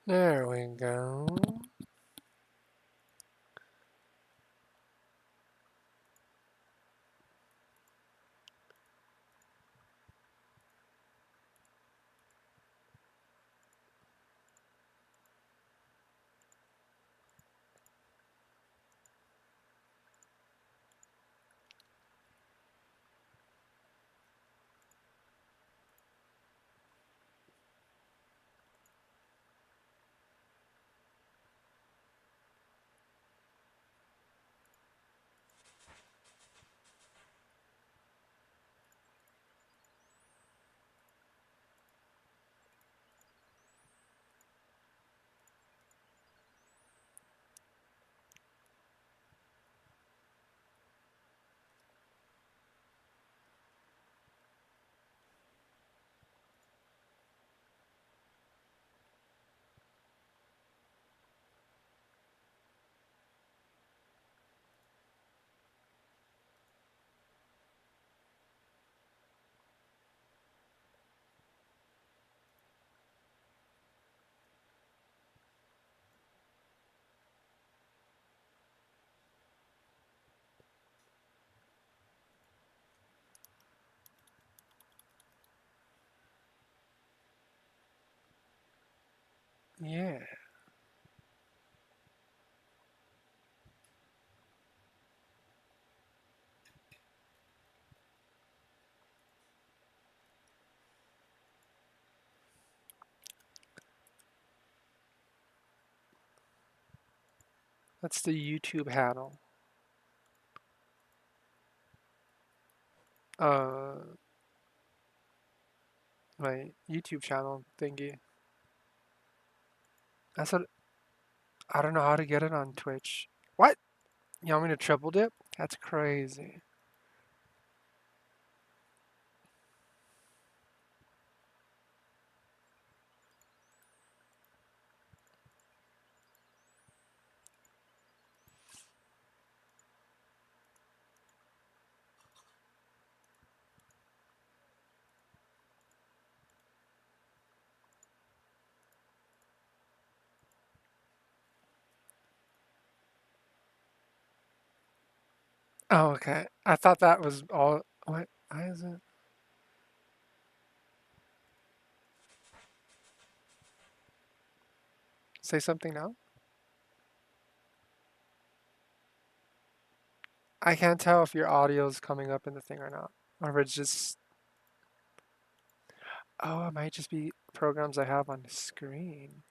There we go. Yeah. That's the YouTube handle. Uh, my YouTube channel thingy. That's what I don't know how to get it on Twitch. What? You want me to triple dip? That's crazy. Oh, okay. I thought that was all. What? Why is it? Say something now? I can't tell if your audio is coming up in the thing or not. Or if it's just. Oh, it might just be programs I have on the screen.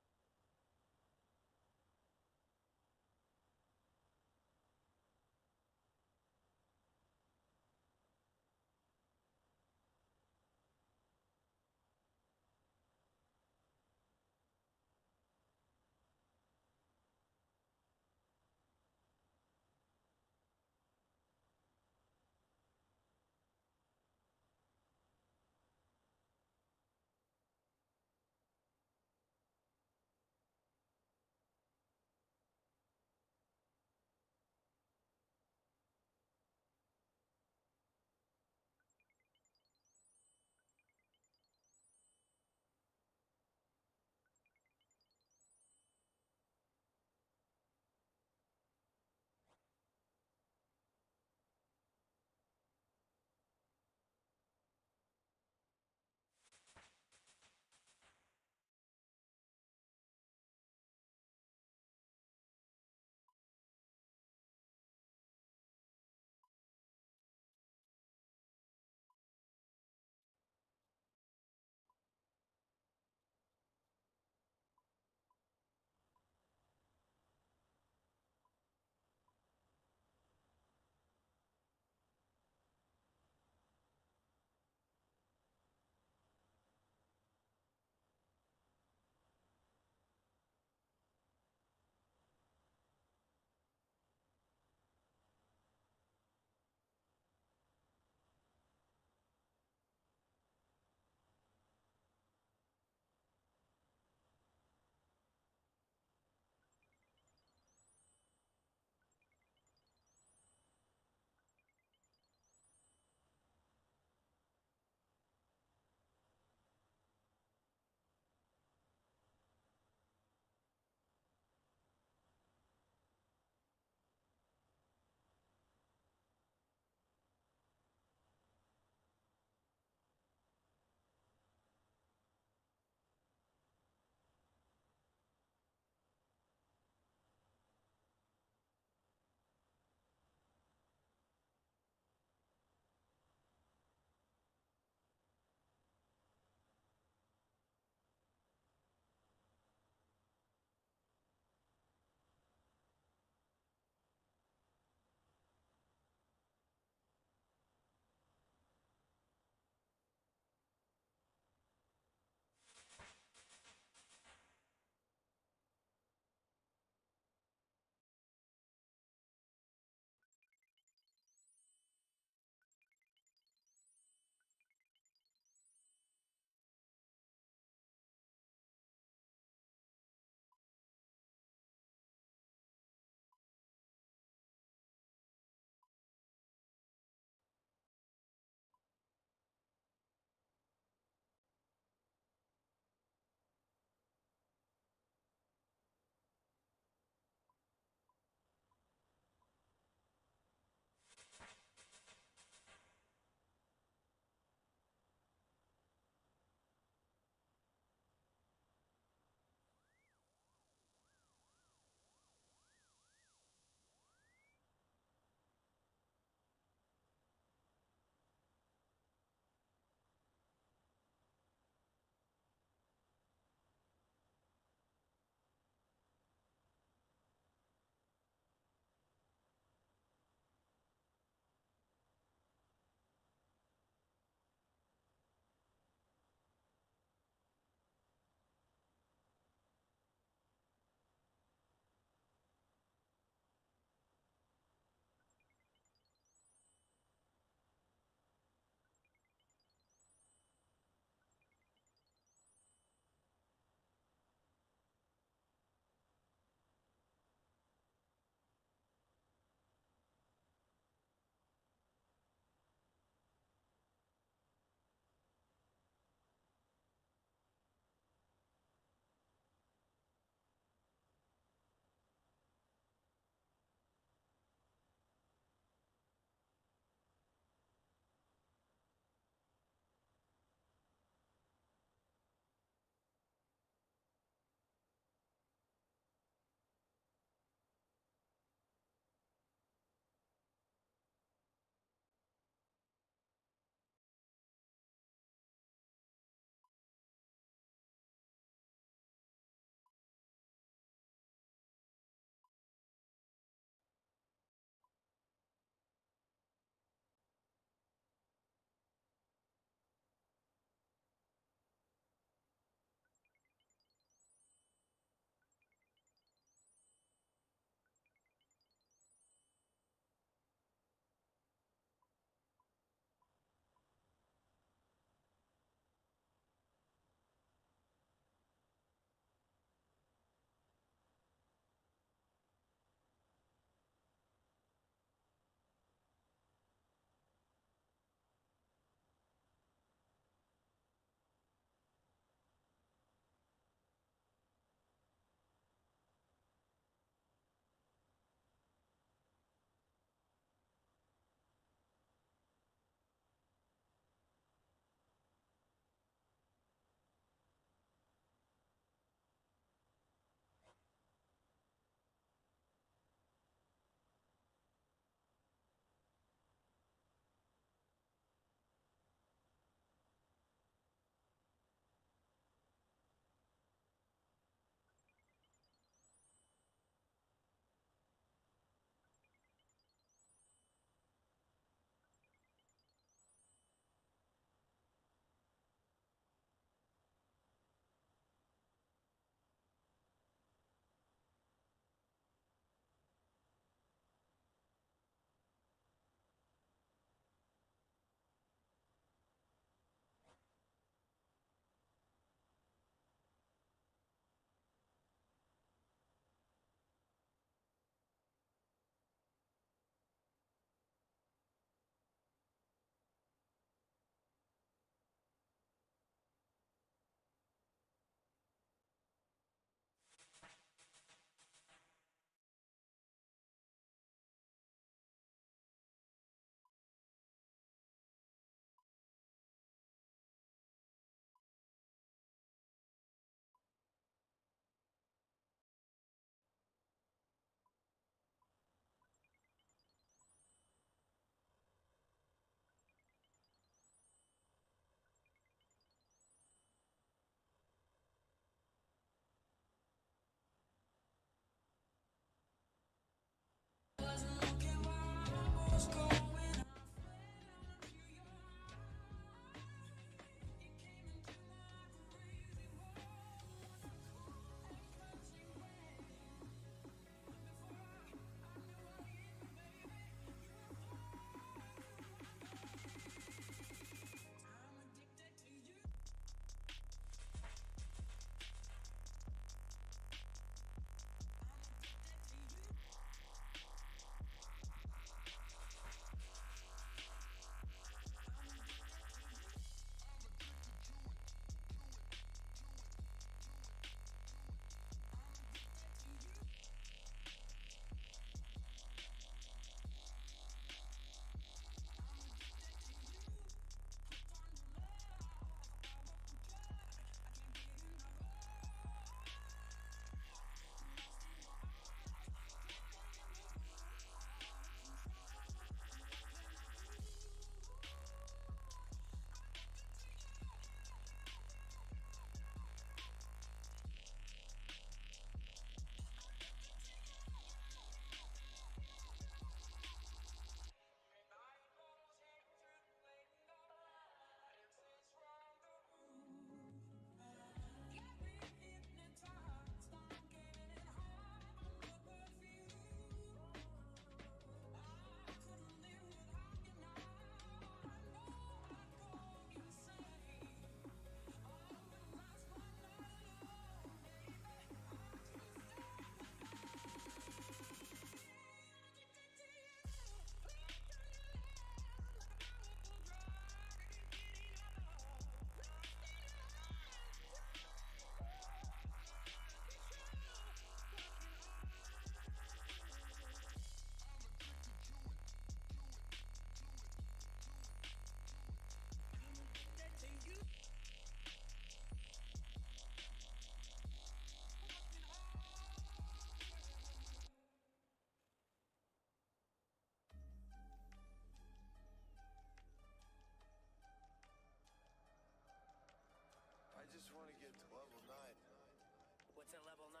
to level 9.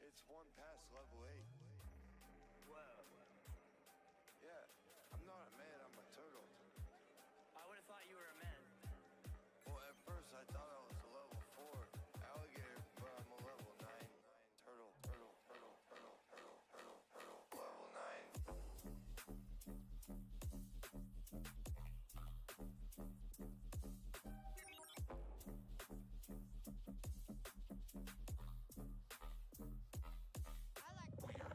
It's one past level 8. Whoa. Yeah, I'm not a man, I'm a turtle. I would have thought you were a man. Well, at first I thought I was a level 4 alligator, but I'm a level 9 turtle. Level 9. I like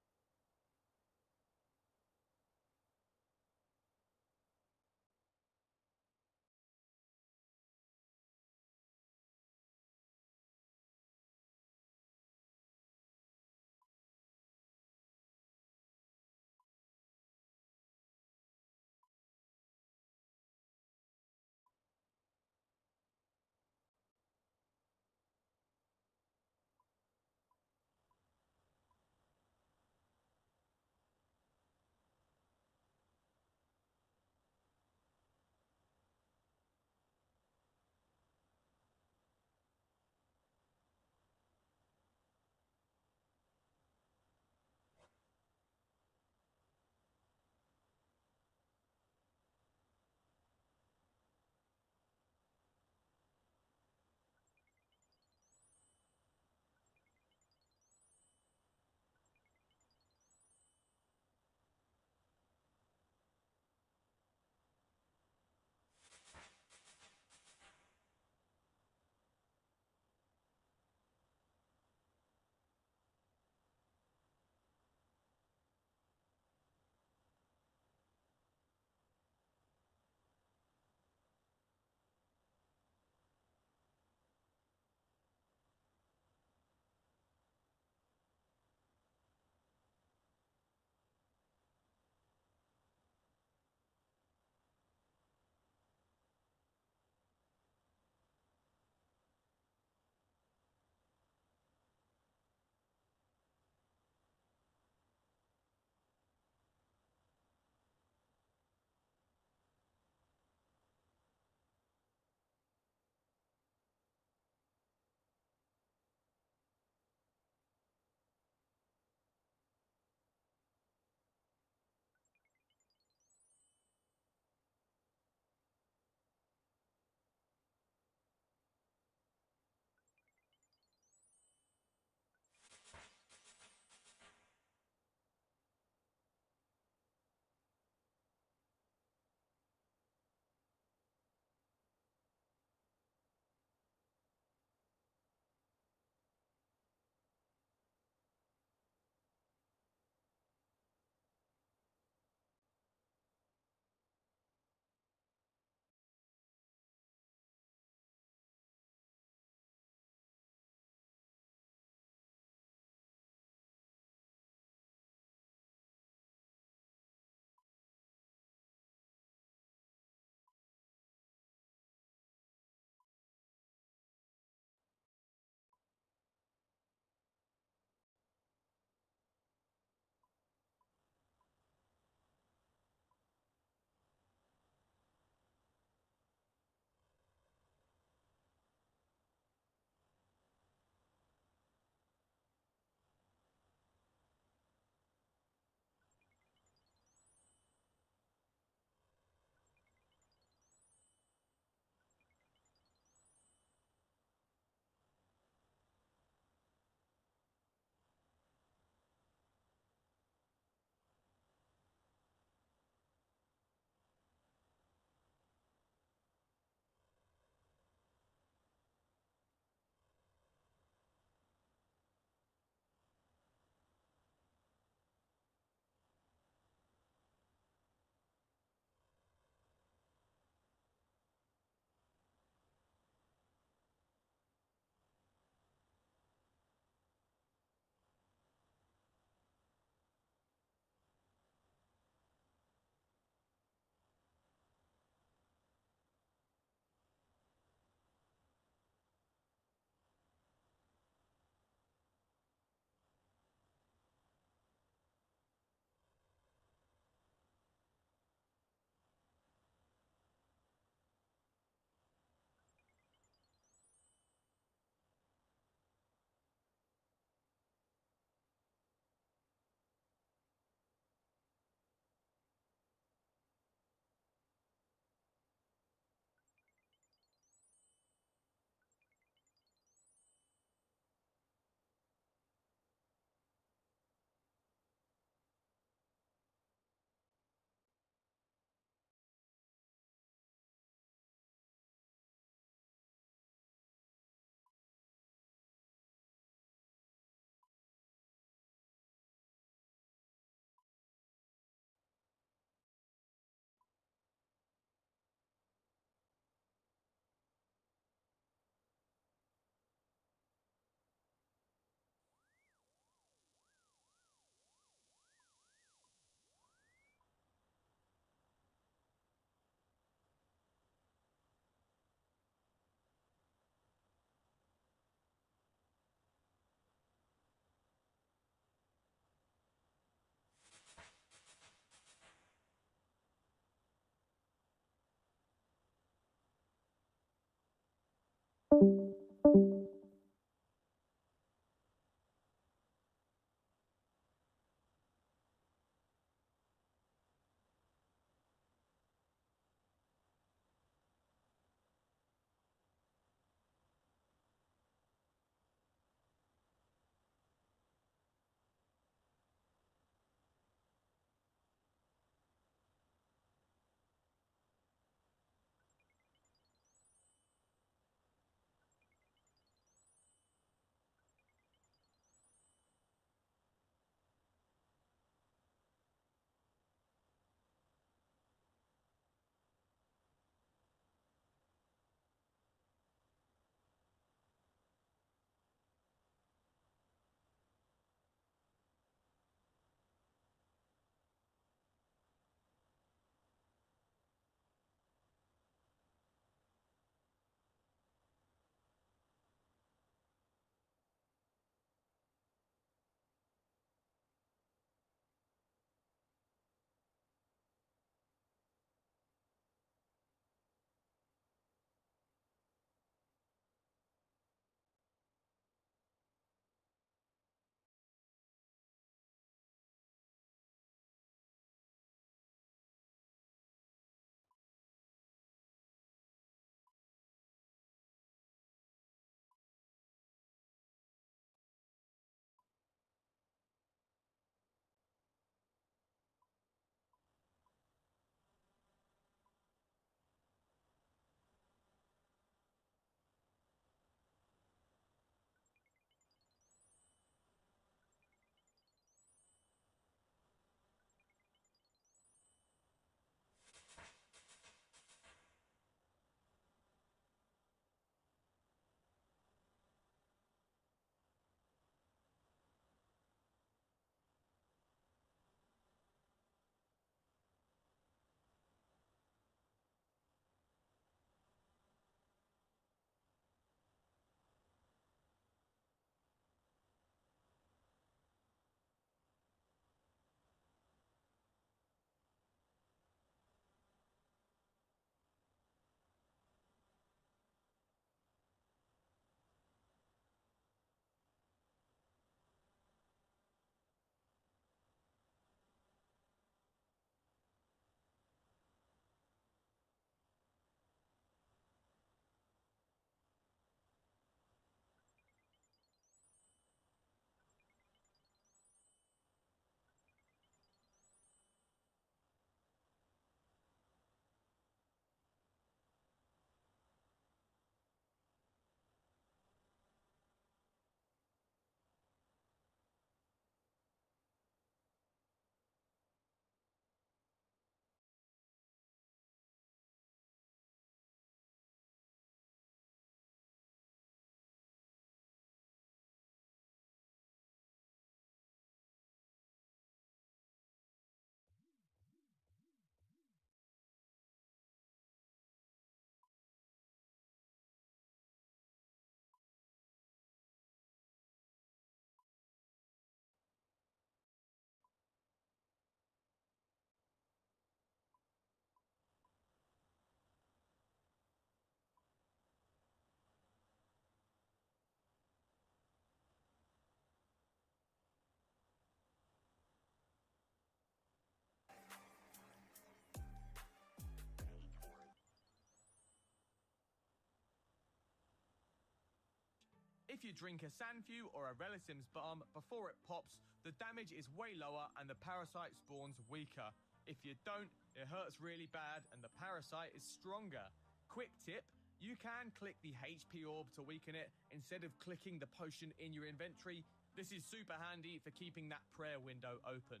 If you drink a Sanfu or a Relisim's balm before it pops, the damage is way lower and the parasite spawns weaker. If you don't, it hurts really bad and the parasite is stronger. Quick tip, you can click the HP orb to weaken it instead of clicking the potion in your inventory. This is super handy for keeping that prayer window open.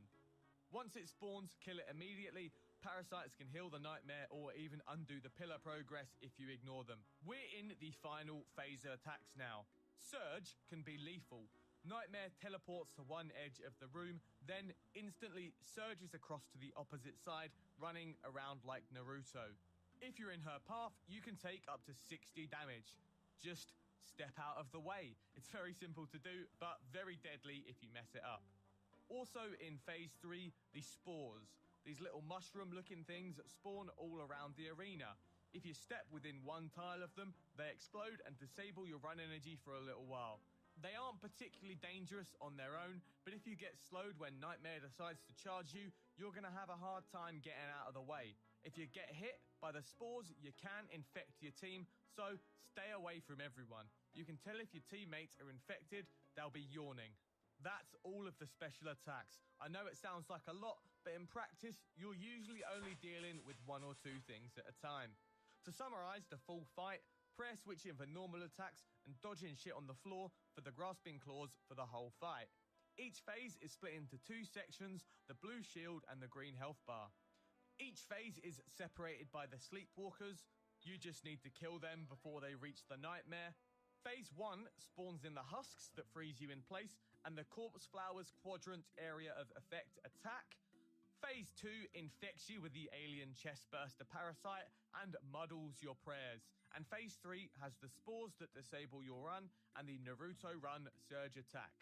Once it spawns, kill it immediately. Parasites can heal the nightmare or even undo the pillar progress if you ignore them. We're in the final phaser attacks now. Surge can be lethal. Nightmare teleports to one edge of the room, then instantly surges across to the opposite side, running around like Naruto. If you're in her path, you can take up to 60 damage. Just step out of the way. It's very simple to do, but very deadly if you mess it up. Also in phase 3, the spores. These little mushroom looking things spawn all around the arena. If you step within one tile of them, they explode and disable your run energy for a little while. They aren't particularly dangerous on their own, but if you get slowed when Nightmare decides to charge you, you're going to have a hard time getting out of the way. If you get hit by the spores, you can infect your team, so stay away from everyone. You can tell if your teammates are infected, they'll be yawning. That's all of the special attacks. I know it sounds like a lot, but in practice, you're usually only dealing with one or two things at a time. To summarize the full fight, prayer switching for normal attacks and dodging shit on the floor for the grasping claws for the whole fight. Each phase is split into two sections, the blue shield and the green health bar. Each phase is separated by the sleepwalkers. You just need to kill them before they reach the nightmare. Phase 1 spawns in the husks that freeze you in place and the corpse flowers quadrant area of effect attack. Phase 2 infects you with the alien chestburster parasite and muddles your prayers. And Phase 3 has the spores that disable your run and the Naruto run surge attack.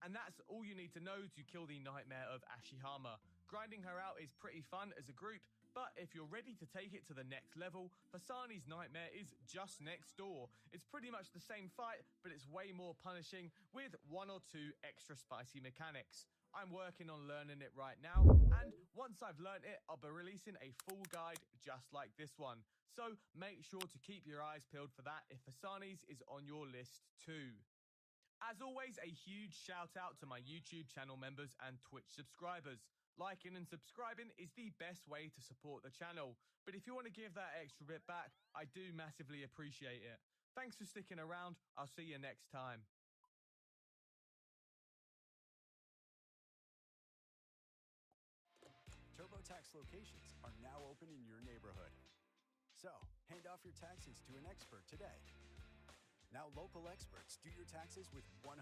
And that's all you need to know to kill the Nightmare of Ashihama. Grinding her out is pretty fun as a group, but if you're ready to take it to the next level, Fasani's Nightmare is just next door. It's pretty much the same fight, but it's way more punishing with one or two extra spicy mechanics. I'm working on learning it right now, and once I've learned it, I'll be releasing a full guide just like this one. So make sure to keep your eyes peeled for that if Fasani's is on your list too. As always, a huge shout out to my YouTube channel members and Twitch subscribers. Liking and subscribing is the best way to support the channel, but if you want to give that extra bit back, I do massively appreciate it. Thanks for sticking around. I'll see you next time. TurboTax locations are now open in your neighborhood. So, hand off your taxes to an expert today. Now local experts do your taxes with 100%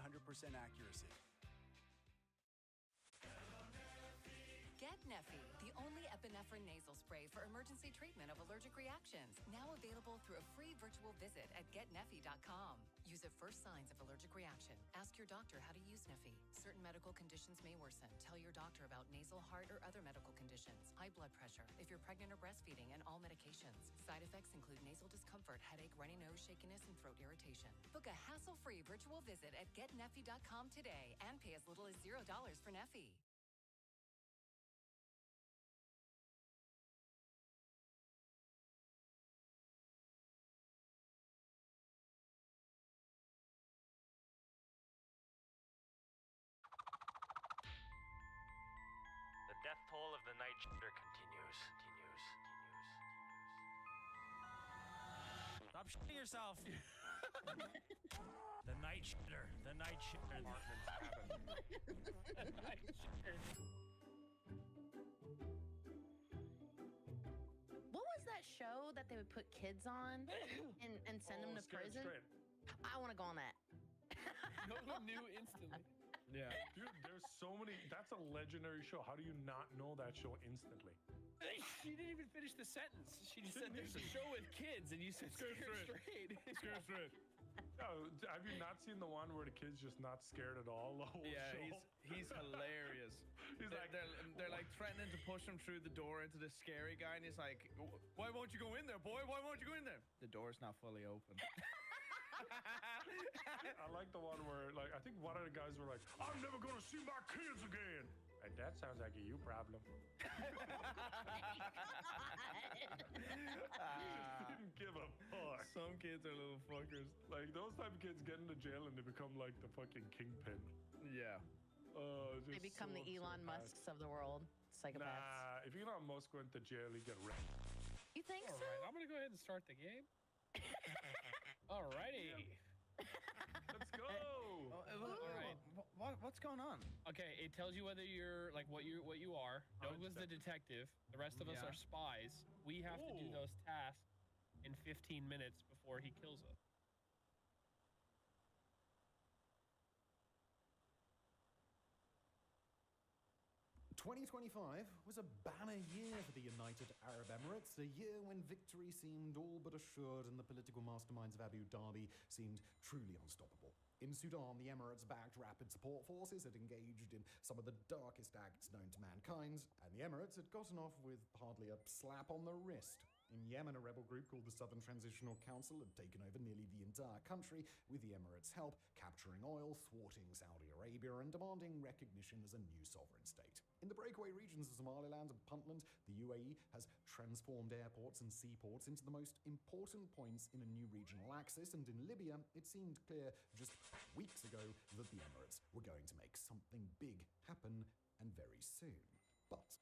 accuracy. Get Neffy, the only epinephrine nasal spray for emergency treatment of allergic reactions. Now available through a free virtual visit at getneffy.com. Use it for signs of allergic reaction. Ask your doctor how to use Neffy. Certain medical conditions may worsen. Tell your doctor about nasal, heart, or other medical conditions. High blood pressure, if you're pregnant or breastfeeding, and all medications. Side effects include nasal discomfort, headache, runny nose, shakiness, and throat irritation. Book a hassle-free virtual visit at getneffy.com today and pay as little as $0 for Neffy. The death toll of the night shooter continues. Stop shitting yourself. The night shitter. The night shitter. The night shitter. What was that show that they would put kids on and send them to prison? I want to go on that. No one knew instantly. Yeah. Dude, there's so many. That's a legendary show. How do you not know that show instantly? She didn't even finish the sentence. She just said there's a show with kids, and you said scared straight. Scared straight. No, have you not seen the one where the kid's just not scared at all? The whole show? he's hilarious. They're like threatening to push him through the door into the scary guy, and he's like, "Why won't you go in there, boy? Why won't you go in there?" The door's not fully open. I like the one where, like, I think one of the guys were like, "I'm never gonna see my kids again." And that sounds like a you problem. He just didn't give a fuck. Some kids are little fuckers. Like, those type of kids get into jail and they become like the fucking kingpin. Yeah. They become the Elon Musks of the world. Psychopaths. Nah, if Elon Musk went to jail, he'd get wrecked. You think All so? right, I'm gonna go ahead and start the game. Alrighty. Let's go. All right. What's going on? Okay, it tells you whether you're like what you are. Doug was the detective. The rest of us are spies. We have to do those tasks in 15 minutes before he kills us. 2025 was a banner year for the United Arab Emirates, a year when victory seemed all but assured and the political masterminds of Abu Dhabi seemed truly unstoppable. In Sudan, the Emirates-backed Rapid Support Forces had engaged in some of the darkest acts known to mankind, and the Emirates had gotten off with hardly a slap on the wrist. In Yemen, a rebel group called the Southern Transitional Council had taken over nearly the entire country with the Emirates' help, capturing oil, thwarting Saudi Arabia, and demanding recognition as a new sovereign state. In the breakaway regions of Somaliland and Puntland, the UAE has transformed airports and seaports into the most important points in a new regional axis, and in Libya, it seemed clear just weeks ago that the Emirates were going to make something big happen, and very soon. But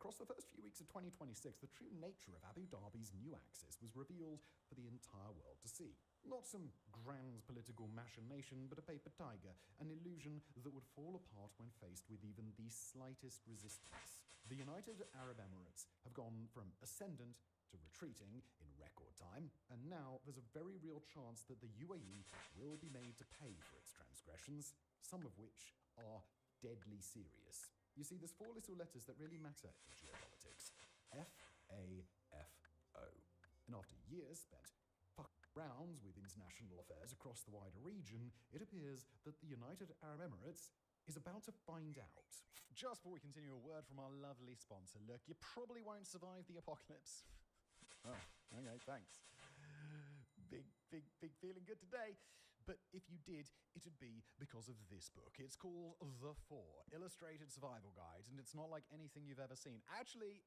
Across the first few weeks of 2026, the true nature of Abu Dhabi's new axis was revealed for the entire world to see. Not some grand political machination, but a paper tiger, an illusion that would fall apart when faced with even the slightest resistance. The United Arab Emirates have gone from ascendant to retreating in record time, and now there's a very real chance that the UAE will be made to pay for its transgressions, some of which are deadly serious. You see, there's 4 little letters that really matter in geopolitics. FAFO. And after years spent rounds with international affairs across the wider region, it appears that the United Arab Emirates is about to find out. Just before we continue, a word from our lovely sponsor. Look, you probably won't survive the apocalypse. Oh, okay, thanks. Big feeling good today. But if you did, it'd be because of this book. It's called The Four, Illustrated Survival Guide, and it's not like anything you've ever seen. Actually,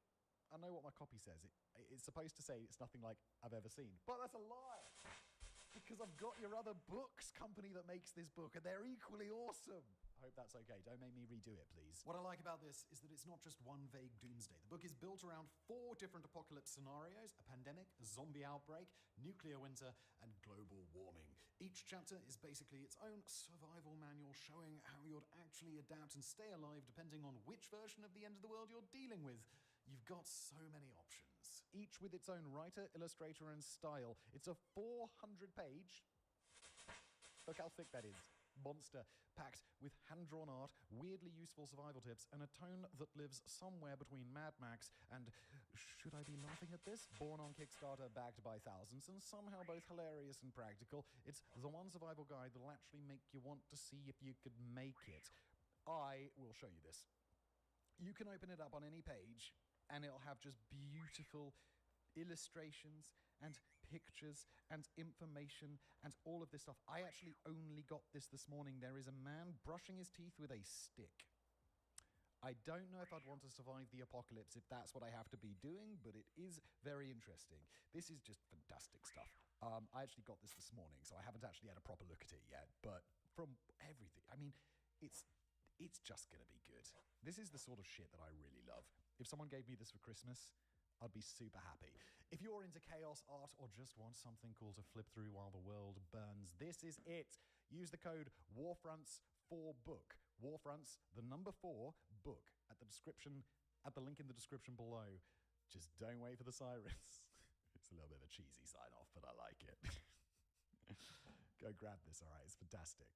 I know what my copy says. It's supposed to say it's nothing like I've ever seen. But that's a lie! Because I've got your other books company that makes this book, and they're equally awesome. I hope that's okay. Don't make me redo it, please. What I like about this is that it's not just one vague doomsday. The book is built around 4 different apocalypse scenarios: a pandemic, a zombie outbreak, nuclear winter, and global warming. Each chapter is basically its own survival manual showing how you'd actually adapt and stay alive depending on which version of the end of the world you're dealing with. You've got so many options, each with its own writer, illustrator, and style. It's a 400-page, look how thick that is, monster, packed with hand-drawn art, weirdly useful survival tips, and a tone that lives somewhere between Mad Max and, should I be laughing at this? Born on Kickstarter, backed by thousands, and somehow both hilarious and practical. It's the one survival guide that'll actually make you want to see if you could make it. I will show you this. You can open it up on any page, and it'll have just beautiful illustrations and pictures and information and all of this stuff. I actually only got this morning. There is a man brushing his teeth with a stick. I don't know if I'd want to survive the apocalypse if that's what I have to be doing, but it is very interesting. This is just fantastic stuff. I actually got this morning, so I haven't actually had a proper look at it yet, but from everything, I mean, it's just gonna be good. This is the sort of shit that I really love. If someone gave me this for Christmas, I'd be super happy. If you're into chaos art or just want something cool to flip through while the world burns, this is it. Use the code WARFRONTS4BOOK. WARFRONTS, the number 4, book, at the link in the description below. Just don't wait for the sirens. It's a little bit of a cheesy sign off, but I like it. Go grab this, all right? It's fantastic.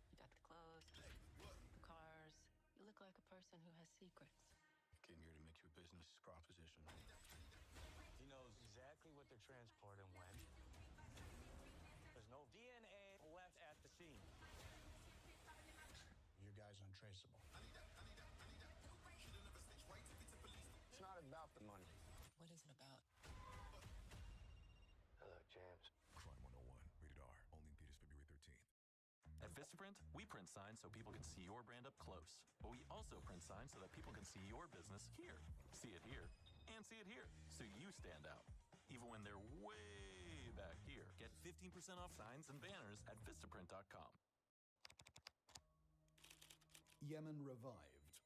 You got the clothes, the cars. You look like a person who has secrets. Came here to make you a business proposition. He knows exactly what they're transporting when. There's no DNA left at the scene. Your guy's untraceable. It's not about the money. What is it about? Look, James. Crime 101, rated R, only in theaters February 13th. At Vistaprint, we print signs so people can see your brand up close. But we also print signs so that people can see your business here, see it here, and see it here, so you stand out, even when they're way back here. Get 15% off signs and banners at Vistaprint.com. Yemen revived.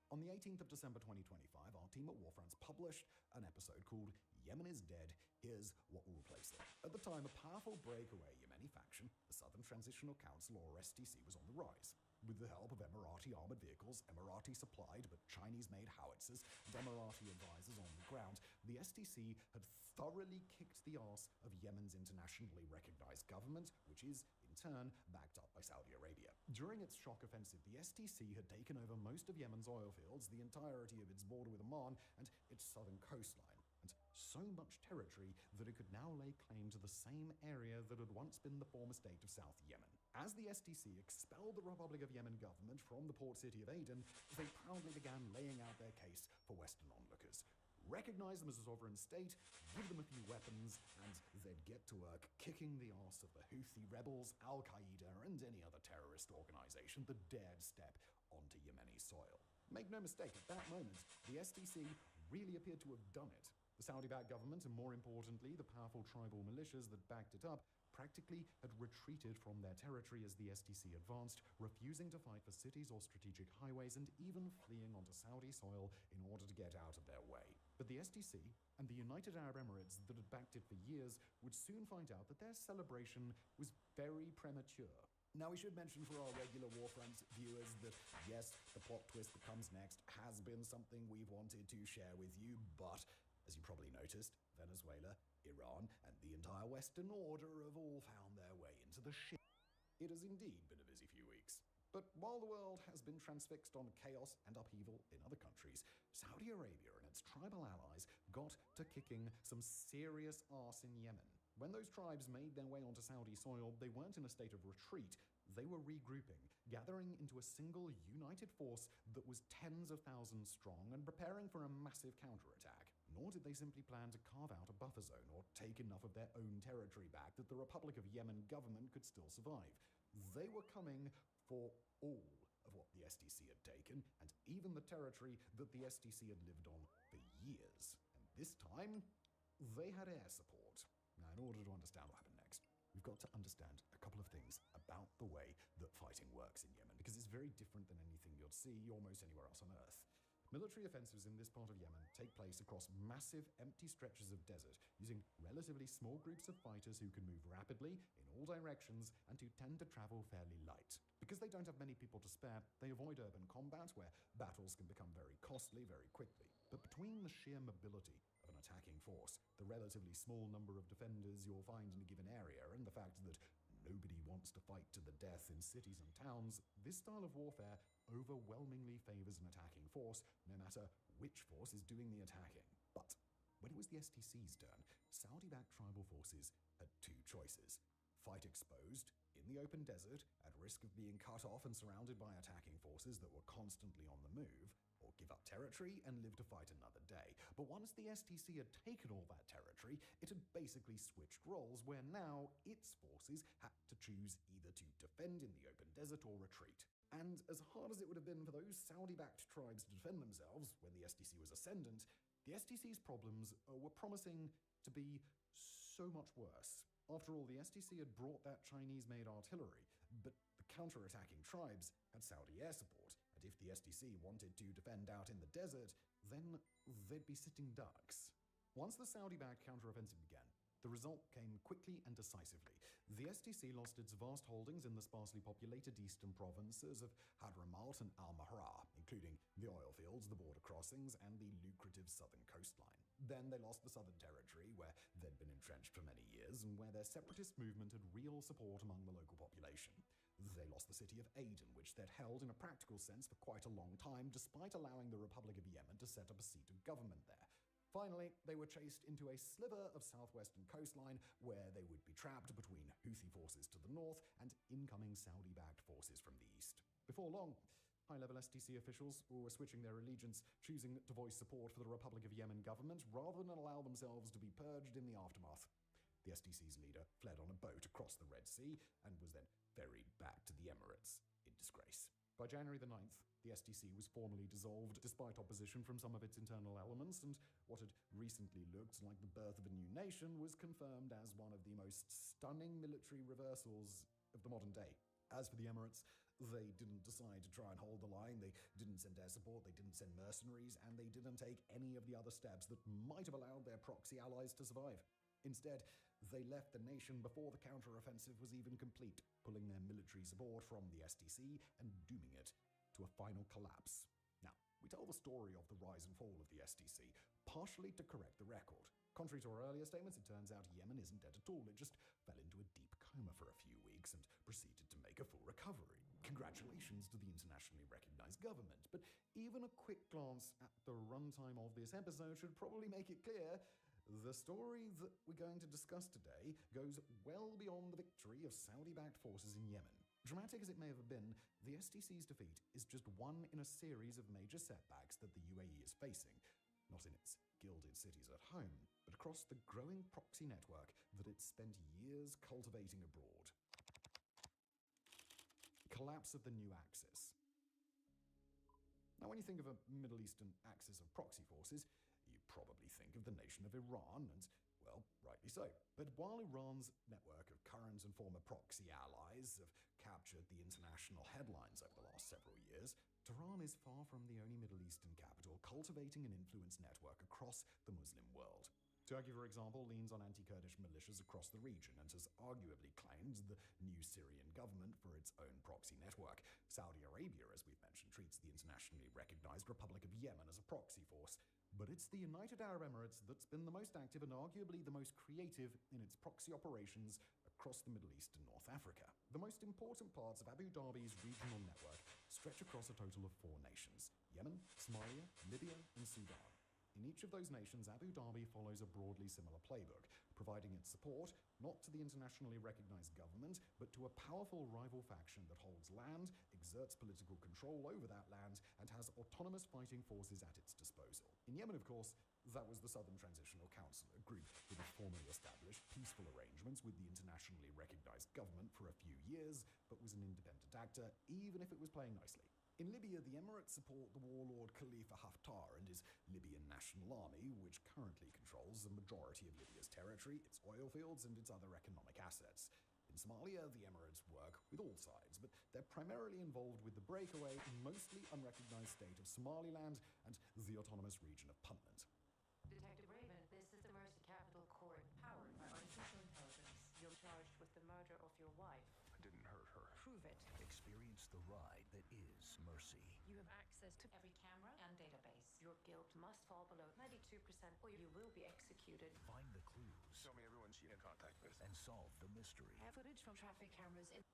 On the 18th of December 2025, our team at Warfronts published an episode called Yemen is Dead, Here's What Will Replace It. At the time, a powerful breakaway Yemeni faction, the Southern Transitional Council or STC, was on the rise. With the help of Emirati armored vehicles, Emirati-supplied but Chinese-made howitzers, and Emirati advisors on the ground, the STC had thoroughly kicked the arse of Yemen's internationally recognized government, which is, in turn, backed up by Saudi Arabia. During its shock offensive, the STC had taken over most of Yemen's oil fields, the entirety of its border with Oman, and its southern coastline, and so much territory that it could now lay claim to the same area that had once been the former state of South Yemen. As the STC expelled the Republic of Yemen government from the port city of Aden, they proudly began laying out their case for Western onlookers. Recognize them as a sovereign state, give them a few weapons, and they'd get to work kicking the arse of the Houthi rebels, Al-Qaeda, and any other terrorist organization that dared step onto Yemeni soil. Make no mistake, at that moment, the STC really appeared to have done it. The Saudi-backed government, and more importantly, the powerful tribal militias that backed it up, practically had retreated from their territory as the STC advanced, refusing to fight for cities or strategic highways and even fleeing onto Saudi soil in order to get out of their way. But the STC and the United Arab Emirates that had backed it for years would soon find out that their celebration was very premature. Now, we should mention for our regular Warfront viewers that, yes, the plot twist that comes next has been something we've wanted to share with you, but, as you probably noticed, Venezuela, Iran, and the entire Western Order have all found their way into the shit. It has indeed been a busy few weeks. But while the world has been transfixed on chaos and upheaval in other countries, Saudi Arabia and its tribal allies got to kicking some serious arse in Yemen. When those tribes made their way onto Saudi soil, they weren't in a state of retreat. They were regrouping, gathering into a single united force that was tens of thousands strong and preparing for a massive counterattack. Nor did they simply plan to carve out a buffer zone or take enough of their own territory back that the Republic of Yemen government could still survive. They were coming for all of what the STC had taken, and even the territory that the STC had lived on for years. And this time, they had air support. Now, in order to understand what happened next, we've got to understand a couple of things about the way that fighting works in Yemen, because it's very different than anything you'll see almost anywhere else on Earth. Military offensives in this part of Yemen take place across massive, empty stretches of desert, using relatively small groups of fighters who can move rapidly in all directions and who tend to travel fairly light. Because they don't have many people to spare, they avoid urban combat, where battles can become very costly very quickly. But between the sheer mobility of an attacking force, the relatively small number of defenders you'll find in a given area, and the fact that nobody wants to fight to the death in cities and towns, this style of warfare overwhelmingly favors an attacking force, no matter which force is doing the attacking. But when it was the STC's turn, Saudi-backed tribal forces had two choices: fight exposed, in the open desert, at risk of being cut off and surrounded by attacking forces that were constantly on the move, or give up territory and live to fight another day. But once the STC had taken all that territory, it had basically switched roles, where now its forces had to choose either to defend in the open desert or retreat. And as hard as it would have been for those Saudi-backed tribes to defend themselves when the STC was ascendant, the STC's problems were promising to be so much worse. After all, the STC had brought that Chinese-made artillery, but the counter-attacking tribes had Saudi air support, and if the STC wanted to defend out in the desert, then they'd be sitting ducks. Once the Saudi-backed counteroffensive began, the result came quickly and decisively. The STC lost its vast holdings in the sparsely populated eastern provinces of Hadramaut and Al-Mahra, including the oil fields, the border crossings, and the lucrative southern coastline. Then they lost the southern territory, where they'd been entrenched for many years, and where their separatist movement had real support among the local population. They lost the city of Aden, which they'd held in a practical sense for quite a long time, despite allowing the Republic of Yemen to set up a seat of government there. Finally, they were chased into a sliver of southwestern coastline, where they would be trapped between Houthi forces to the north and incoming Saudi-backed forces from the east. Before long, high-level STC officials were switching their allegiance, choosing to voice support for the Republic of Yemen government rather than allow themselves to be purged in the aftermath. The STC's leader fled on a boat across the Red Sea and was then ferried back to the Emirates in disgrace. By January the 9th, the STC was formally dissolved despite opposition from some of its internal elements, and what had recently looked like the birth of a new nation was confirmed as one of the most stunning military reversals of the modern day. As for the Emirates, they didn't decide to try and hold the line, they didn't send air support, they didn't send mercenaries, and they didn't take any of the other steps that might have allowed their proxy allies to survive. Instead, they left the nation before the counter-offensive was even complete, pulling their military support from the STC and dooming it to a final collapse. Now, we tell the story of the rise and fall of the STC, partially to correct the record. Contrary to our earlier statements, it turns out Yemen isn't dead at all. It just fell into a deep coma for a few weeks and proceeded to make a full recovery. Congratulations to the internationally recognized government. But even a quick glance at the runtime of this episode should probably make it clear the story that we're going to discuss today goes well beyond the victory of Saudi-backed forces in Yemen. Dramatic as it may have been, the STC's defeat is just one in a series of major setbacks that the UAE is facing, not in its gilded cities at home, but across the growing proxy network that it's spent years cultivating abroad. Collapse of the new Axis. Now, when you think of a Middle Eastern axis of proxy forces, you probably think of the nation of Iran and, Well, rightly so. But while Iran's network of current and former proxy allies have captured the international headlines over the last several years, Tehran is far from the only Middle Eastern capital cultivating an influence network across the Muslim world. Turkey, for example, leans on anti-Kurdish militias across the region and has arguably claimed the new Syrian government for its own proxy network. Saudi Arabia, as we've mentioned, treats the internationally recognized Republic of Yemen as a proxy force. But it's the United Arab Emirates that's been the most active and arguably the most creative in its proxy operations across the Middle East and North Africa. The most important parts of Abu Dhabi's regional network stretch across a total of 4 nations: Yemen, Somalia, Libya, and Sudan. In each of those nations, Abu Dhabi follows a broadly similar playbook, providing its support not to the internationally recognized government, but to a powerful rival faction that holds land, exerts political control over that land, and has autonomous fighting forces at its disposal. In Yemen, of course, that was the Southern Transitional Council, a group that had formally established peaceful arrangements with the internationally recognized government for a few years, but was an independent actor, even if it was playing nicely. In Libya, the Emirates support the warlord Khalifa Haftar and his Libyan National Army, which currently controls the majority of Libya's territory, its oil fields, and its other economic assets. In Somalia, the Emirates work with all sides, but they're primarily involved with the breakaway and mostly unrecognized state of Somaliland and the autonomous region of Puntland. Detective Raven, this is the Mercy Capital Court, powered by artificial intelligence. You're charged with the murder of your wife. I didn't hurt her. Prove it. Experience the ride that is Mercy. You have access to every camera and database. Your guilt must fall below 92% or you will be executed. Find the clues. Show me everyone she in contact with. And solve the mystery. I have footage from traffic cameras in...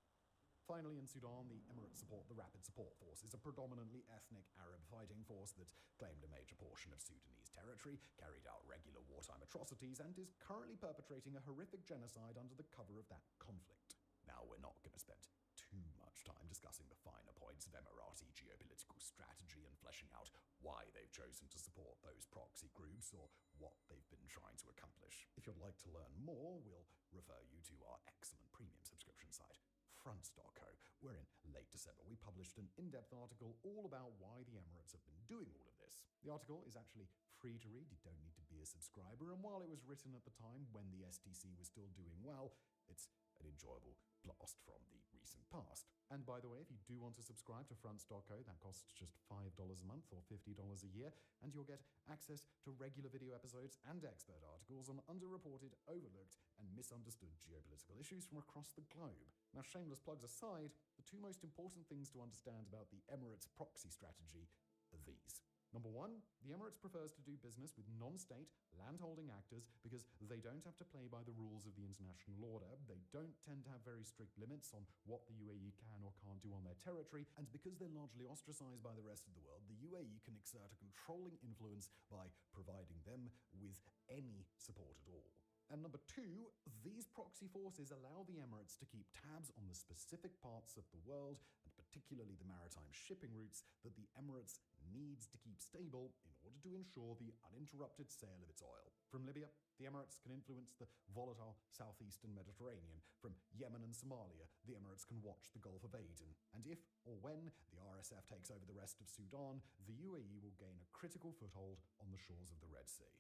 Finally, in Sudan, the Emirates support the Rapid Support Force, a predominantly ethnic Arab fighting force that's claimed a major portion of Sudanese territory, carried out regular wartime atrocities, and is currently perpetrating a horrific genocide under the cover of that conflict. Now, we're not going to spend too much time discussing the finer points of Emirati geopolitical strategy and fleshing out why they've chosen to support those proxy groups or what they've been trying to accomplish. If you'd like to learn more, we'll refer you to our excellent premium subscription site, Fronts.co, where in late December we published an in-depth article all about why the Emirates have been doing all of this. The article is actually free to read, you don't need to be a subscriber, and while it was written at the time when the STC was still doing well, it's an enjoyable blast from the recent past. And by the way, if you do want to subscribe to Fronts.co, that costs just $5 a month or $50 a year, and you'll get access to regular video episodes and expert articles on underreported, overlooked, and misunderstood geopolitical issues from across the globe. Now, shameless plugs aside, the 2 most important things to understand about the Emirates proxy strategy are these. Number 1, the Emirates prefers to do business with non-state, land-holding actors because they don't have to play by the rules of the international order, they don't tend to have very strict limits on what the UAE can or can't do on their territory, and because they're largely ostracized by the rest of the world, the UAE can exert a controlling influence by providing them with any support at all. And number 2, these proxy forces allow the Emirates to keep tabs on the specific parts of the world, and particularly the maritime shipping routes that the Emirates needs to keep stable in order to ensure the uninterrupted sale of its oil. From Libya, the Emirates can influence the volatile southeastern Mediterranean. From Yemen and Somalia, the Emirates can watch the Gulf of Aden. And if or when the RSF takes over the rest of Sudan, the UAE will gain a critical foothold on the shores of the Red Sea.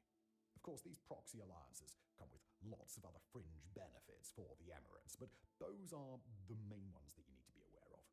Of course, these proxy alliances come with lots of other fringe benefits for the Emirates, but those are the main ones that you need to be aware of.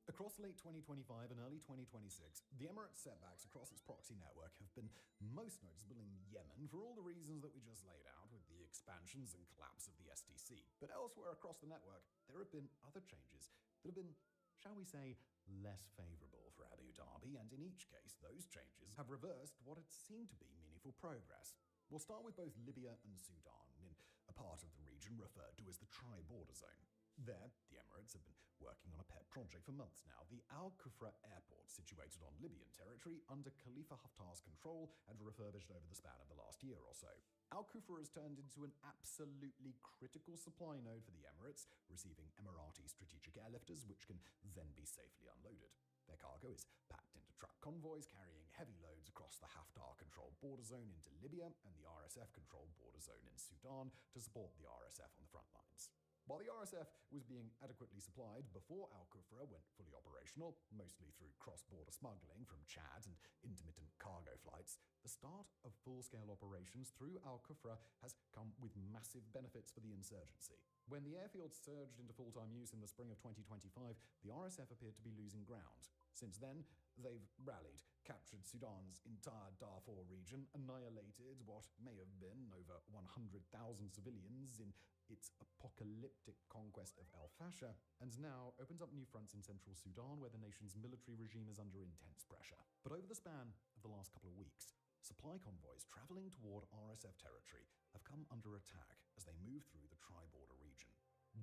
Across late 2025 and early 2026, the Emirates' setbacks across its proxy network have been most noticeable in Yemen for all the reasons that we just laid out with the expansions and collapse of the STC. But elsewhere across the network, there have been other changes that have been, shall we say, less favorable for Abu Dhabi, and in each case, those changes have reversed what had seemed to be meaningful progress. We'll start with both Libya and Sudan, in a part of the region referred to as the Tri-Border Zone. There, the Emirates have been working on a pet project for months now, the Al Kufra airport, situated on Libyan territory under Khalifa Haftar's control and refurbished over the span of the last year or so. Al Kufra has turned into an absolutely critical supply node for the Emirates, receiving Emirati strategic airlifters, which can then be safely unloaded. Their cargo is packed into truck convoys carrying heavy loads across the Haftar-controlled border zone into Libya and the RSF-controlled border zone in Sudan to support the RSF on the front lines. While the RSF was being adequately supplied before Al Kufra went fully operational, operational, mostly through cross-border smuggling from Chad and intermittent cargo flights, the start of full-scale operations through Al Kufra has come with massive benefits for the insurgency. When the airfield surged into full-time use in the spring of 2025, the RSF appeared to be losing ground. Since then, they've rallied, captured Sudan's entire Darfur region, annihilated what may have been over 100,000 civilians in its apocalyptic conquest of El Fasher, and now opens up new fronts in central Sudan where the nation's military regime is under intense pressure. But over the span of the last couple of weeks, supply convoys traveling toward RSF territory have come under attack as they move through the tri-border region.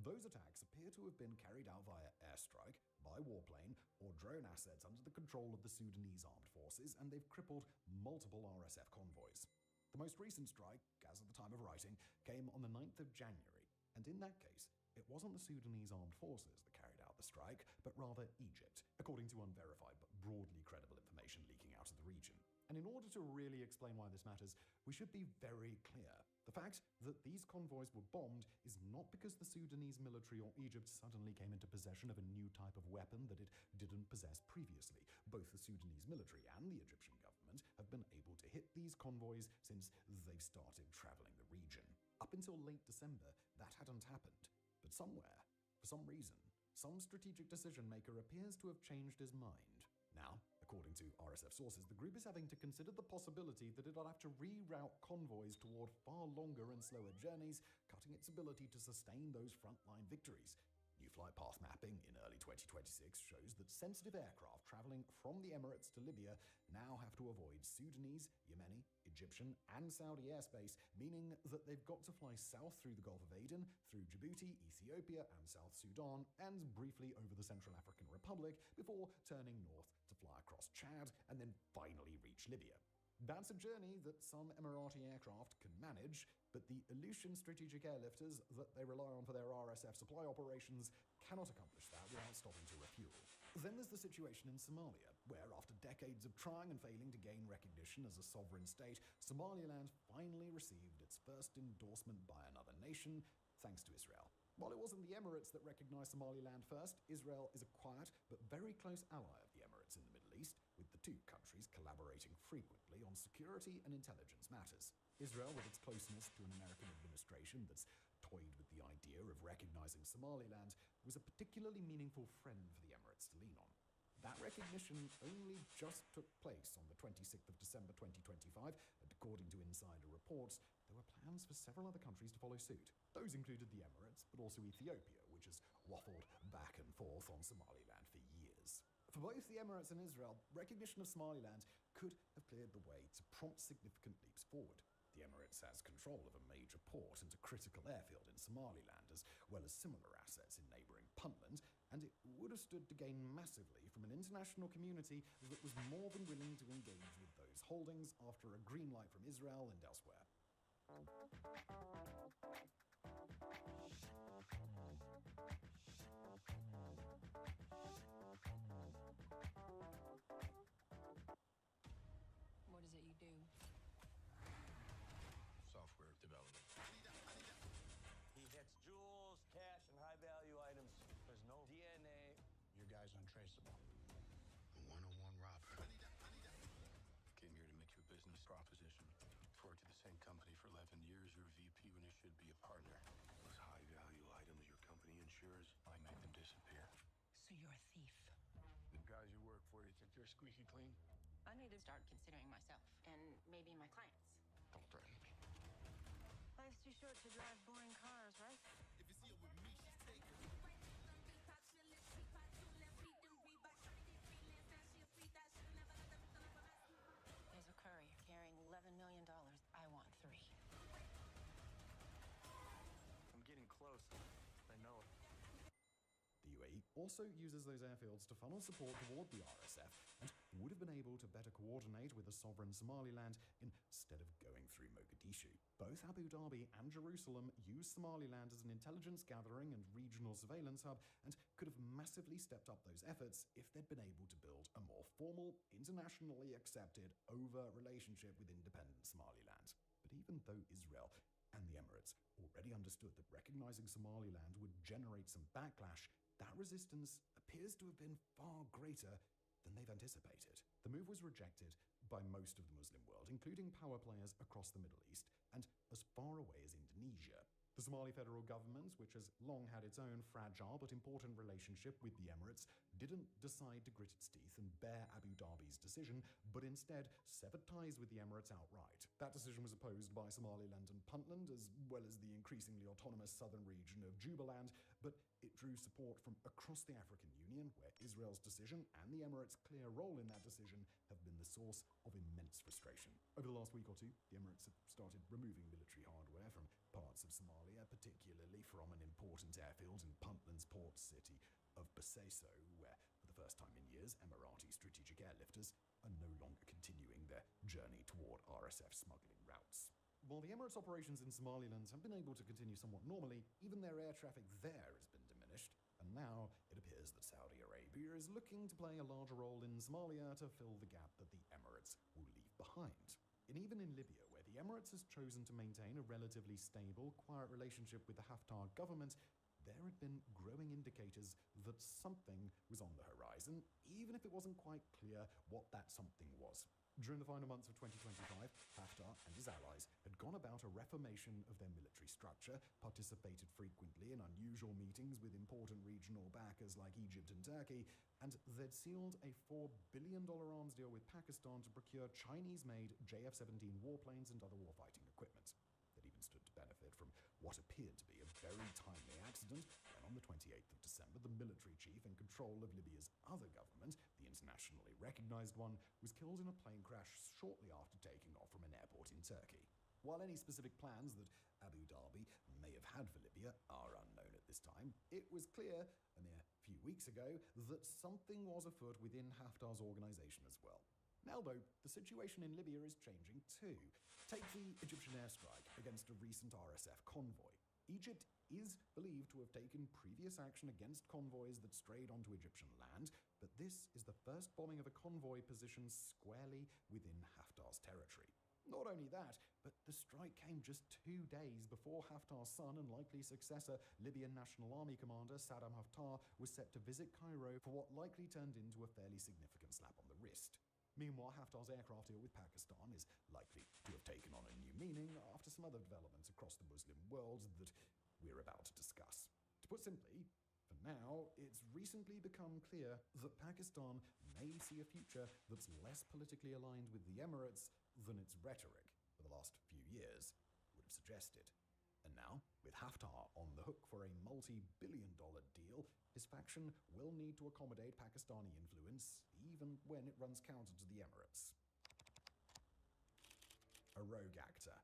Those attacks appear to have been carried out via airstrike, by warplane, or drone assets under the control of the Sudanese armed forces, and they've crippled multiple RSF convoys. The most recent strike, as of the time of writing, came on the 9th of January, and in that case, it wasn't the Sudanese armed forces that carried out the strike, but rather Egypt, according to unverified but broadly credible information leaking out of the region. And in order to really explain why this matters, we should be very clear. The fact that these convoys were bombed is not because the Sudanese military or Egypt suddenly came into possession of a new type of weapon that it didn't possess previously. Both the Sudanese military and the Egyptian government have been able to hit these convoys since they've started traveling the region. Up until late December, that hadn't happened. But somewhere, for some reason, some strategic decision maker appears to have changed his mind. Now, according to RSF sources, the group is having to consider the possibility that it'll have to reroute convoys toward far longer and slower journeys, cutting its ability to sustain those frontline victories. New flight path mapping in early 2026 shows that sensitive aircraft traveling from the Emirates to Libya now have to avoid Sudanese, Yemeni, Egyptian, and Saudi airspace, meaning that they've got to fly south through the Gulf of Aden, through Djibouti, Ethiopia, and South Sudan, and briefly over the Central African Republic before turning north to fly across Chad and then finally reach Libya. That's a journey that some Emirati aircraft can manage, but the Aleutian strategic airlifters that they rely on for their RSF supply operations cannot accomplish that without stopping to refuel. Then there's the situation in Somalia, where after decades of trying and failing to gain recognition as a sovereign state, Somaliland finally received its first endorsement by another nation, thanks to Israel. While it wasn't the Emirates that recognized Somaliland first, Israel is a quiet but very close ally of the Emirates in the Middle East, with the two countries collaborating frequently on security and intelligence matters. Israel, with its closeness to an American administration that's toyed with the idea of recognizing Somaliland, was a particularly meaningful friend for the Emirates to lean on. That recognition only just took place on the 26th of December 2025, and according to insider reports, there were plans for several other countries to follow suit. Those included the Emirates, but also Ethiopia, which has waffled back and forth on Somaliland for years. For both the Emirates and Israel, recognition of Somaliland could have cleared the way to prompt significant leaps forward. The Emirates has control of a major port and a critical airfield in Somaliland, as well as similar assets in neighbouring Puntland, and it would have stood to gain massively from an international community that was more than willing to engage with those holdings after a green light from Israel and elsewhere. What is it you do? Software development. He hits jewels, cash, and high-value items. There's no DNA. Your guy's untraceable. A one-on-one robber. Came here to make you a business proposition. Worked at the same company for 11 years. You're a VP when you should be a partner. Those high-value items your company insures, I make them disappear. So you're a thief. The guys you work for, you think they're squeaky clean? I need to start considering myself and maybe my clients. Don't threaten me. Life's too short to drive boring cars, right? If you see her with me, she's taken. There's a courier carrying $11 million. I want 3. I'm getting close. I know it. The UAE also uses those airfields to funnel support toward the RSF and would have been able to better coordinate with a sovereign Somaliland instead of going through Mogadishu. Both Abu Dhabi and Jerusalem use Somaliland as an intelligence gathering and regional surveillance hub and could have massively stepped up those efforts if they'd been able to build a more formal, internationally accepted, overt relationship with independent Somaliland. But even though Israel and the Emirates already understood that recognizing Somaliland would generate some backlash, that resistance appears to have been far greater than they've anticipated. The move was rejected by most of the Muslim world, including power players across the Middle East and as far away as Indonesia. The Somali federal government, which has long had its own fragile but important relationship with the Emirates, didn't decide to grit its teeth and bear Abu Dhabi's decision, but instead severed ties with the Emirates outright. That decision was opposed by Somaliland and Puntland, as well as the increasingly autonomous southern region of Jubaland, but it drew support from across the African Union, where Israel's decision and the Emirates' clear role in that decision have been the source of immense frustration. Over the last week or two, the Emirates have started removing military hardware from parts of Somalia, particularly from an important airfield in Puntland's port city of Bosaso, where, for the first time in years, Emirati strategic airlifters are no longer continuing their journey toward RSF smuggling routes. While the Emirates' operations in Somaliland have been able to continue somewhat normally, even their air traffic there has been diminished, and now it appears that Saudi Arabia is looking to play a larger role in Somalia to fill the gap that the Emirates will leave behind. And even in Libya, where the Emirates has chosen to maintain a relatively stable, quiet relationship with the Haftar government, there had been growing indicators that something was on the horizon, even if it wasn't quite clear what that something was. During the final months of 2025, Haftar and his allies had gone about a reformation of their military structure, participated frequently in unusual meetings with important regional backers like Egypt and Turkey, and they'd sealed a $4 billion arms deal with Pakistan to procure Chinese-made JF-17 warplanes and other warfighting equipment. They'd even stood to benefit from what appeared to be a very timely accident when on the 28th of December, the military chief in control of Libya's other government, the internationally recognized one, was killed in a plane crash shortly after taking off from an airport in Turkey. While any specific plans that Abu Dhabi may have had for Libya are unknown at this time, it was clear a mere few weeks ago that something was afoot within Haftar's organization as well. Now, though, the situation in Libya is changing too. Take the Egyptian airstrike against a recent RSF convoy. Egypt is believed to have taken previous action against convoys that strayed onto Egyptian land, but this is the first bombing of a convoy positioned squarely within Haftar's territory. Not only that, but the strike came just 2 days before Haftar's son and likely successor, Libyan National Army commander Saddam Haftar, was set to visit Cairo for what likely turned into a fairly significant slap on the wrist. Meanwhile, Haftar's aircraft deal with Pakistan is likely to have taken on a new meaning after some other developments across the Muslim world that we're about to discuss. To put simply, for now, it's recently become clear that Pakistan may see a future that's less politically aligned with the Emirates than its rhetoric for the last few years would have suggested. And now, with Haftar on the hook for a multi-billion-dollar deal, his faction will need to accommodate Pakistani influence even when it runs counter to the Emirates. A rogue actor.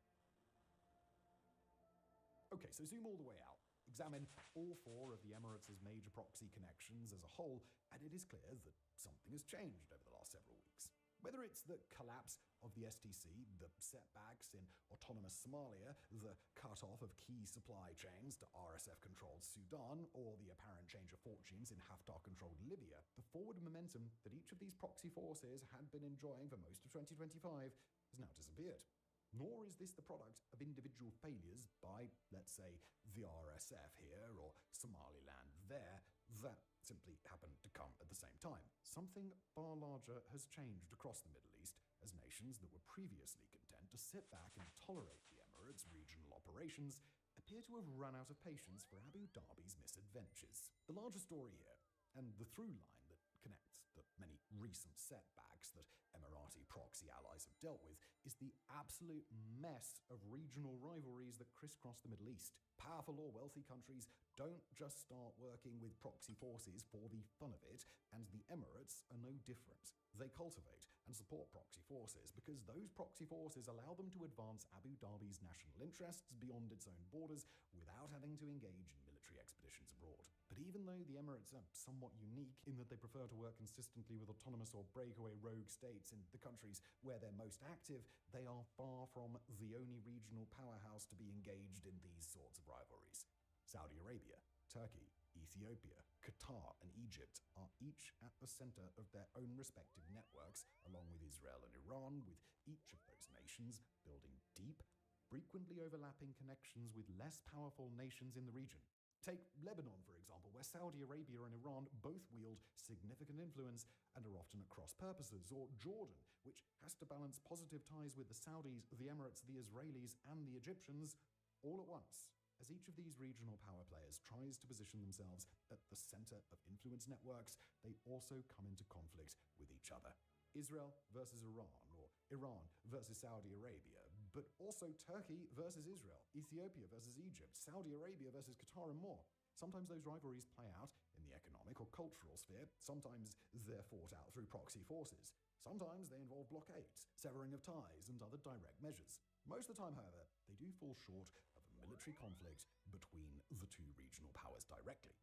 Okay, so zoom all the way out. Examine all 4 of the Emirates' major proxy connections as a whole, and it is clear that something has changed over the last several weeks. Whether it's the collapse of the STC, the setbacks in autonomous Somalia, the cut-off of key supply chains to RSF-controlled Sudan, or the apparent change of fortunes in Haftar-controlled Libya, the forward momentum that each of these proxy forces had been enjoying for most of 2025 has now disappeared. Nor is this the product of individual failures by, let's say, the RSF here or Somaliland there, that simply happened to come at the same time. Something far larger has changed across the Middle East as nations that were previously content to sit back and tolerate the Emirates' regional operations appear to have run out of patience for Abu Dhabi's misadventures. The larger story here, and the through line that connects the many recent setbacks that Emirati proxy allies have dealt with, is the absolute mess of regional rivalries that crisscross the Middle East. Powerful or wealthy countries don't just start working with proxy forces for the fun of it, and the Emirates are no different. They cultivate and support proxy forces because those proxy forces allow them to advance Abu Dhabi's national interests beyond its own borders without having to engage in military expeditions abroad. But even though the Emirates are somewhat unique in that they prefer to work consistently with autonomous or breakaway rogue states in the countries where they're most active, they are far from the only regional powerhouse to be engaged in these sorts of rivalries. Saudi Arabia, Turkey, Ethiopia, Qatar, and Egypt are each at the center of their own respective networks, along with Israel and Iran, with each of those nations building deep, frequently overlapping connections with less powerful nations in the region. Take Lebanon, for example, where Saudi Arabia and Iran both wield significant influence and are often at cross purposes, or Jordan, which has to balance positive ties with the Saudis, the Emirates, the Israelis, and the Egyptians all at once. As each of these regional power players tries to position themselves at the center of influence networks, they also come into conflict with each other. Israel versus Iran, or Iran versus Saudi Arabia, but also Turkey versus Israel, Ethiopia versus Egypt, Saudi Arabia versus Qatar, and more. Sometimes those rivalries play out in the economic or cultural sphere, sometimes they're fought out through proxy forces. Sometimes they involve blockades, severing of ties, and other direct measures. Most of the time, however, they do fall short of a military conflict between the two regional powers directly.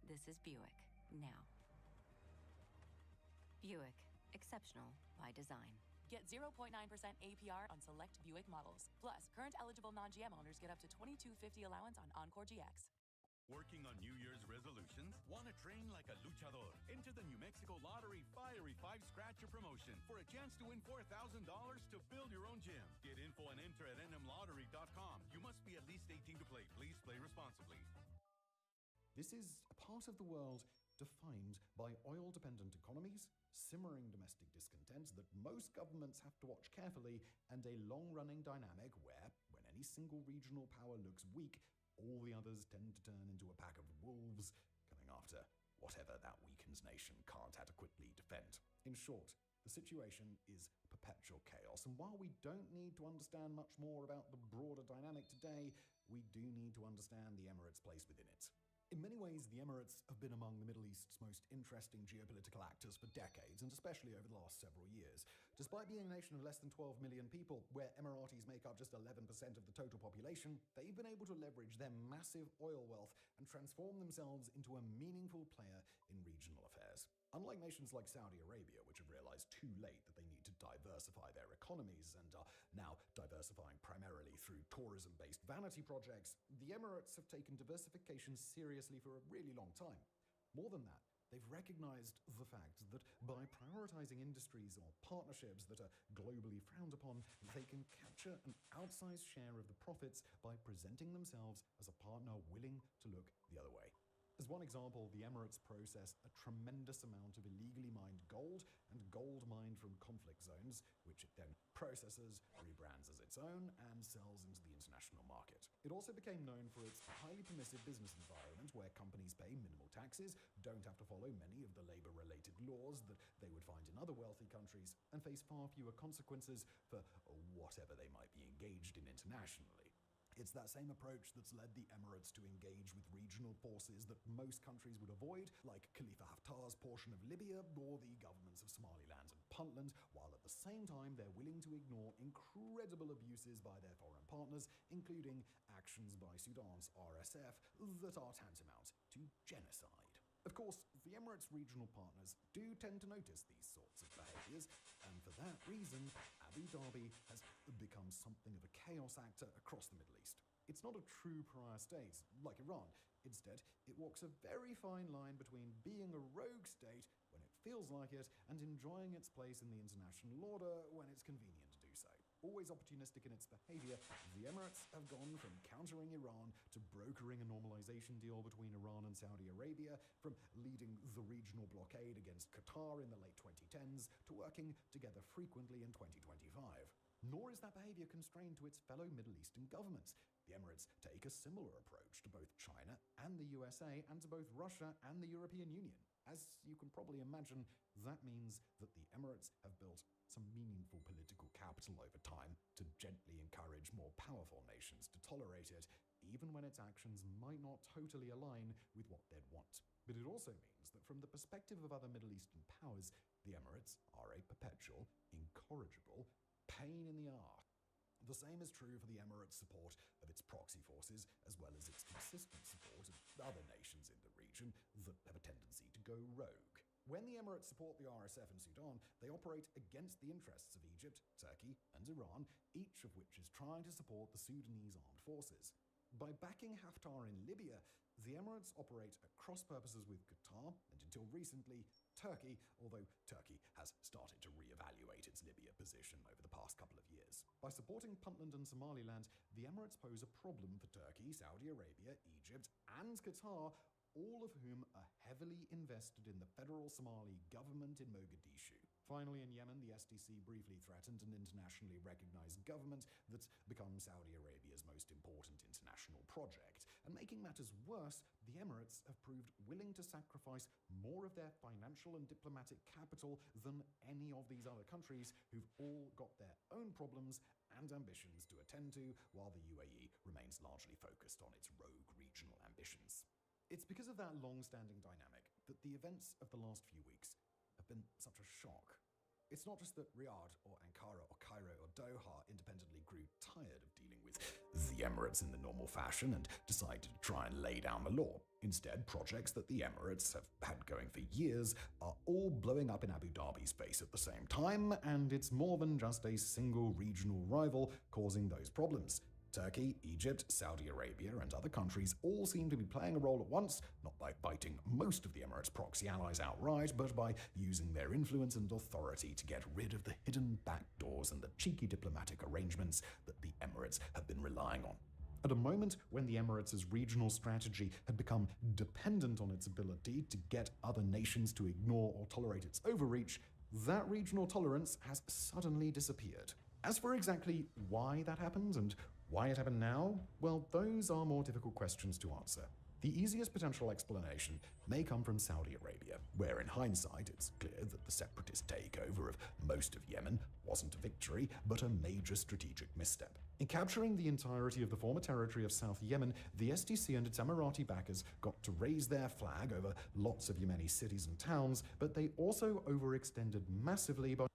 This is Buick, now. Buick, exceptional by design. Get 0.9% APR on select Buick models. Plus, current eligible non-GM owners get up to $2,250 allowance on Encore GX. Working on New Year's resolutions? Want to train like a luchador? Enter the New Mexico Lottery Fiery 5 Scratcher promotion for a chance to win $4,000 to build your own gym. Get info and enter at nmlottery.com. You must be at least 18 to play. Please play responsibly. This is a part of the world defined by oil-dependent economies, simmering domestic discontent that most governments have to watch carefully, and a long-running dynamic where, when any single regional power looks weak, all the others tend to turn into a pack of wolves, coming after whatever that weakened nation can't adequately defend. In short, the situation is perpetual chaos, and while we don't need to understand much more about the broader dynamic today, we do need to understand the Emirates' place within it. In many ways, the Emirates have been among the Middle East's most interesting geopolitical actors for decades, and especially over the last several years. Despite being a nation of less than 12 million people, where Emiratis make up just 11% of the total population, they've been able to leverage their massive oil wealth and transform themselves into a meaningful player in regional affairs. Unlike nations like Saudi Arabia, which have realized too late that they need to diversify their economies and are now diversifying primarily through tourism-based vanity projects, the Emirates have taken diversification seriously for a really long time. More than that, they've recognized the fact that by prioritizing industries or partnerships that are globally frowned upon, they can capture an outsized share of the profits by presenting themselves as a partner willing to look the other way. As one example, the Emirates process a tremendous amount of illegally mined gold and gold mined from conflict zones, which it then processes, rebrands as its own, and sells into the international market. It also became known for its highly permissive business environment where companies pay minimal taxes, don't have to follow many of the labor-related laws that they would find in other wealthy countries, and face far fewer consequences for whatever they might be engaged in internationally. It's that same approach that's led the Emirates to engage with regional forces that most countries would avoid, like Khalifa Haftar's portion of Libya or the governments of Somaliland and Puntland, while at the same time they're willing to ignore incredible abuses by their foreign partners, including actions by Sudan's RSF that are tantamount to genocide. Of course, the Emirates' regional partners do tend to notice these sorts of behaviors, and for that reason, Abu Dhabi has become something of a chaos actor across the Middle East. It's not a true pariah state, like Iran. Instead, it walks a very fine line between being a rogue state when it feels like it, and enjoying its place in the international order when it's convenient to do so. Always opportunistic in its behavior, the Emirates have gone from countering Iran to brokering a normalization deal between Iran and Saudi Arabia, from leading the regional blockade against Qatar in the late 2010s to working together frequently in 2025. Nor is that behavior constrained to its fellow Middle Eastern governments. The Emirates take a similar approach to both China and the USA, and to both Russia and the European Union. As you can probably imagine, that means that the Emirates have built some meaningful political capital over time to gently encourage more powerful nations to tolerate it, even when its actions might not totally align with what they'd want. But it also means that from the perspective of other Middle Eastern powers, the Emirates are a perpetual, incorrigible pain in the arse. The same is true for the Emirates' support of its proxy forces, as well as its consistent support of other nations in the region that have a tendency to go rogue. When the Emirates support the RSF in Sudan, they operate against the interests of Egypt, Turkey, and Iran, each of which is trying to support the Sudanese armed forces. By backing Haftar in Libya, the Emirates operate at cross purposes with Qatar, and until until recently, Turkey, although Turkey has started to reevaluate its Libya position over the past couple of years. By supporting Puntland and Somaliland, the Emirates pose a problem for Turkey, Saudi Arabia, Egypt, and Qatar, all of whom are heavily invested in the federal Somali government in Mogadishu. Finally, in Yemen, the SDC briefly threatened an internationally recognized government that's become Saudi Arabia's most important international project. And making matters worse, the Emirates have proved willing to sacrifice more of their financial and diplomatic capital than any of these other countries who've all got their own problems and ambitions to attend to, while the UAE remains largely focused on its rogue regional ambitions. It's because of that long-standing dynamic that the events of the last few weeks have been such a shock. It's not just that Riyadh or Ankara or Cairo or Doha independently grew tired of dealing with the Emirates in the normal fashion and decided to try and lay down the law. Instead, projects that the Emirates have had going for years are all blowing up in Abu Dhabi's face at the same time, and it's more than just a single regional rival causing those problems. Turkey, Egypt, Saudi Arabia, and other countries all seem to be playing a role at once, not by fighting most of the Emirates' proxy allies outright, but by using their influence and authority to get rid of the hidden backdoors and the cheeky diplomatic arrangements that the Emirates have been relying on. At a moment when the Emirates' regional strategy had become dependent on its ability to get other nations to ignore or tolerate its overreach, that regional tolerance has suddenly disappeared. As for exactly why that happened and why it happened now, well, those are more difficult questions to answer. The easiest potential explanation may come from Saudi Arabia, where in hindsight it's clear that the separatist takeover of most of Yemen wasn't a victory, but a major strategic misstep. In capturing the entirety of the former territory of South Yemen, the SDC and its Emirati backers got to raise their flag over lots of Yemeni cities and towns, but they also overextended massively by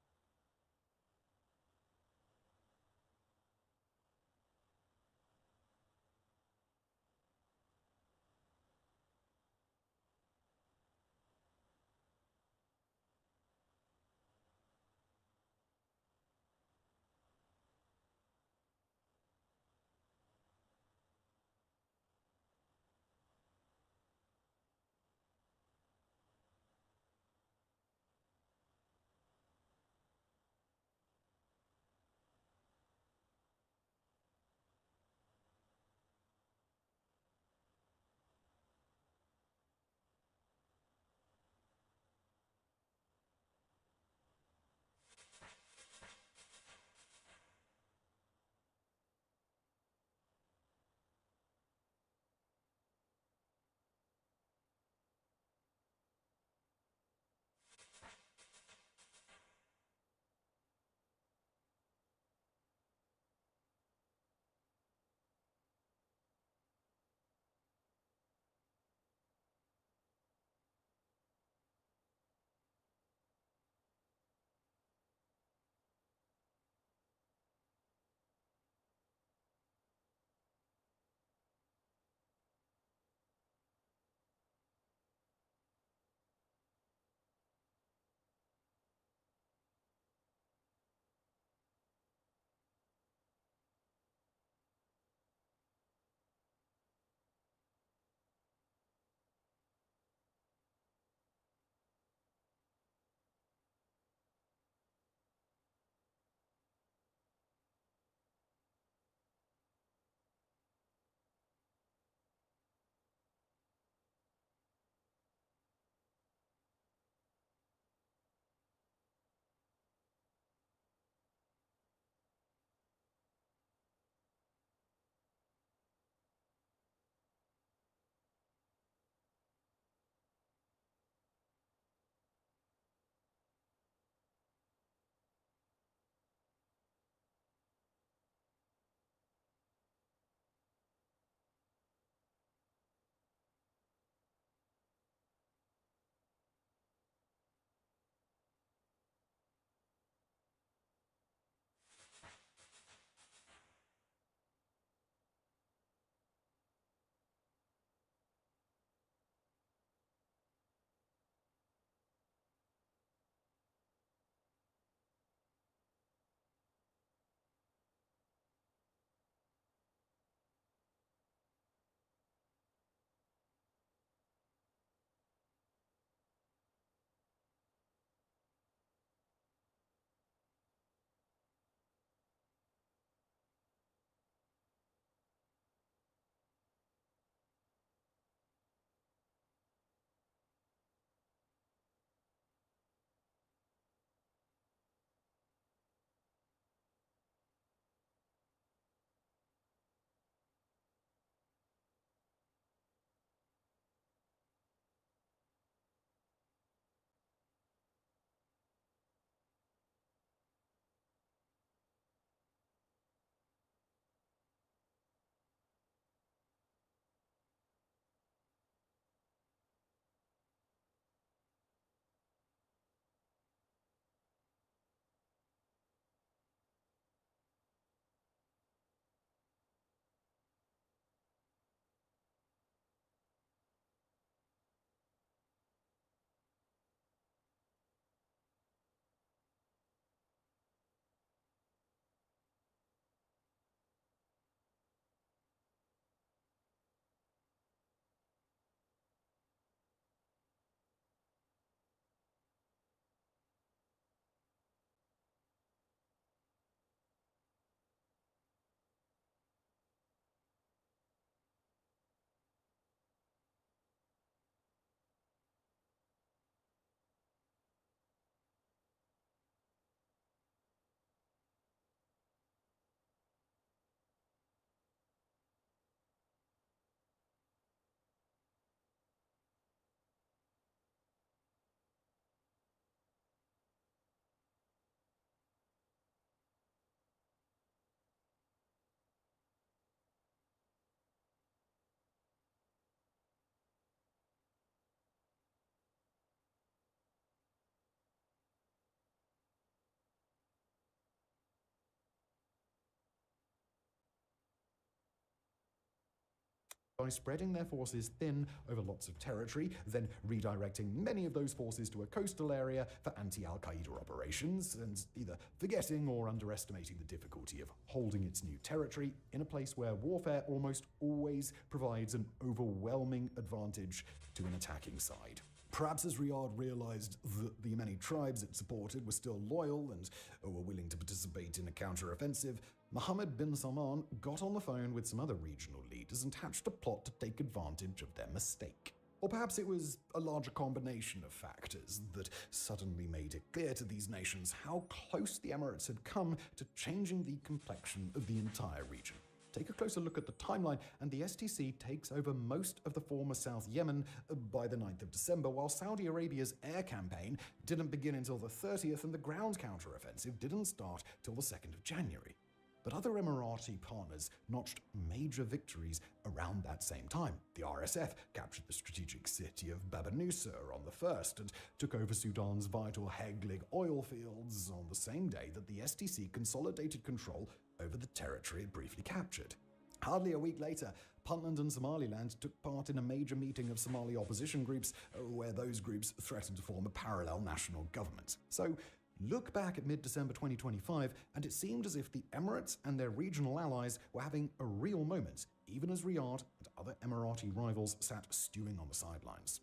by spreading their forces thin over lots of territory, then redirecting many of those forces to a coastal area for anti-Al-Qaeda operations, and either forgetting or underestimating the difficulty of holding its new territory in a place where warfare almost always provides an overwhelming advantage to an attacking side. Perhaps as Riyadh realized that the many tribes it supported were still loyal and were willing to participate in a counter-offensive, Mohammed bin Salman got on the phone with some other regional leaders and hatched a plot to take advantage of their mistake. Or perhaps it was a larger combination of factors that suddenly made it clear to these nations how close the Emirates had come to changing the complexion of the entire region. Take a closer look at the timeline, and the STC takes over most of the former South Yemen by the 9th of December, while Saudi Arabia's air campaign didn't begin until the 30th, and the ground counteroffensive didn't start till the 2nd of January. But other Emirati partners notched major victories around that same time. The RSF captured the strategic city of Bab Nusa on the 1st and took over Sudan's vital Heglig oil fields on the same day that the STC consolidated control over the territory it briefly captured. Hardly a week later, Puntland and Somaliland took part in a major meeting of Somali opposition groups where those groups threatened to form a parallel national government. So, look back at mid-December 2025, and it seemed as if the Emirates and their regional allies were having a real moment, even as Riyadh and other Emirati rivals sat stewing on the sidelines.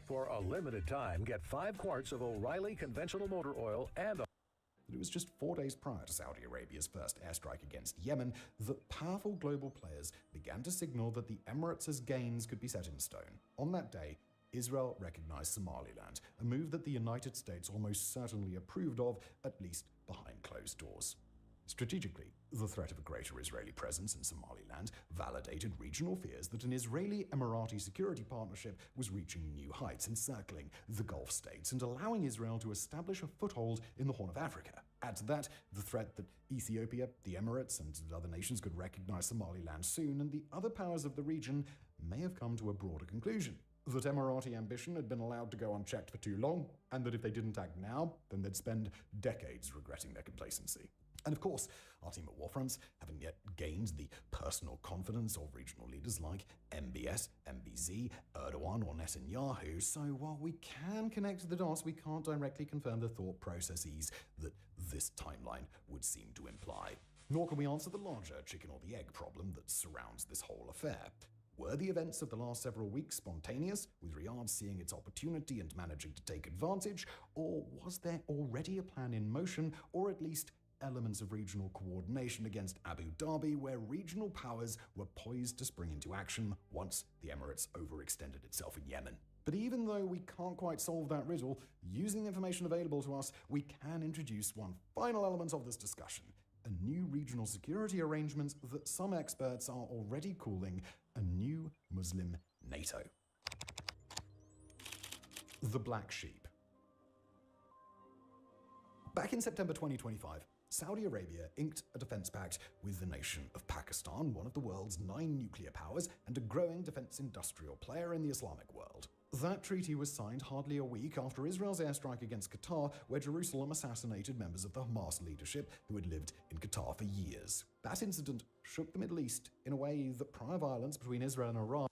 For a limited time, get 5 quarts of O'Reilly conventional motor oil and It was just 4 days prior to Saudi Arabia's first airstrike against Yemen that powerful global players began to signal that the Emirates' gains could be set in stone. On that day, Israel recognized Somaliland, a move that the United States almost certainly approved of, at least behind closed doors. Strategically, the threat of a greater Israeli presence in Somaliland validated regional fears that an Israeli-Emirati security partnership was reaching new heights, encircling the Gulf states and allowing Israel to establish a foothold in the Horn of Africa. Add to that the threat that Ethiopia, the Emirates, and other nations could recognize Somaliland soon, and the other powers of the region may have come to a broader conclusion. That Emirati ambition had been allowed to go unchecked for too long, and that if they didn't act now, then they'd spend decades regretting their complacency. And of course, our team at Warfronts haven't yet gained the personal confidence of regional leaders like MBS, MBZ, Erdogan, or Netanyahu, so while we can connect the dots, we can't directly confirm the thought processes that this timeline would seem to imply. Nor can we answer the larger chicken or the egg problem that surrounds this whole affair. Were the events of the last several weeks spontaneous, with Riyadh seeing its opportunity and managing to take advantage, or was there already a plan in motion, or at least elements of regional coordination against Abu Dhabi, where regional powers were poised to spring into action once the Emirates overextended itself in Yemen? But even though we can't quite solve that riddle, using the information available to us, we can introduce one final element of this discussion: a new regional security arrangement that some experts are already calling a new Muslim NATO. The Black Sheep. Back in September 2025, Saudi Arabia inked a defense pact with the nation of Pakistan, one of the world's 9 nuclear powers and a growing defense industrial player in the Islamic world. That treaty was signed hardly a week after Israel's airstrike against Qatar, where Jerusalem assassinated members of the Hamas leadership who had lived in Qatar for years. That incident shook the Middle East in a way that prior violence between Israel and Iran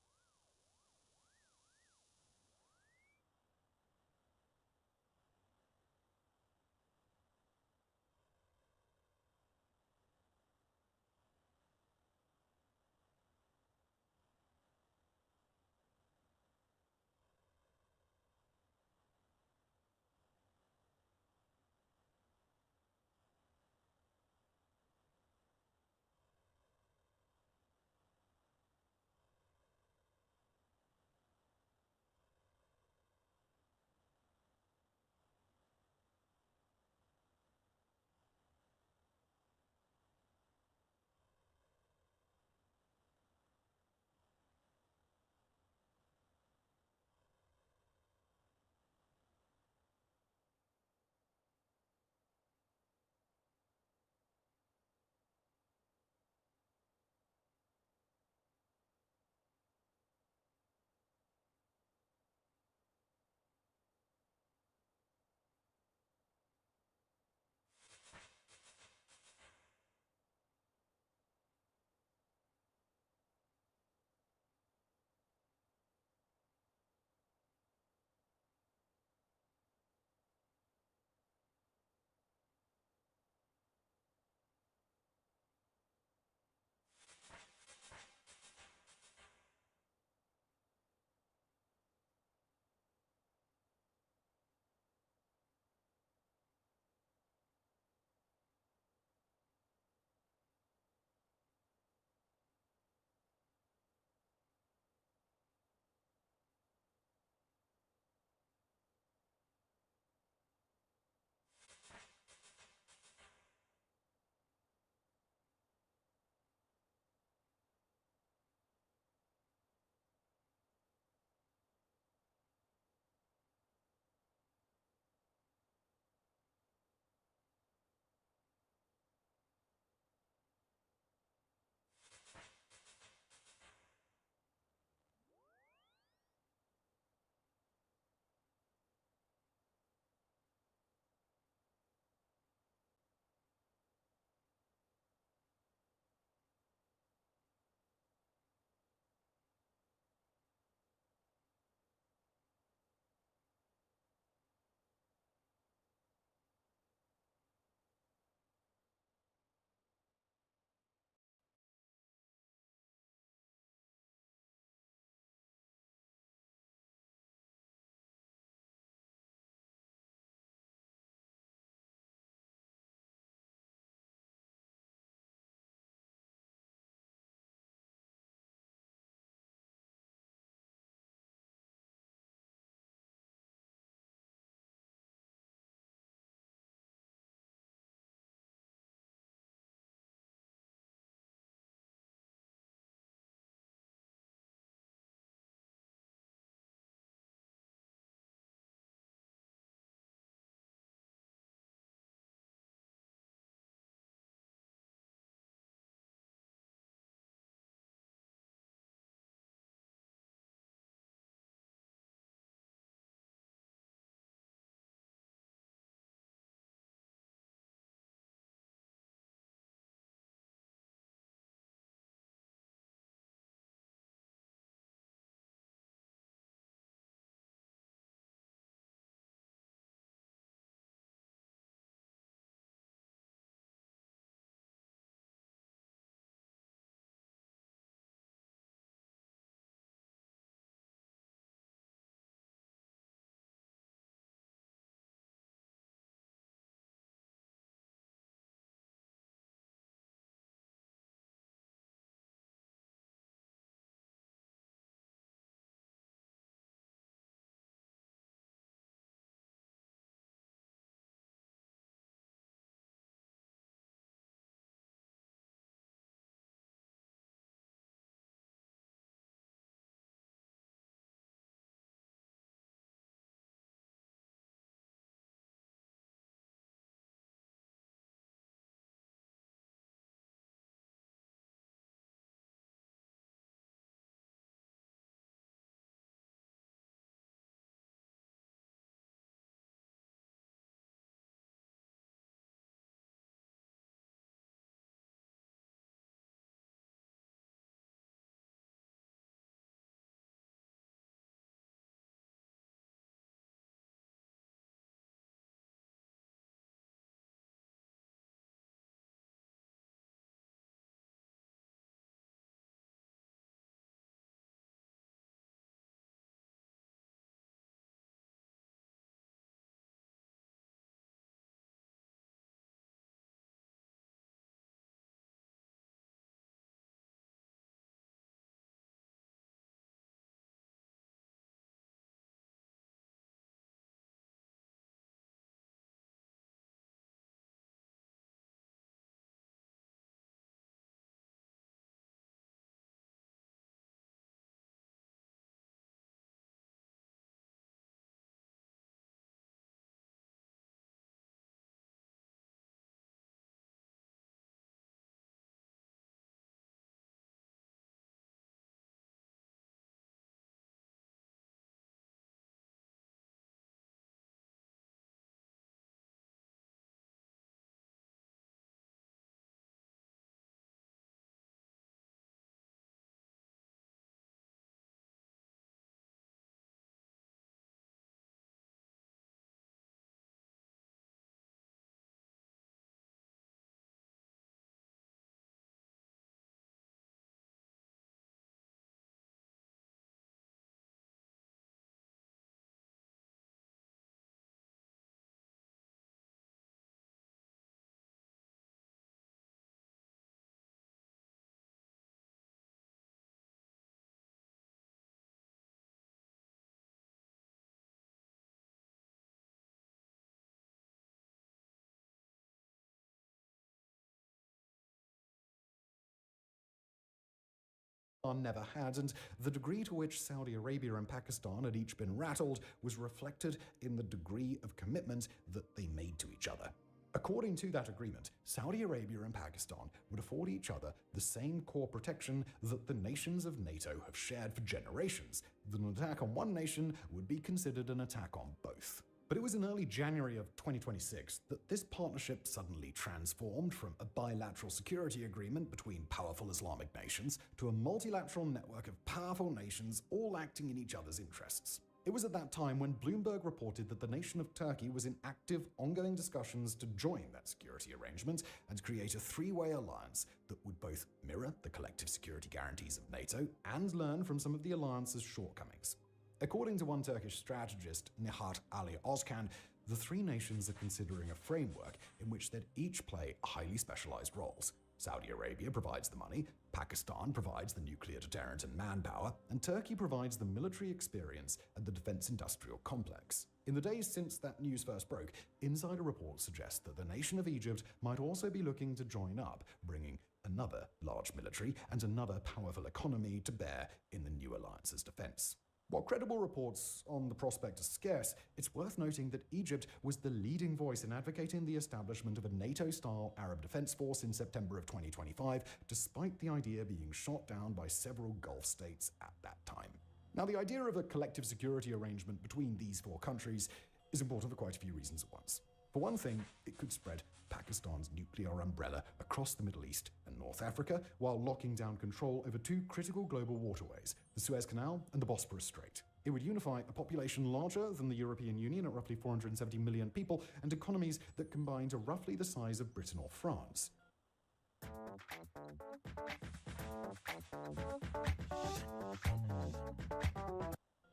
never had, and the degree to which Saudi Arabia and Pakistan had each been rattled was reflected in the degree of commitment that they made to each other. According to that agreement, Saudi Arabia and Pakistan would afford each other the same core protection that the nations of NATO have shared for generations, that an attack on one nation would be considered an attack on both. But it was in early January of 2026 that this partnership suddenly transformed from a bilateral security agreement between powerful Islamic nations to a multilateral network of powerful nations all acting in each other's interests. It was at that time when Bloomberg reported that the nation of Turkey was in active, ongoing discussions to join that security arrangement and create a three-way alliance that would both mirror the collective security guarantees of NATO and learn from some of the alliance's shortcomings. According to one Turkish strategist, Nihat Ali Ozkan, the three nations are considering a framework in which they'd each play highly specialized roles. Saudi Arabia provides the money, Pakistan provides the nuclear deterrent and manpower, and Turkey provides the military experience and the defense industrial complex. In the days since that news first broke, insider reports suggest that the nation of Egypt might also be looking to join up, bringing another large military and another powerful economy to bear in the new alliance's defense. While credible reports on the prospect are scarce, it's worth noting that Egypt was the leading voice in advocating the establishment of a NATO-style Arab defense force in September of 2025, despite the idea being shot down by several Gulf states at that time. Now, the idea of a collective security arrangement between these four countries is important for quite a few reasons at once. For one thing, it could spread Pakistan's nuclear umbrella across the Middle East and North Africa while locking down control over two critical global waterways, the Suez Canal and the Bosporus Strait. It would unify a population larger than the European Union at roughly 470 million people and economies that combine to roughly the size of Britain or France.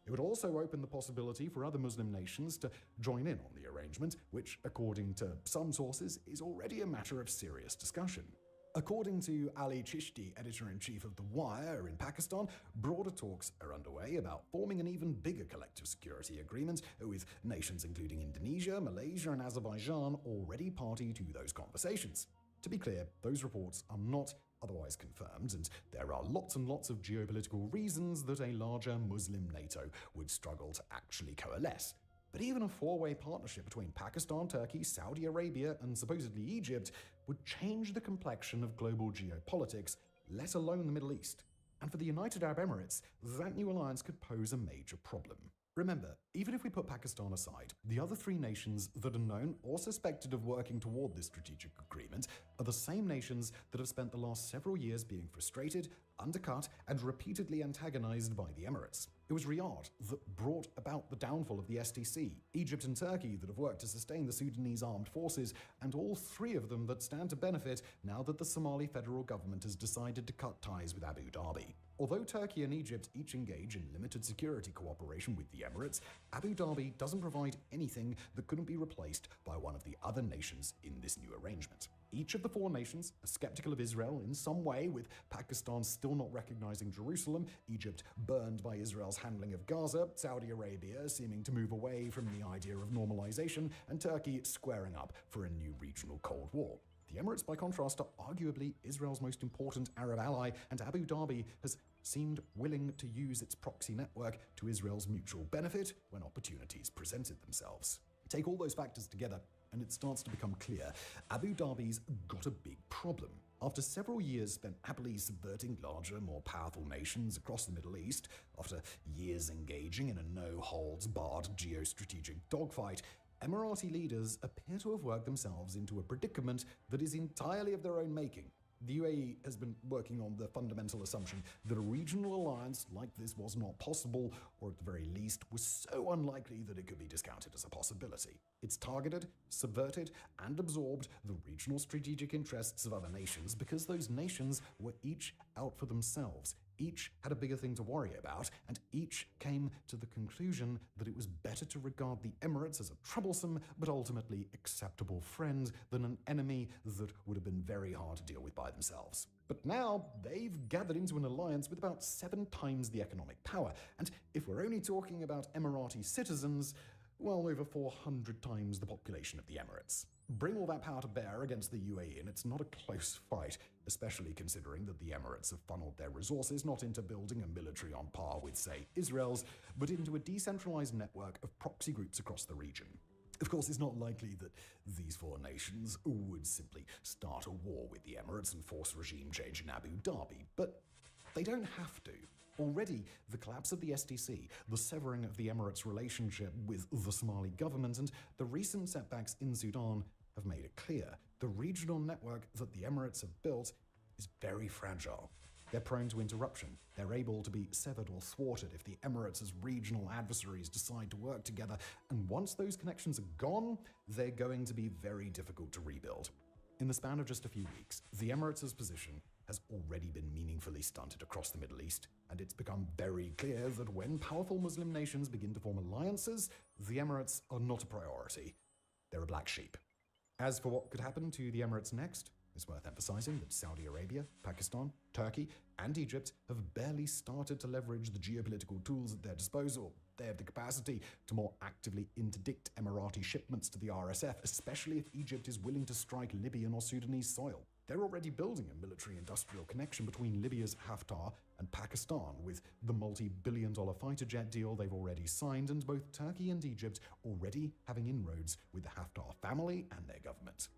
It would also open the possibility for other Muslim nations to join in on the arrangement, which, according to some sources, is already a matter of serious discussion. According to Ali Chishti, editor-in-chief of The Wire in Pakistan, broader talks are underway about forming an even bigger collective security agreement, with nations including Indonesia, Malaysia, and Azerbaijan already party to those conversations. To be clear, those reports are not otherwise confirmed, and there are lots and lots of geopolitical reasons that a larger Muslim NATO would struggle to actually coalesce. But even a four-way partnership between Pakistan, Turkey, Saudi Arabia, and supposedly Egypt would change the complexion of global geopolitics, let alone the Middle East. And for the United Arab Emirates, that new alliance could pose a major problem. Remember, even if we put Pakistan aside, the other three nations that are known or suspected of working toward this strategic agreement are the same nations that have spent the last several years being frustrated, undercut, and repeatedly antagonized by the Emirates. It was Riyadh that brought about the downfall of the STC, Egypt and Turkey that have worked to sustain the Sudanese armed forces, and all three of them that stand to benefit now that the Somali federal government has decided to cut ties with Abu Dhabi. Although Turkey and Egypt each engage in limited security cooperation with the Emirates, Abu Dhabi doesn't provide anything that couldn't be replaced by one of the other nations in this new arrangement. Each of the four nations are skeptical of Israel in some way, with Pakistan still not recognizing Jerusalem, Egypt burned by Israel's handling of Gaza, Saudi Arabia seeming to move away from the idea of normalization, and Turkey squaring up for a new regional Cold War. The Emirates, by contrast, are arguably Israel's most important Arab ally, and Abu Dhabi has seemed willing to use its proxy network to Israel's mutual benefit when opportunities presented themselves. Take all those factors together, and it starts to become clear Abu Dhabi's got a big problem. After several years spent happily subverting larger, more powerful nations across the Middle East, after years engaging in a no-holds-barred geostrategic dogfight, Emirati leaders appear to have worked themselves into a predicament that is entirely of their own making. The UAE has been working on the fundamental assumption that a regional alliance like this was not possible, or at the very least was so unlikely that it could be discounted as a possibility. It's targeted, subverted, and absorbed the regional strategic interests of other nations because those nations were each out for themselves. Each had a bigger thing to worry about, and each came to the conclusion that it was better to regard the Emirates as a troublesome but ultimately acceptable friend than an enemy that would have been very hard to deal with by themselves. But now they've gathered into an alliance with about 7 times the economic power, and if we're only talking about Emirati citizens, well over 400 times the population of the Emirates. Bring all that power to bear against the UAE and it's not a close fight, especially considering that the Emirates have funneled their resources not into building a military on par with, say, Israel's, but into a decentralized network of proxy groups across the region. Of course, it's not likely that these four nations would simply start a war with the Emirates and force regime change in Abu Dhabi, but they don't have to. Already, the collapse of the SDC, the severing of the Emirates' relationship with the Somali government, and the recent setbacks in Sudan have made it clear the regional network that the Emirates have built is very fragile. They're prone to interruption. They're able to be severed or thwarted if the Emirates' regional adversaries decide to work together, and once those connections are gone, they're going to be very difficult to rebuild. In the span of just a few weeks, the Emirates' position has already been meaningfully stunted across the Middle East, and it's become very clear that when powerful Muslim nations begin to form alliances, the Emirates are not a priority. They're a black sheep. As for what could happen to the Emirates next, it's worth emphasizing that Saudi Arabia, Pakistan, Turkey, and Egypt have barely started to leverage the geopolitical tools at their disposal. They have the capacity to more actively interdict Emirati shipments to the RSF, especially if Egypt is willing to strike Libyan or Sudanese soil. They're already building a military-industrial connection between Libya's Haftar and Pakistan, with the multi-billion-dollar fighter jet deal they've already signed, and both Turkey and Egypt already having inroads with the Haftar family and their government.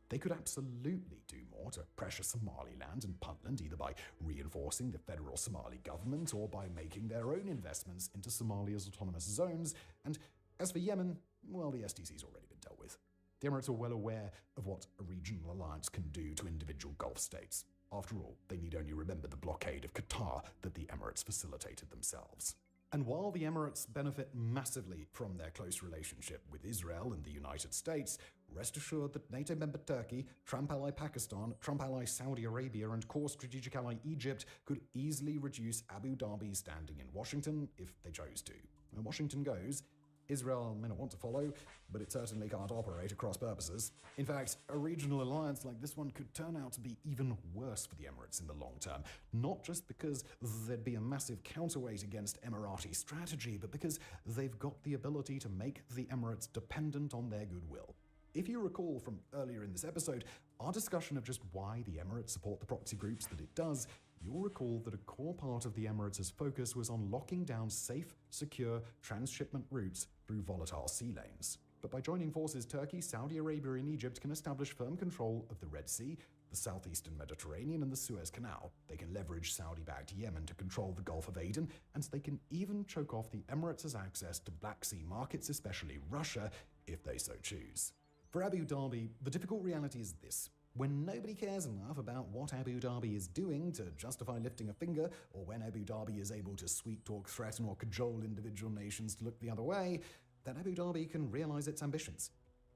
They could absolutely do more to pressure Somaliland and Puntland, either by reinforcing the federal Somali government or by making their own investments into Somalia's autonomous zones. And as for Yemen, well, the SDC's already been dealt with. The Emirates are well aware of what a regional alliance can do to individual Gulf states. After all, they need only remember the blockade of Qatar that the Emirates facilitated themselves. And while the Emirates benefit massively from their close relationship with Israel and the United States, rest assured that NATO member Turkey, Trump ally Pakistan, Trump ally Saudi Arabia, and core strategic ally Egypt could easily reduce Abu Dhabi's standing in Washington if they chose to. When Washington goes, Israel may not want to follow, but it certainly can't operate at cross purposes. In fact, a regional alliance like this one could turn out to be even worse for the Emirates in the long term, not just because there'd be a massive counterweight against Emirati strategy, but because they've got the ability to make the Emirates dependent on their goodwill. If you recall from earlier in this episode, our discussion of just why the Emirates support the proxy groups that it does, you'll recall that a core part of the Emirates' focus was on locking down safe, secure transshipment routes through volatile sea lanes. But by joining forces, Turkey, Saudi Arabia, and Egypt can establish firm control of the Red Sea, the southeastern Mediterranean, and the Suez Canal. They can leverage Saudi-backed Yemen to control the Gulf of Aden, and they can even choke off the Emirates' access to Black Sea markets, especially Russia, if they so choose. For Abu Dhabi, the difficult reality is this. When nobody cares enough about what Abu Dhabi is doing to justify lifting a finger, or when Abu Dhabi is able to sweet-talk, threaten, or cajole individual nations to look the other way, then Abu Dhabi can realize its ambitions.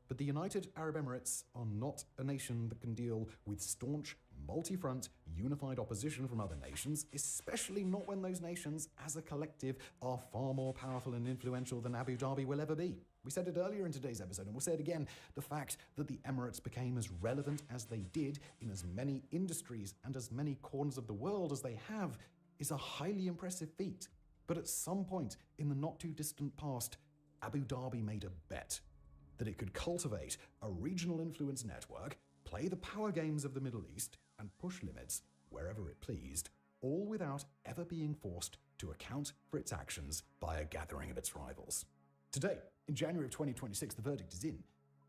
But the United Arab Emirates are not a nation that can deal with staunch, multi-front, unified opposition from other nations, especially not when those nations, as a collective, are far more powerful and influential than Abu Dhabi will ever be. We said it earlier in today's episode, and we'll say it again, the fact that the Emirates became as relevant as they did in as many industries and as many corners of the world as they have is a highly impressive feat. But at some point in the not-too-distant past, Abu Dhabi made a bet that it could cultivate a regional influence network, play the power games of the Middle East, and push limits wherever it pleased, all without ever being forced to account for its actions by a gathering of its rivals. Today, in January of 2026, the verdict is in.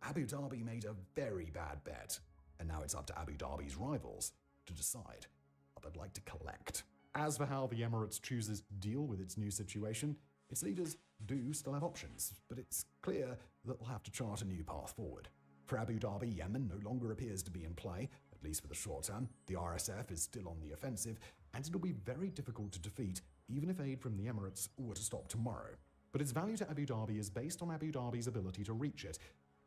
Abu Dhabi made a very bad bet, and now it's up to Abu Dhabi's rivals to decide what they'd like to collect. As for how the Emirates chooses to deal with its new situation, its leaders do still have options, but it's clear that they'll have to chart a new path forward. For Abu Dhabi, Yemen no longer appears to be in play, at least for the short term. The RSF is still on the offensive, and it'll be very difficult to defeat, even if aid from the Emirates were to stop tomorrow. But its value to Abu Dhabi is based on Abu Dhabi's ability to reach it,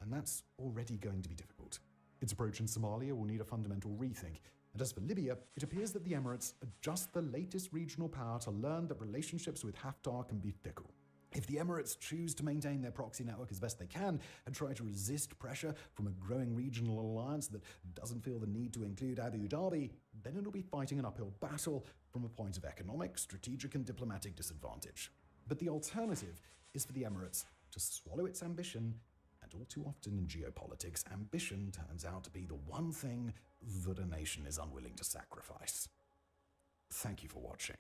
and that's already going to be difficult. Its approach in Somalia will need a fundamental rethink, and as for Libya, it appears that the Emirates are just the latest regional power to learn that relationships with Haftar can be fickle. If the Emirates choose to maintain their proxy network as best they can and try to resist pressure from a growing regional alliance that doesn't feel the need to include Abu Dhabi, then it'll be fighting an uphill battle from a point of economic, strategic, and diplomatic disadvantage. But the alternative is for the Emirates to swallow its ambition, and all too often in geopolitics, ambition turns out to be the one thing that a nation is unwilling to sacrifice. Thank you for watching.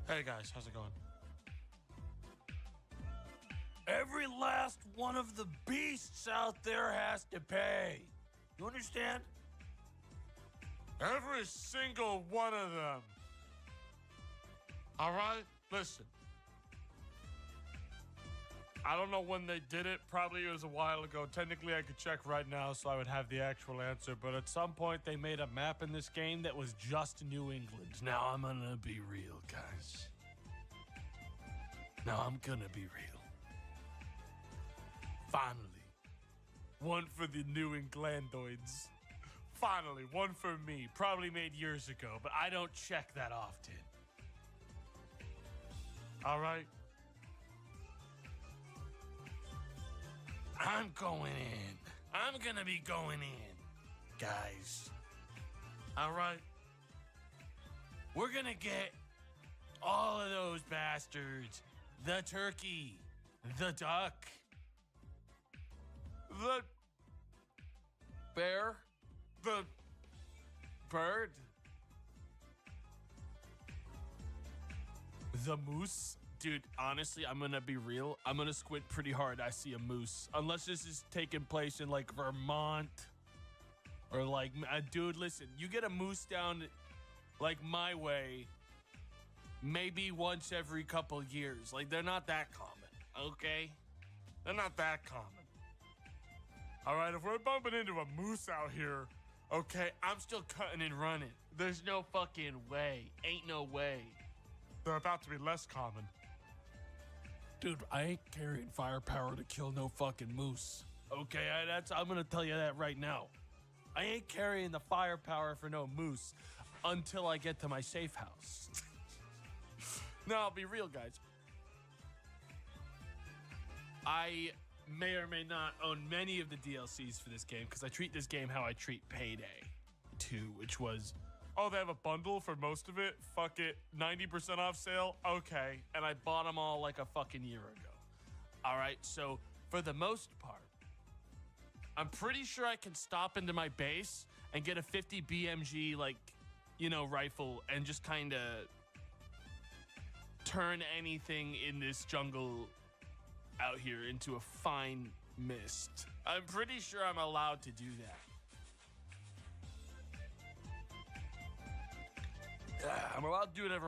Hey guys, how's it going? Every last one of the beasts out there has to pay. You understand? Every single one of them. All right? Listen. I don't know when they did it. Probably it was a while ago. Technically, I could check right now so I would have the actual answer. But at some point, they made a map in this game that was just New England. Now, I'm gonna be real, guys. Now, I'm gonna be real. Finally. One for the New Englandoids. Finally, one for me. Probably made years ago, but I don't check that often. All right? I'm going in. I'm gonna be going in, guys. All right? We're gonna get all of those bastards. The turkey, the duck, the bear, the bird, the moose. Dude, honestly, I'm gonna be real. I'm gonna squint pretty hard. I see a moose. Unless this is taking place in like Vermont or like, dude, listen, you get a moose down like my way maybe once every couple years. Like, they're not that common, okay? They're not that common. All right, if we're bumping into a moose out here, okay, I'm still cutting and running. There's no fucking way. Ain't no way. They're about to be less common. Dude, I ain't carrying firepower to kill no fucking moose. Okay, I'm gonna tell you that right now. I ain't carrying the firepower for no moose until I get to my safe house. No, I'll be real, guys. I may or may not own many of the DLCs for this game because I treat this game how I treat Payday 2, which was, oh, they have a bundle for most of it? Fuck it. 90% off sale? Okay. And I bought them all like a fucking year ago. All right, so for the most part, I'm pretty sure I can stop into my base and get a 50 BMG, like, you know, rifle and just kind of turn anything in this jungle out here into a fine mist. I'm pretty sure I'm allowed to do that. Yeah, I'm allowed to do whatever.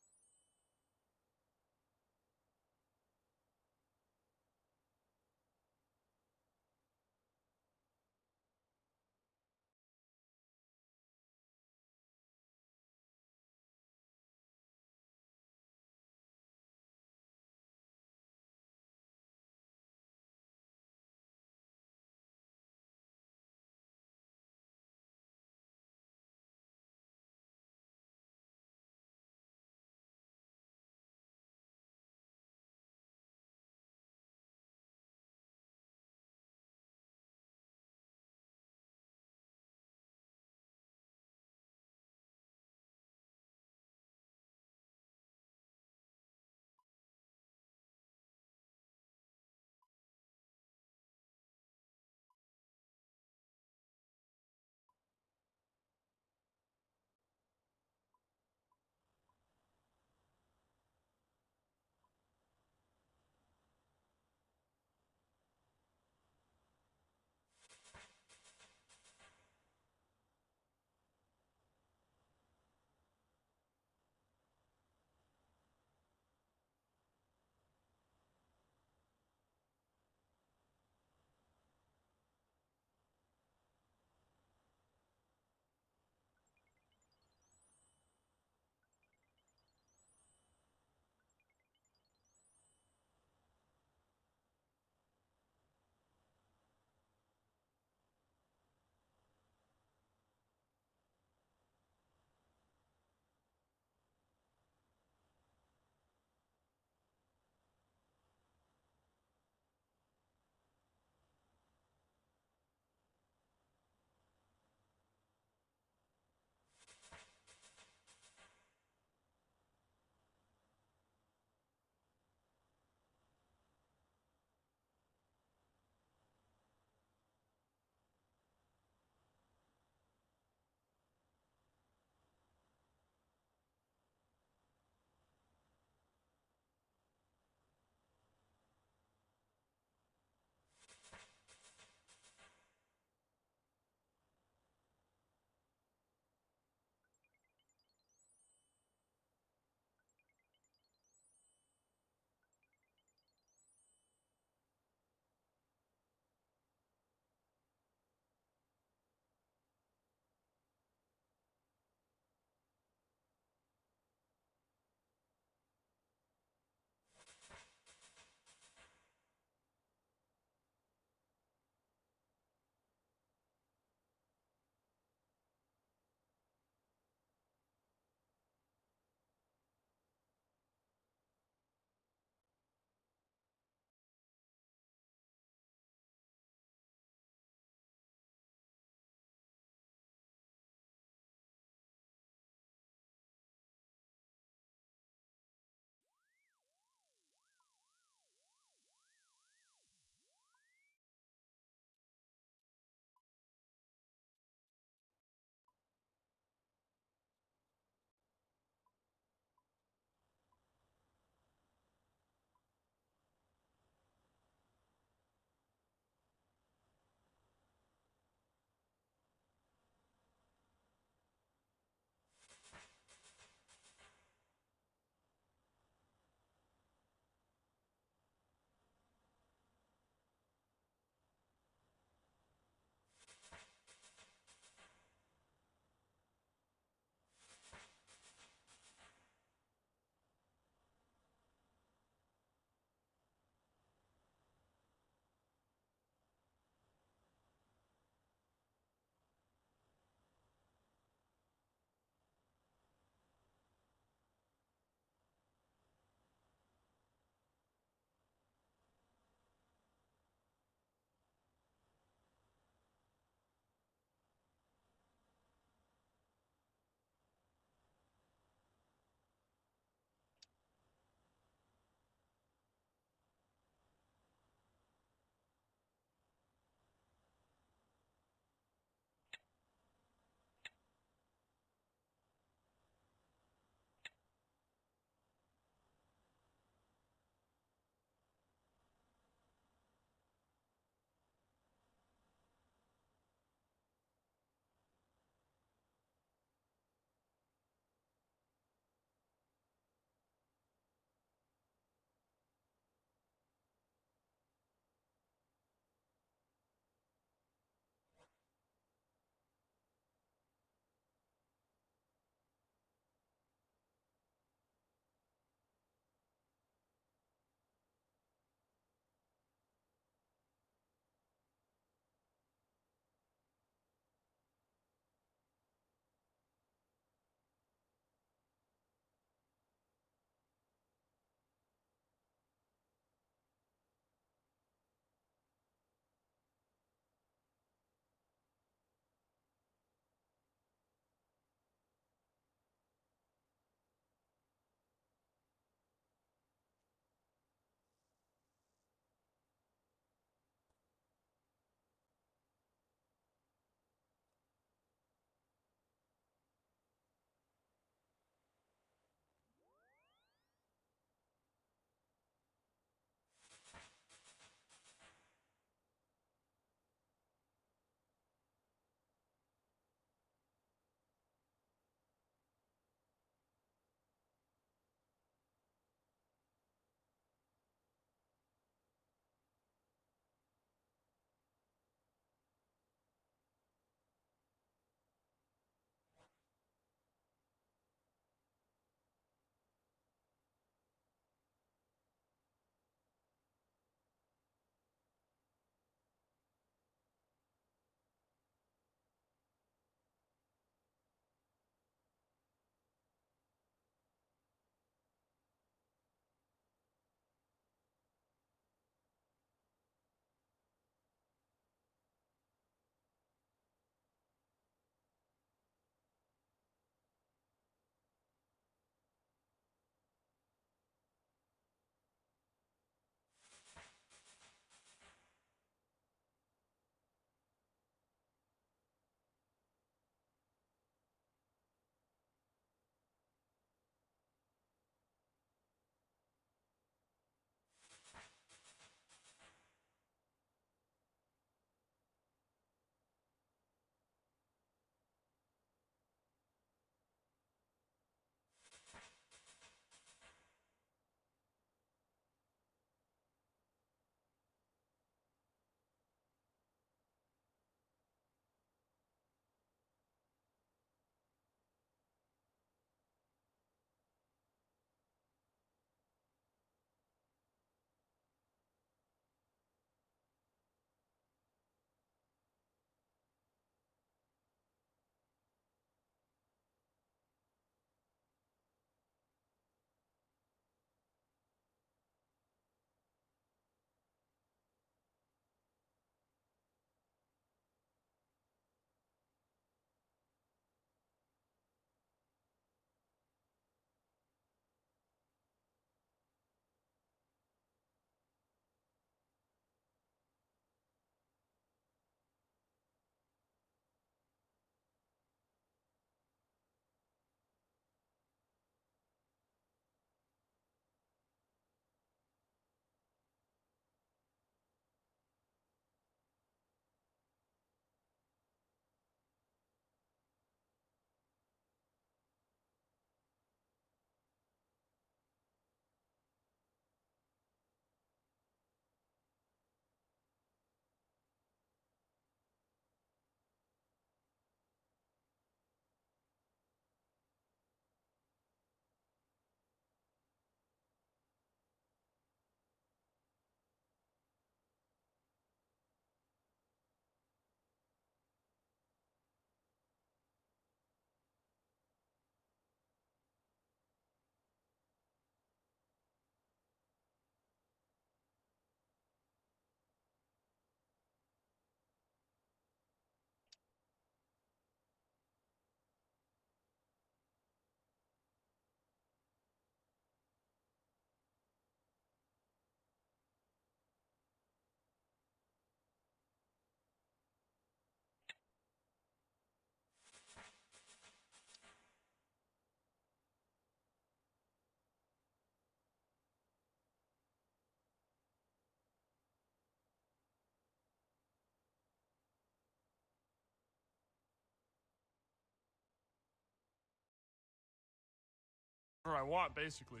I want, basically.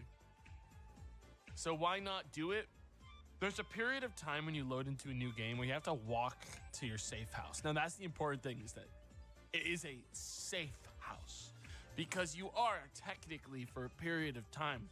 So why not do it? There's a period of time when you load into a new game where you have to walk to your safe house. Now, that's the important thing, is that it is a safe house because you are technically, for a period of time,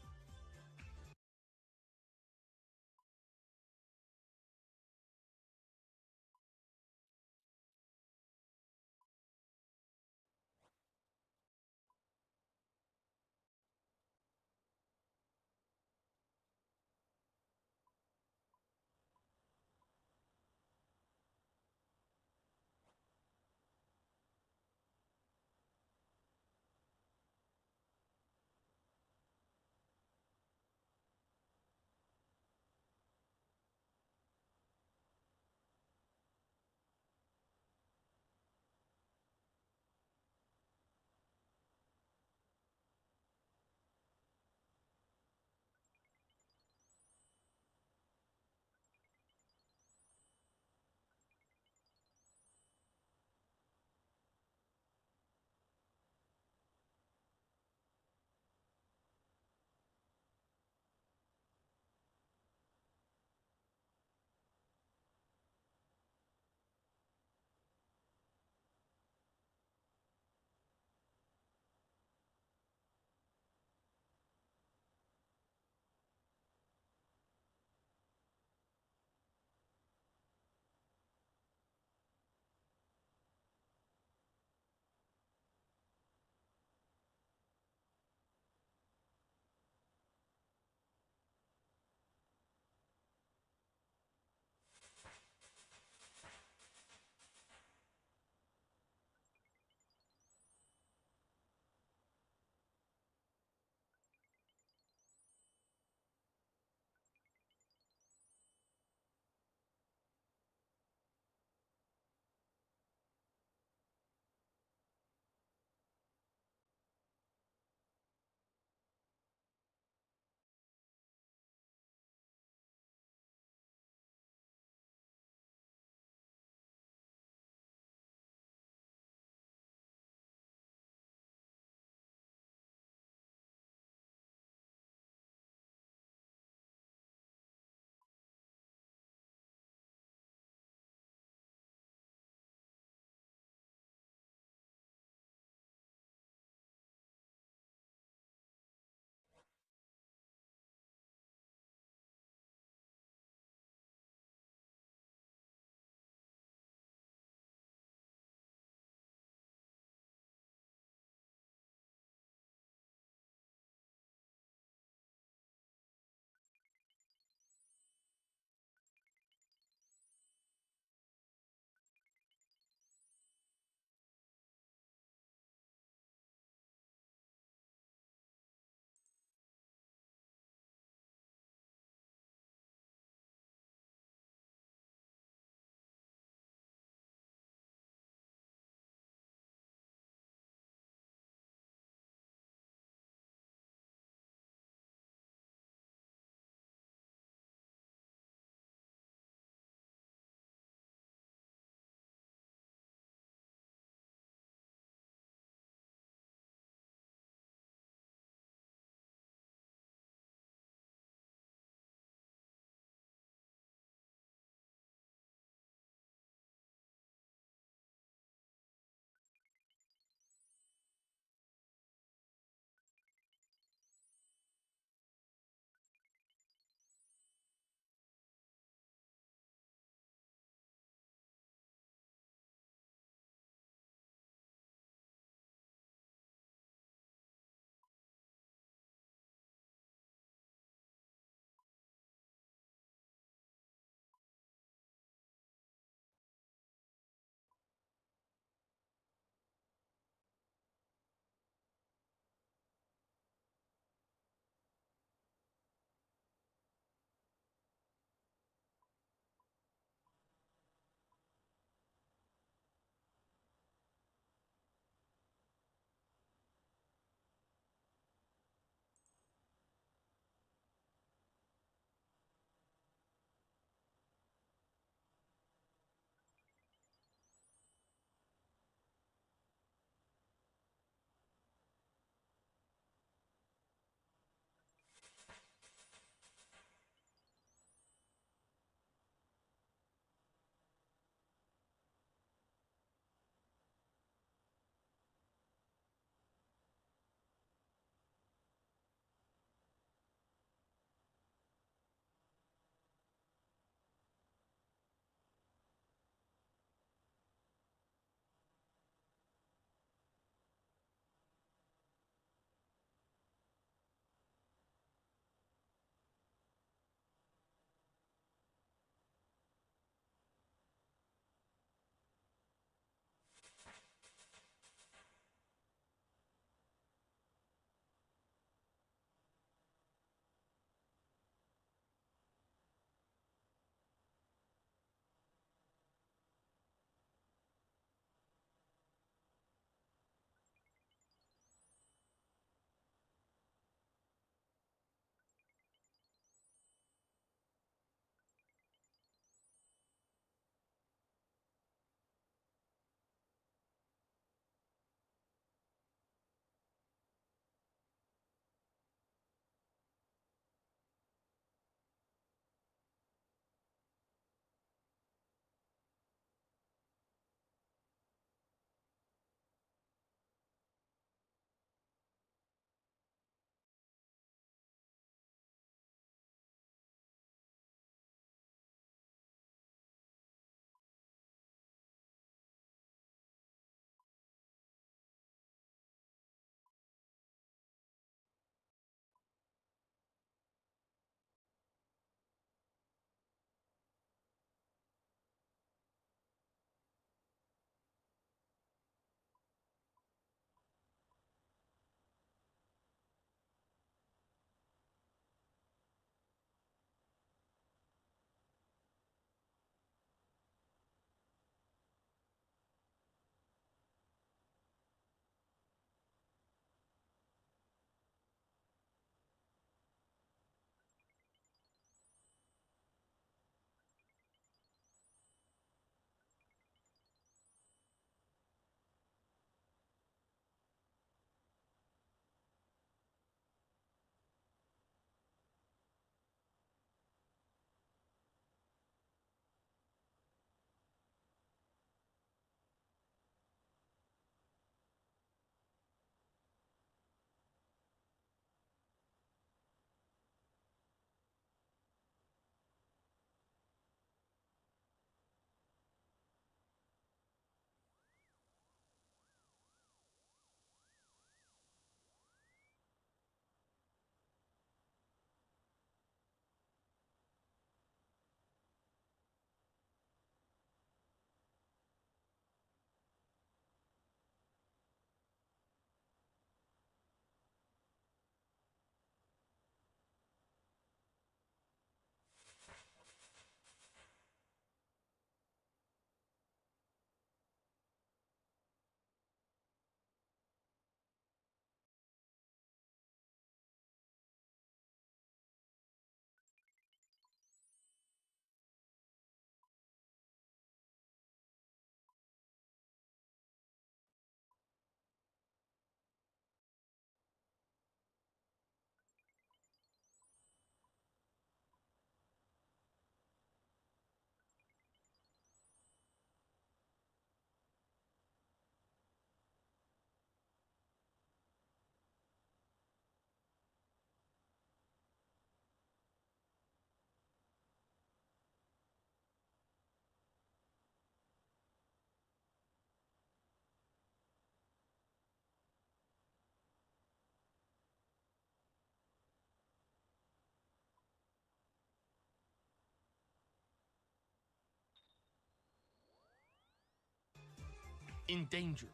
in danger,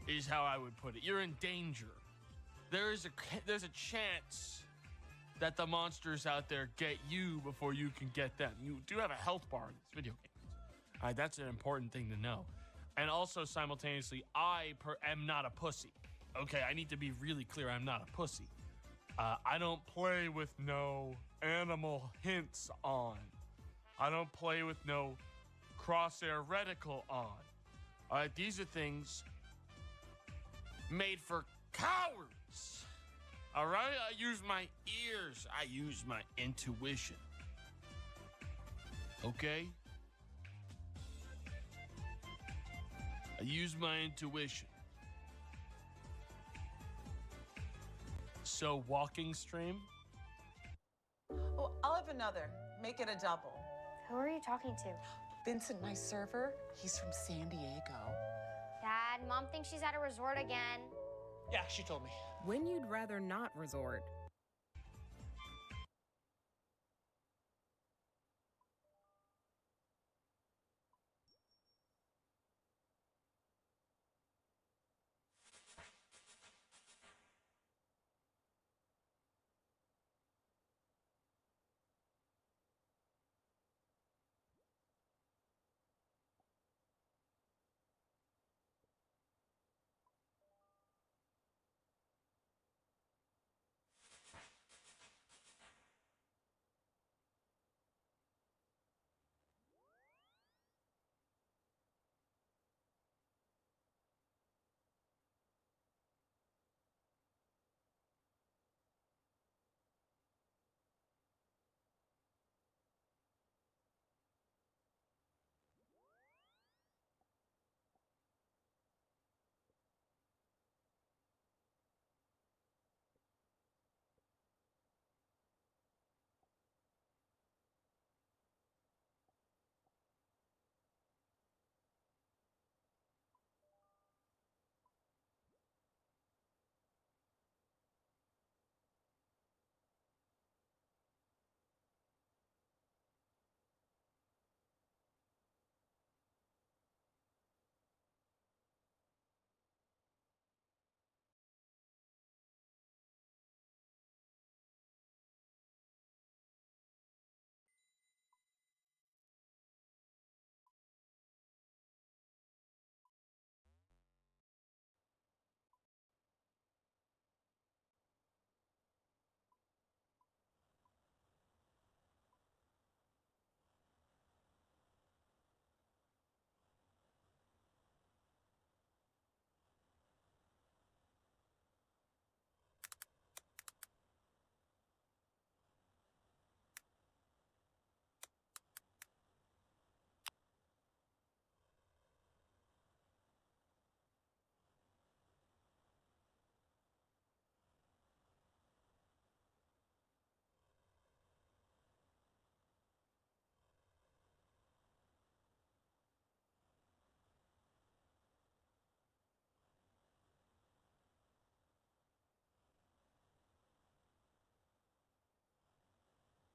is how I would put it. You're in danger. There's a chance that the monsters out there get you before you can get them. You do have a health bar in this video game. That's an important thing to know. And also, simultaneously, I am not a pussy. Okay, I need to be really clear. I'm not a pussy. I don't play with no animal hints on. I don't play with no crosshair reticle on. All right, these are things made for cowards. All right, I use my ears. I use my intuition. Okay? I use my intuition. So, walking stream? Oh, I'll have another. Make it a double. Who are you talking to? Vincent, my server. He's from San Diego. Dad, Mom thinks she's at a resort again. Yeah, she told me. When you'd rather not resort.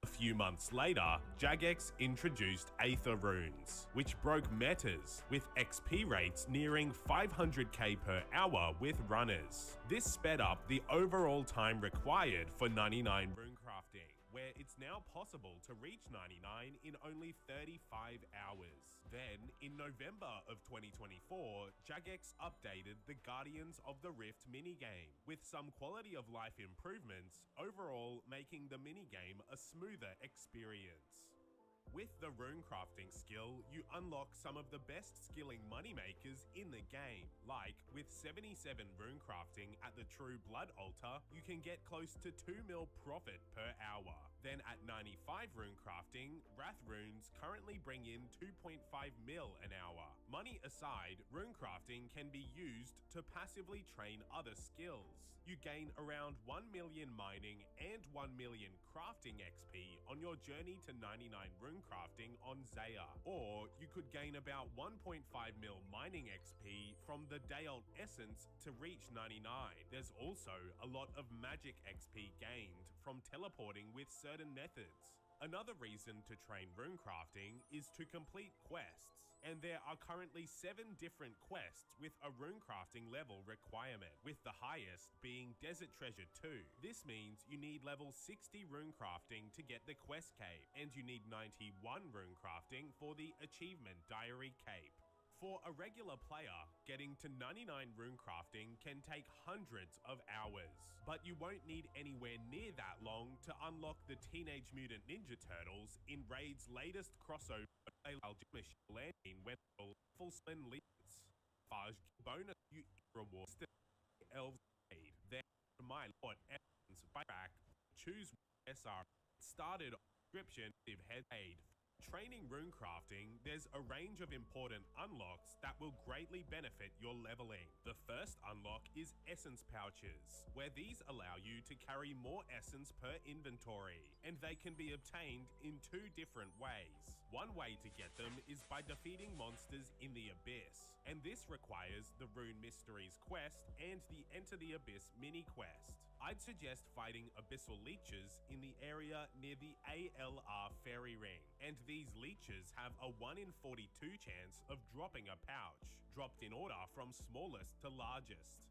A few months later, Jagex introduced Aether Runes, which broke metas, with XP rates nearing 500k per hour with runners. This sped up the overall time required for 99 rune crafting, where it's now possible to reach 99 in only 35 hours. Then, in November of 2024, Jagex updated the Guardians of the Rift minigame, with some quality of life improvements, overall making the minigame a smoother experience. With the runecrafting skill, you unlock some of the best skilling moneymakers in the game. Like, with 77 runecrafting at the True Blood Altar, you can get close to 2 mil profit per hour. Then at 95 runecrafting, Wrath runes currently bring in 2.5 mil an hour. Money aside, runecrafting can be used to passively train other skills. You gain around 1 million mining and 1 million crafting XP on your journey to 99 runecrafting on Zaya. Or you could gain about 1.5 mil mining XP from the Dayalt Essence to reach 99. There's also a lot of magic XP gained from teleporting with certain methods. Another reason to train runecrafting is to complete quests, and there are currently 7 different quests with a runecrafting level requirement, with the highest being Desert Treasure 2. This means you need level 60 runecrafting to get the quest cape, and you need 91 runecrafting for the achievement diary cape. For a regular player, getting to 99 runecrafting can take hundreds of hours, but you won't need anywhere near that long to unlock the Teenage Mutant Ninja Turtles in Raid's latest crossover landing when full spin leads. Faj bonus you rewards the elves aid. Then my lord Evans back choose SR started description if head aid. Training runecrafting, there's a range of important unlocks that will greatly benefit your leveling. The first unlock is essence pouches, where these allow you to carry more essence per inventory, and they can be obtained in 2 different ways. One way to get them is by defeating monsters in the Abyss, and this requires the Rune Mysteries quest and the Enter the Abyss mini quest. I'd suggest fighting abyssal leeches in the area near the ALR fairy ring, and these leeches have a 1 in 42 chance of dropping a pouch, dropped in order from smallest to largest.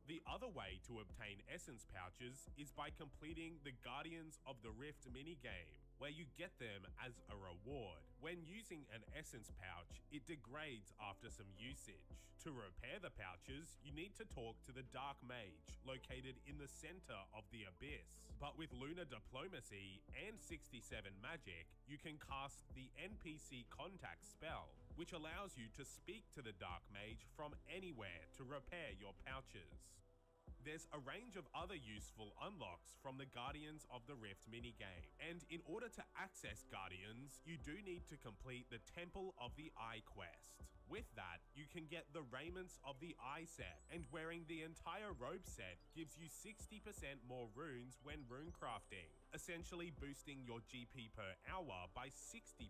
The other way to obtain essence pouches is by completing the Guardians of the Rift minigame, where you get them as a reward. When using an essence pouch, it degrades after some usage. To repair the pouches, you need to talk to the Dark Mage, located in the center of the Abyss. But with Lunar Diplomacy and 67 magic, you can cast the NPC contact spell, which allows you to speak to the Dark Mage from anywhere to repair your pouches. There's a range of other useful unlocks from the Guardians of the Rift minigame, and in order to access Guardians, you do need to complete the Temple of the Eye quest. With that, you can get the Raiments of the Eye set, and wearing the entire robe set gives you 60% more runes when runecrafting, essentially boosting your GP per hour by 60%.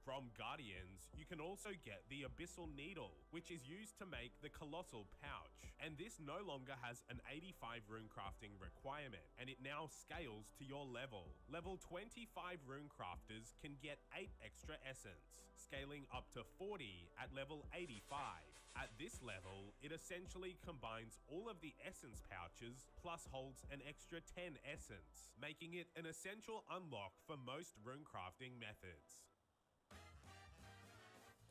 From Guardians, you can also get the Abyssal Needle, which is used to make the Colossal Pouch, and this no longer has an 85 runecrafting requirement, and it now scales to your level. Level 25 runecrafters can get 8 extra essence, scaling up to 40 at level 85. At this level, it essentially combines all of the essence pouches plus holds an extra 10 essence, making it an essential unlock for most runecrafting methods.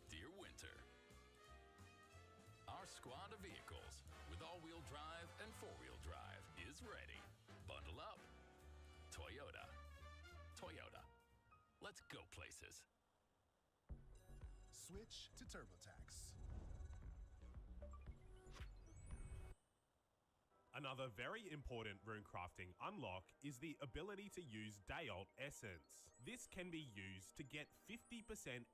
Dear Winter, our squad of vehicles with all-wheel drive and four-wheel drive is ready. Bundle up. Toyota. Toyota. Let's go places. Switch to TurboTax. Another very important runecrafting unlock is the ability to use Dayalt Essence. This can be used to get 50%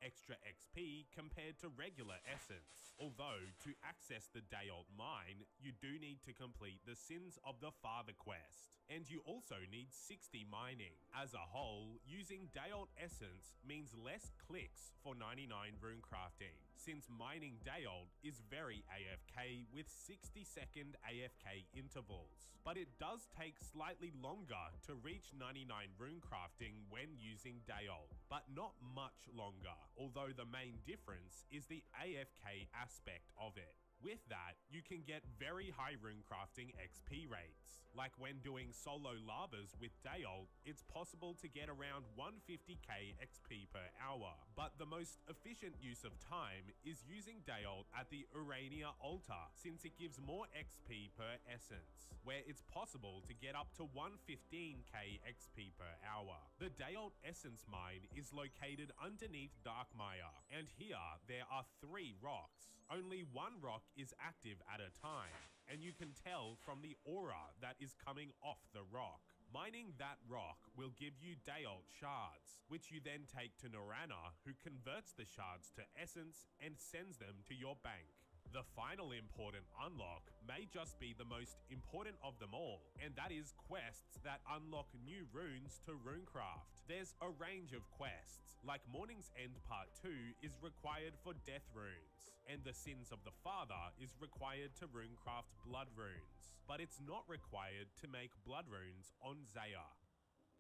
extra XP compared to regular Essence. Although, to access the Dayalt Mine, you do need to complete the Sins of the Father quest, and you also need 60 mining. As a whole, using Dayalt Essence means less clicks for 99 runecrafting, since mining Dayalt is very AFK with 60-second AFK intervals. But it does take slightly longer to reach 99 runecrafting when using Dayalt, but not much longer, although the main difference is the AFK aspect of it. With that, you can get very high runecrafting XP rates. Like when doing solo lavas with Dayalt, it's possible to get around 150k XP per hour. But the most efficient use of time is using Dayalt at the Urania altar, since it gives more XP per essence, where it's possible to get up to 115k XP per hour. The Dayalt Essence Mine is located underneath Darkmire, and here there are 3 rocks. Only one rock is active at a time, and you can tell from the aura that is coming off the rock. Mining that rock will give you Dayalt shards, which you then take to Norana, who converts the shards to essence and sends them to your bank. The final important unlock may just be the most important of them all, and that is quests that unlock new runes to runecraft. There's a range of quests, like Morning's End Part 2 is required for death runes, and the Sins of the Father is required to runecraft blood runes, but it's not required to make blood runes on Zaya.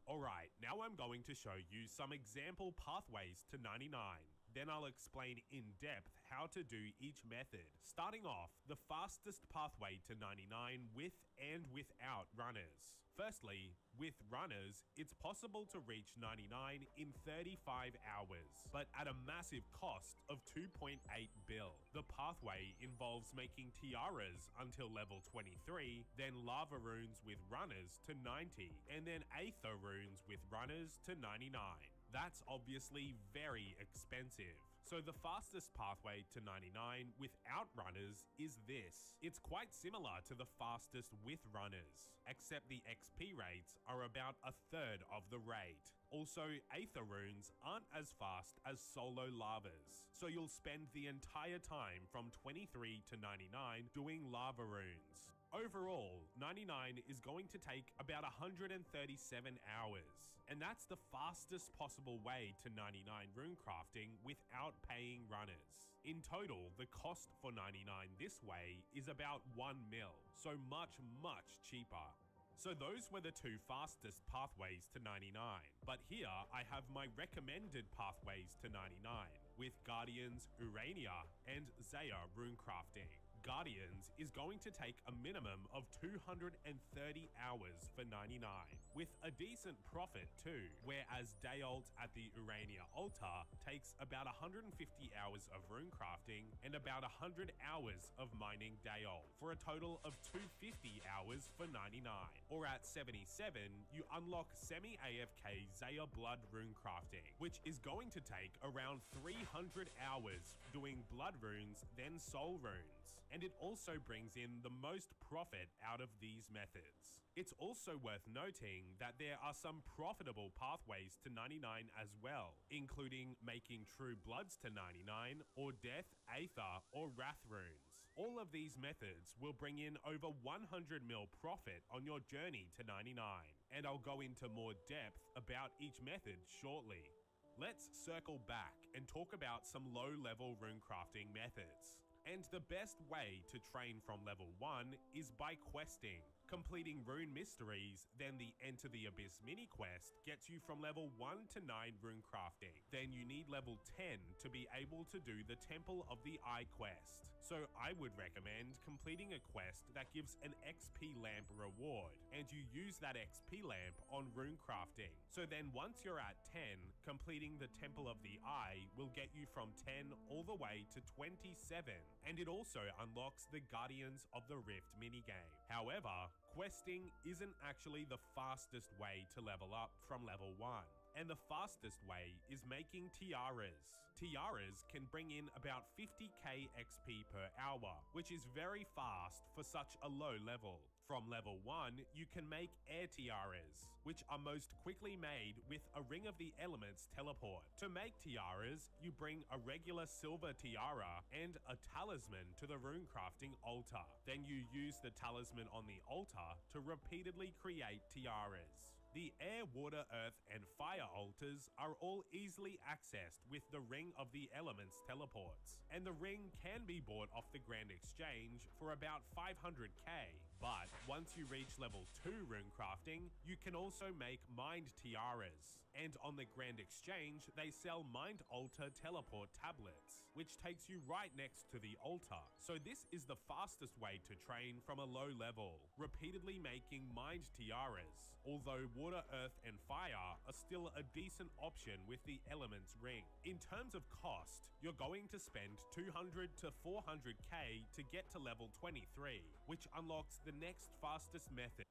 Alright, now I'm going to show you some example pathways to 99. Then I'll explain in depth how to do each method. Starting off, the fastest pathway to 99 with and without runners. Firstly, with runners, it's possible to reach 99 in 35 hours, but at a massive cost of 2.8 bill. The pathway involves making tiaras until level 23, then lava runes with runners to 90, and then aether runes with runners to 99. That's obviously very expensive. So the fastest pathway to 99 without runners is this. It's quite similar to the fastest with runners, except the XP rates are about a third of the rate. Also, aether runes aren't as fast as solo lavas, so you'll spend the entire time from 23 to 99 doing lava runes. Overall, 99 is going to take about 137 hours, and that's the fastest possible way to 99 rune crafting without paying runners. In total, the cost for 99 this way is about 1 mil, so much cheaper. So those were the two fastest pathways to 99, but here I have my recommended pathways to 99 with Guardians, Urania, and Zaya rune crafting. Guardians is going to take a minimum of 230 hours for 99, with a decent profit too, whereas day ult at the Urania altar takes about 150 hours of rune crafting and about 100 hours of mining day ult, for a total of 250 hours for 99. Or at 77, you unlock semi-AFK Zaya Blood rune crafting, which is going to take around 300 hours doing blood runes, then soul runes. And it also brings in the most profit out of these methods. It's also worth noting that there are some profitable pathways to 99 as well, including making true bloods to 99, or death, aether, or wrath runes. All of these methods will bring in over 100 mil profit on your journey to 99, and I'll go into more depth about each method shortly. Let's circle back and talk about some low-level rune crafting methods. And the best way to train from level 1 is by questing. Completing rune mysteries, then the Enter the Abyss mini quest gets you from level 1 to 9 rune crafting. Then you need level 10 to be able to do the Temple of the Eye quest. So I would recommend completing a quest that gives an XP lamp reward, and you use that XP lamp on rune crafting. So then once you're at 10, completing the Temple of the Eye will get you from 10 all the way to 27, and it also unlocks the Guardians of the Rift minigame. However, questing isn't actually the fastest way to level up from level 1. And the fastest way is making tiaras. Tiaras can bring in about 50k XP per hour, which is very fast for such a low level. From level 1, you can make air tiaras, which are most quickly made with a Ring of the Elements teleport. To make tiaras, you bring a regular silver tiara and a talisman to the rune crafting altar. Then you use the talisman on the altar to repeatedly create tiaras. The air, water, earth, and fire altars are all easily accessed with the Ring of the Elements teleports, and the ring can be bought off the Grand Exchange for about 500k. But once you reach level 2 rune crafting, you can also make mined tiaras. And on the Grand Exchange, they sell mined altar teleport tablets, which takes you right next to the altar. So this is the fastest way to train from a low level, repeatedly making mined tiaras. Although water, earth, and fire are still a decent option with the Elements ring. In terms of cost, you're going to spend 200 to 400k to get to level 23, which unlocks the next fastest method.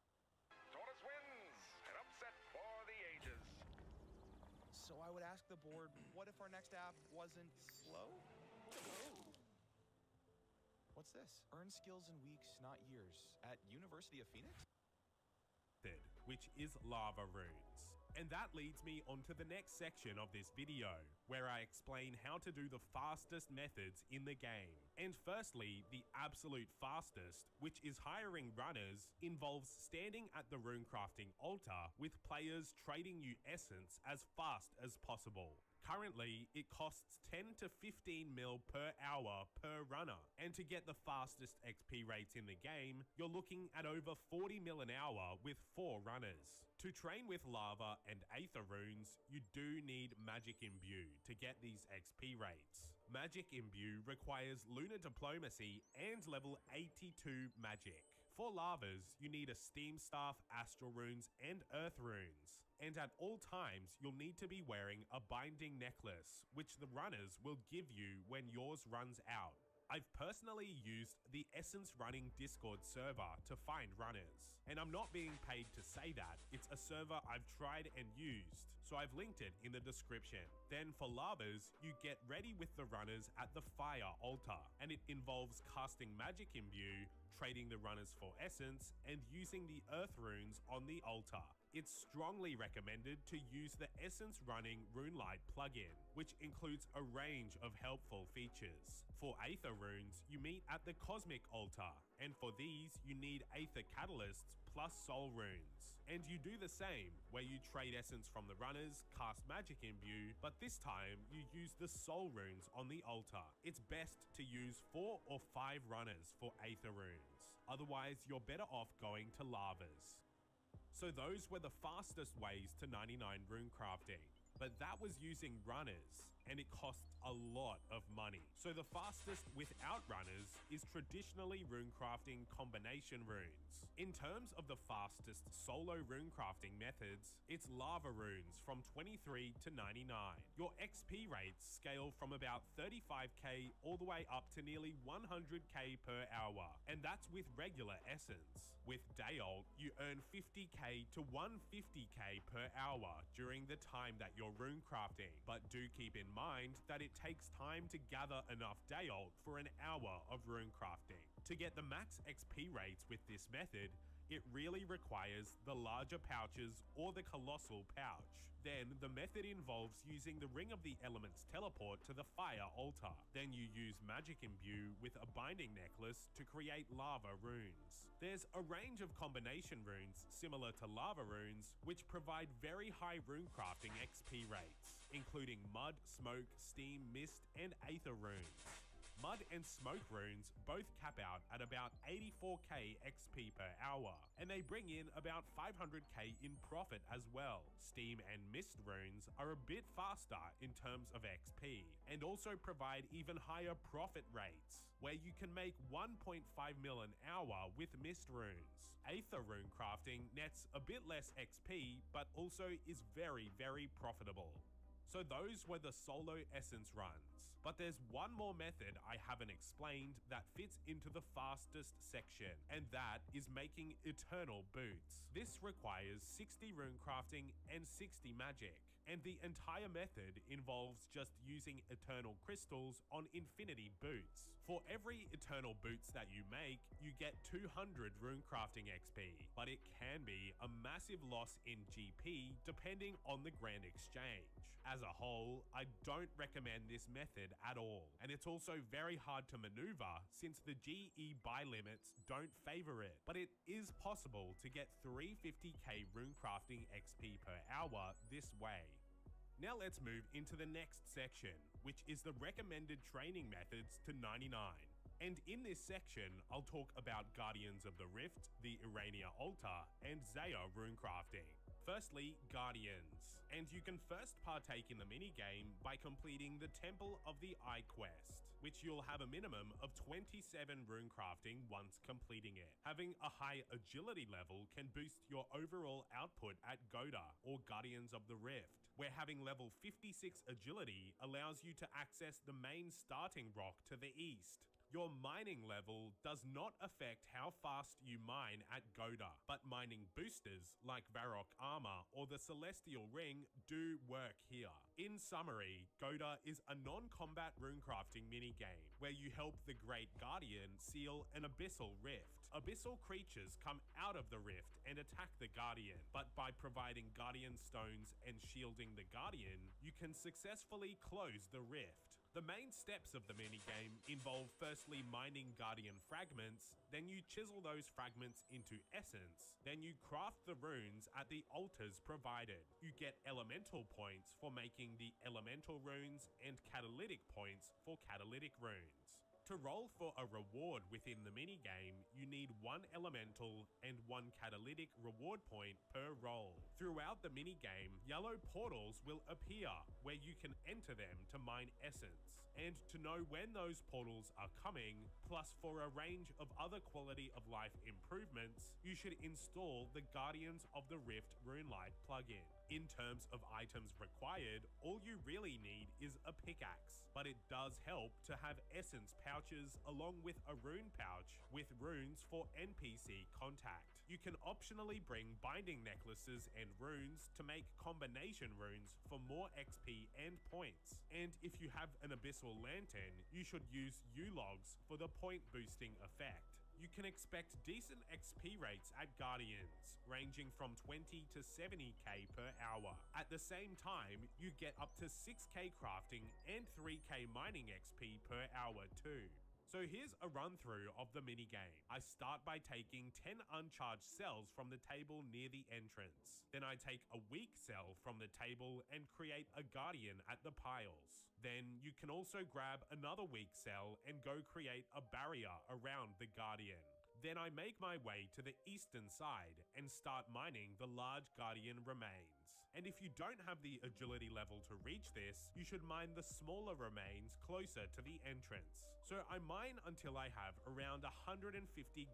Tortoise wins! An upset for the ages. So I would ask the board, what if our next app wasn't slow? What's this? Earn skills in weeks, not years, at University of Phoenix? Which is lava runes. And that leads me onto the next section of this video, where I explain how to do the fastest methods in the game. And firstly, the absolute fastest, which is hiring runners, involves standing at the runecrafting altar with players trading you essence as fast as possible. Currently, it costs 10 to 15 mil per hour per runner, and to get the fastest XP rates in the game, you're looking at over 40 mil an hour with 4 runners. To train with lava and aether runes, you do need Magic Imbue to get these XP rates. Magic Imbue requires Lunar Diplomacy and level 82 Magic. For lavas, you need a Steam Staff, Astral Runes, and Earth Runes. And at all times, you'll need to be wearing a binding necklace, which the runners will give you when yours runs out. I've personally used the Essence Running Discord server to find runners. And I'm not being paid to say that, it's a server I've tried and used, so I've linked it in the description. Then for lavas, you get ready with the runners at the fire altar, and it involves casting Magic Imbue, trading the runners for essence, and using the earth runes on the altar. It's strongly recommended to use the Essence Running Runelight plugin, which includes a range of helpful features. For Aether runes, you meet at the Cosmic altar, and for these, you need Aether Catalysts plus Soul runes. And you do the same, where you trade essence from the runners, cast Magic Imbue, but this time you use the Soul runes on the altar. It's best to use 4 or 5 runners for Aether runes. Otherwise, you're better off going to lavas. So those were the fastest ways to 99 rune crafting, but that was using runners, and it costs a lot of money. So the fastest without runners is traditionally runecrafting combination runes. In terms of the fastest solo runecrafting methods, it's lava runes from 23 to 99. Your XP rates scale from about 35k all the way up to nearly 100k per hour, and that's with regular essence. With Dayalt, you earn 50k to 150k per hour during the time that you're runecrafting, but do keep in mind that it takes time to gather enough Dayalt for an hour of runecrafting. To get the max XP rates with this method, it really requires the larger pouches or the colossal pouch. Then the method involves using the Ring of the Elements teleport to the fire altar. Then you use Magic Imbue with a binding necklace to create lava runes. There's a range of combination runes similar to lava runes, which provide very high runecrafting XP rates, including Mud, Smoke, Steam, Mist, and Aether runes. Mud and Smoke runes both cap out at about 84k XP per hour, and they bring in about 500k in profit as well. Steam and Mist runes are a bit faster in terms of XP, and also provide even higher profit rates, where you can make 1.5 mil an hour with Mist runes. Aether rune crafting nets a bit less XP, but also is very, very profitable. So those were the solo essence runs. But there's one more method I haven't explained that fits into the fastest section, and that is making eternal boots. This requires 60 runecrafting and 60 magic, and the entire method involves just using eternal crystals on infinity boots. For every eternal boots that you make, you get 200 runecrafting XP, but it can be a massive loss in GP depending on the Grand Exchange. As a whole, I don't recommend this method at all, and it's also very hard to maneuver since the GE buy limits don't favor it, but it is possible to get 350k runecrafting XP per hour this way. Now let's move into the next section, which is the recommended training methods to 99. And in this section, I'll talk about Guardians of the Rift, the Irania Altar, and Zaya runecrafting. Firstly, Guardians. And you can first partake in the minigame by completing the Temple of the Eye quest, which you'll have a minimum of 27 runecrafting once completing it. Having a high agility level can boost your overall output at Goda, or Guardians of the Rift, where having level 56 agility allows you to access the main starting rock to the east. Your mining level does not affect how fast you mine at Goda, but mining boosters like Varrock Armor or the Celestial Ring do work here. In summary, Goda is a non-combat runecrafting minigame where you help the Great Guardian seal an abyssal rift. Abyssal creatures come out of the rift and attack the Guardian, but by providing Guardian stones and shielding the Guardian, you can successfully close the rift. The main steps of the minigame involve firstly mining Guardian fragments, then you chisel those fragments into essence, then you craft the runes at the altars provided. You get elemental points for making the elemental runes and catalytic points for catalytic runes. To roll for a reward within the minigame, you need 1 elemental and 1 catalytic reward point per roll. Throughout the minigame, yellow portals will appear where you can enter them to mine essence. And to know when those portals are coming, plus for a range of other quality of life improvements, you should install the Guardians of the Rift Runelight plugin. In terms of items required, all you really need is a pickaxe, but it does help to have essence pouches along with a rune pouch with runes for NPC contact. You can optionally bring binding necklaces and runes to make combination runes for more XP and points. And if you have an abyssal lantern, you should use U-logs for the point boosting effect. You can expect decent XP rates at Guardians, ranging from 20 to 70k per hour. At the same time, you get up to 6k crafting and 3k mining XP per hour too. So here's a run through of the minigame. I start by taking 10 uncharged cells from the table near the entrance. Then I take a weak cell from the table and create a guardian at the piles. Then you can also grab another weak cell and go create a barrier around the guardian. Then I make my way to the eastern side and start mining the large guardian remains. And if you don't have the agility level to reach this, you should mine the smaller remains closer to the entrance. So I mine until I have around 150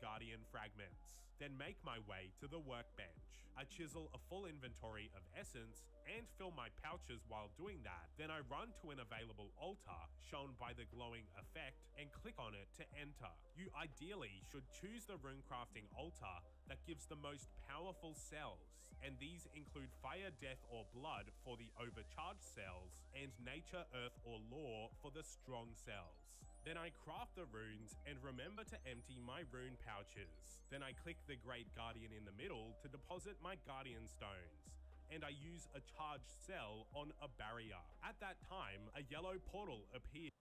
guardian fragments, then make my way to the workbench. I chisel a full inventory of essence and fill my pouches while doing that. Then I run to an available altar shown by the glowing effect and click on it to enter. You ideally should choose the runecrafting altar that gives the most powerful cells, and these include Fire, Death or Blood for the overcharged cells and Nature, Earth or Law for the strong cells. Then I craft the runes and remember to empty my rune pouches. Then I click the Great Guardian in the middle to deposit my Guardian stones, and I use a charged cell on a barrier. At that time, a yellow portal appears.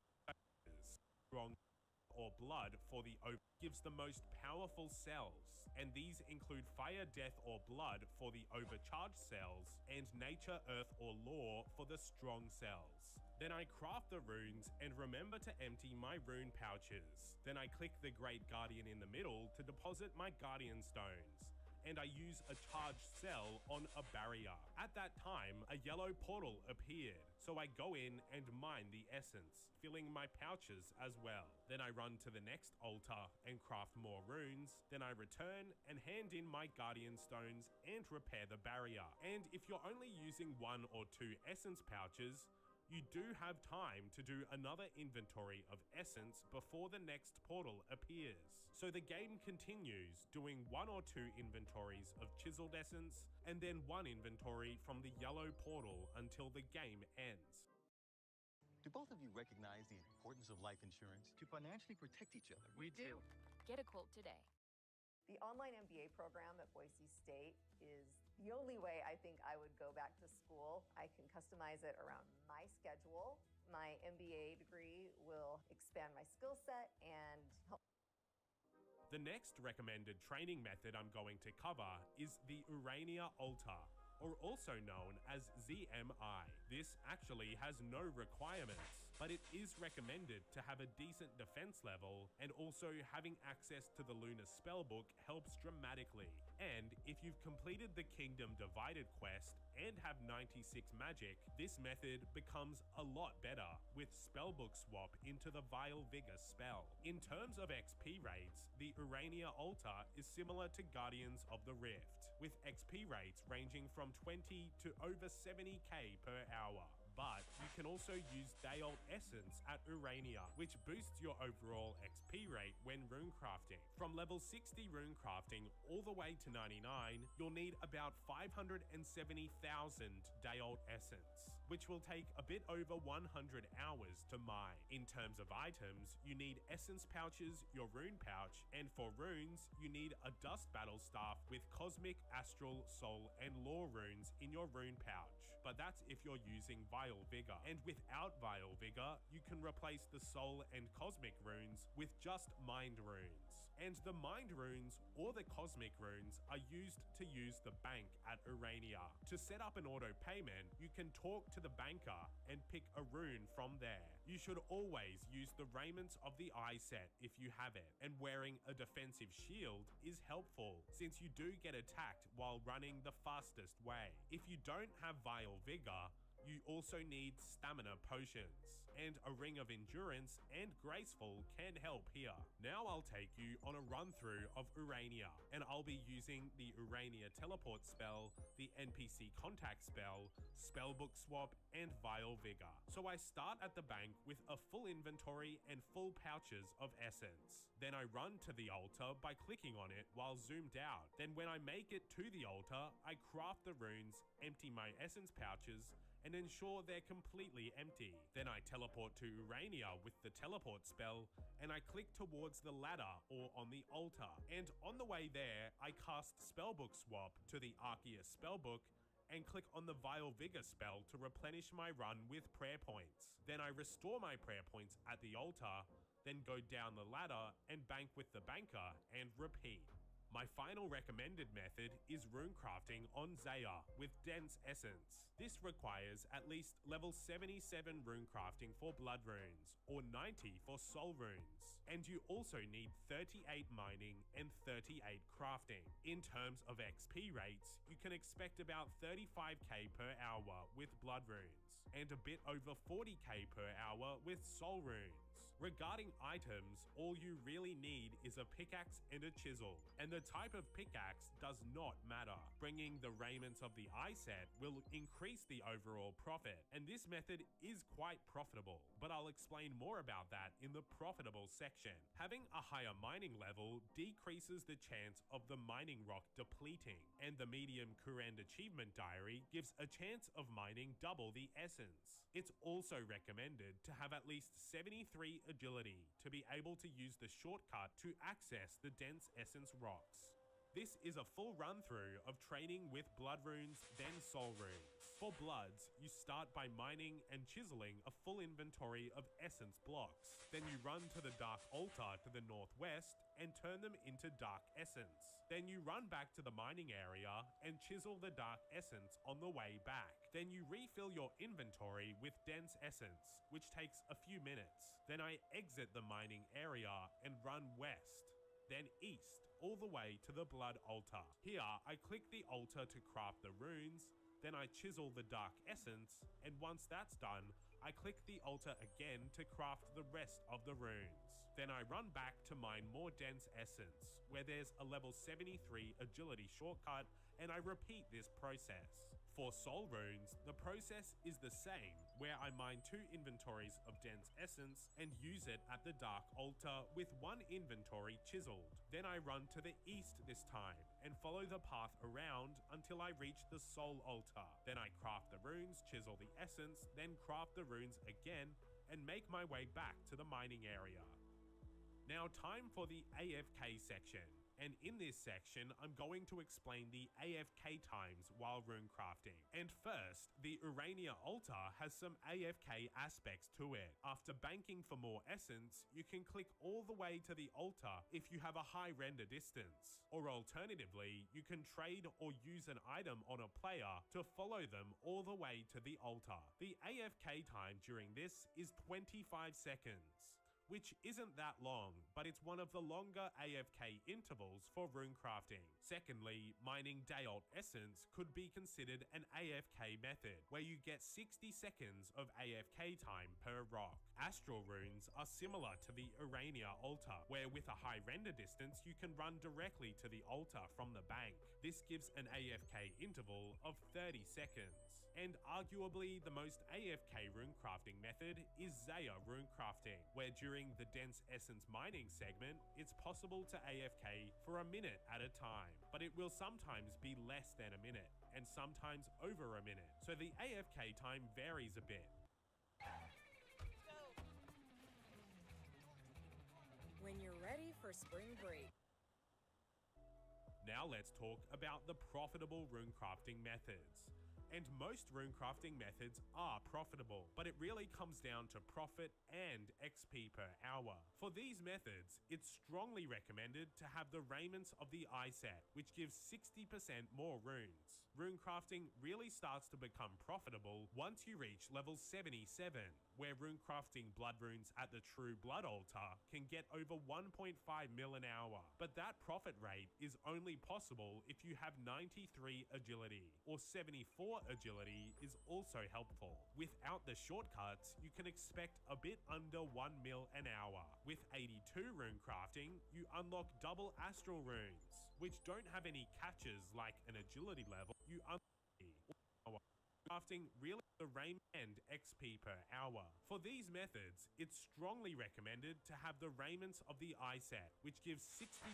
Strong or Blood for the gives the most powerful cells, and these include Fire, Death or Blood for the overcharged cells and Nature, Earth or Law for the strong cells. Then I craft the runes and remember to empty my rune pouches. Then I click the Great Guardian in the middle to deposit my Guardian stones, and I use a charged cell on a barrier. At that time, a yellow portal appeared, so I go in and mine the essence, filling my pouches as well. Then I run to the next altar and craft more runes. Then I return and hand in my Guardian stones and repair the barrier. And if you're only using 1 or 2 essence pouches, you do have time to do another inventory of essence before the next portal appears. So the game continues, doing 1 or 2 inventories of chiseled essence, and then 1 inventory from the yellow portal until the game ends. Do both of you recognize the importance of life insurance to financially protect each other? We do. Get a quote today. The online MBA program at Boise State is the only way I think I would go back to school. I can customize it around my schedule. My MBA degree will expand my skill set and help. The next recommended training method I'm going to cover is the Urania Altar, or also known as ZMI. This actually has no requirements, but it is recommended to have a decent defense level, and also having access to the Lunar Spellbook helps dramatically. And if you've completed the Kingdom Divided quest and have 96 magic, this method becomes a lot better with Spellbook swap into the Vile Vigor spell. In terms of XP rates, the Urania Altar is similar to Guardians of the Rift, with XP rates ranging from 20 to over 70k per hour. But you can also use Dayalt Essence at Urania, which boosts your overall XP rate when runecrafting. From level 60 runecrafting all the way to 99, you'll need about 570,000 Dayalt Essence, which will take a bit over 100 hours to mine. In terms of items, you need essence pouches, your rune pouch, and for runes, you need a dust battle staff with cosmic, astral, soul, and lore runes in your rune pouch. But that's if you're using Vile Vigor. And without Vile Vigor, you can replace the soul and cosmic runes with just mind runes. And the mind runes or the cosmic runes are used to use the bank at Urania. To set up an auto payment, you can talk to the banker and pick a rune from there. You should always use the raiments of the eye set if you have it, and wearing a defensive shield is helpful since you do get attacked while running the fastest way. If you don't have Vile Vigor, you also need stamina potions, and a ring of endurance and graceful can help here. Now I'll take you on a run through of Urania, and I'll be using the Urania teleport spell, the NPC contact spell, spellbook swap, and Vile Vigor. So I start at the bank with a full inventory and full pouches of essence. Then I run to the altar by clicking on it while zoomed out. Then when I make it to the altar, I craft the runes, empty my essence pouches, and ensure they're completely empty. Then I teleport to Urania with the teleport spell, and I click towards the ladder or on the altar. And on the way there, I cast Spellbook Swap to the Arceus spellbook and click on the Vile Vigor spell to replenish my run with prayer points. Then I restore my prayer points at the altar, then go down the ladder and bank with the banker and repeat. My final recommended method is runecrafting on Zaya with Dense Essence. This requires at least level 77 runecrafting for blood runes, or 90 for soul runes. And you also need 38 mining and 38 crafting. In terms of XP rates, you can expect about 35k per hour with blood runes, and a bit over 40k per hour with soul runes. Regarding items, all you really need is a pickaxe and a chisel, and the type of pickaxe does not matter. Bringing the raiments of the eye set will increase the overall profit, and this method is quite profitable, but I'll explain more about that in the profitable section. Having a higher mining level decreases the chance of the mining rock depleting, and the medium Kurand achievement diary gives a chance of mining double the essence. It's also recommended to have at least 73 agility to be able to use the shortcut to access the dense essence rocks. This is a full run through of training with blood runes, then soul runes. For bloods, you start by mining and chiseling a full inventory of essence blocks. Then you run to the dark altar to the northwest and turn them into dark essence. Then you run back to the mining area and chisel the dark essence on the way back. Then you refill your inventory with dense essence, which takes a few minutes. Then I exit the mining area and run west, then east, all the way to the blood altar. Here, I click the altar to craft the runes, then I chisel the dark essence, and once that's done, I click the altar again to craft the rest of the runes. Then I run back to mine more dense essence, where there's a level 73 agility shortcut, and I repeat this process. For soul runes, the process is the same, where I mine 2 inventories of dense essence and use it at the dark altar with 1 inventory chiseled. Then I run to the east this time and follow the path around until I reach the soul altar. Then I craft the runes, chisel the essence, then craft the runes again and make my way back to the mining area. Now time for the AFK section. And in this section, I'm going to explain the AFK times while runecrafting. And first, the Urania altar has some AFK aspects to it. After banking for more essence, you can click all the way to the altar if you have a high render distance. Or alternatively, you can trade or use an item on a player to follow them all the way to the altar. The AFK time during this is 25 seconds. Which isn't that long, but it's one of the longer AFK intervals for runecrafting. Secondly, mining Dayalt Essence could be considered an AFK method, where you get 60 seconds of AFK time per rock. Astral runes are similar to the Urania altar, where with a high render distance you can run directly to the altar from the bank. This gives an AFK interval of 30 seconds. And arguably the most AFK runecrafting method is Zaya runecrafting, where during the dense essence mining segment, it's possible to AFK for a minute at a time, but it will sometimes be less than a minute, and sometimes over a minute, so the AFK time varies a bit. When you're ready for spring break. Now let's talk about the profitable runecrafting methods. And most runecrafting methods are profitable, but it really comes down to profit and XP per hour. For these methods, it's strongly recommended to have the raiments of the eye set, which gives 60% more runes. Runecrafting really starts to become profitable once you reach level 77, where runecrafting blood runes at the True Blood Altar can get over 1.5 mil an hour. But that profit rate is only possible if you have 93 agility, or 74 agility is also helpful. Without the shortcuts, you can expect a bit under 1 mil an hour. With 82 runecrafting, you unlock double astral runes, which don't have any catches like an agility level. You unlock crafting really the rain and XP per hour. For these methods, it's strongly recommended to have the raiments of the eye set, which gives 60%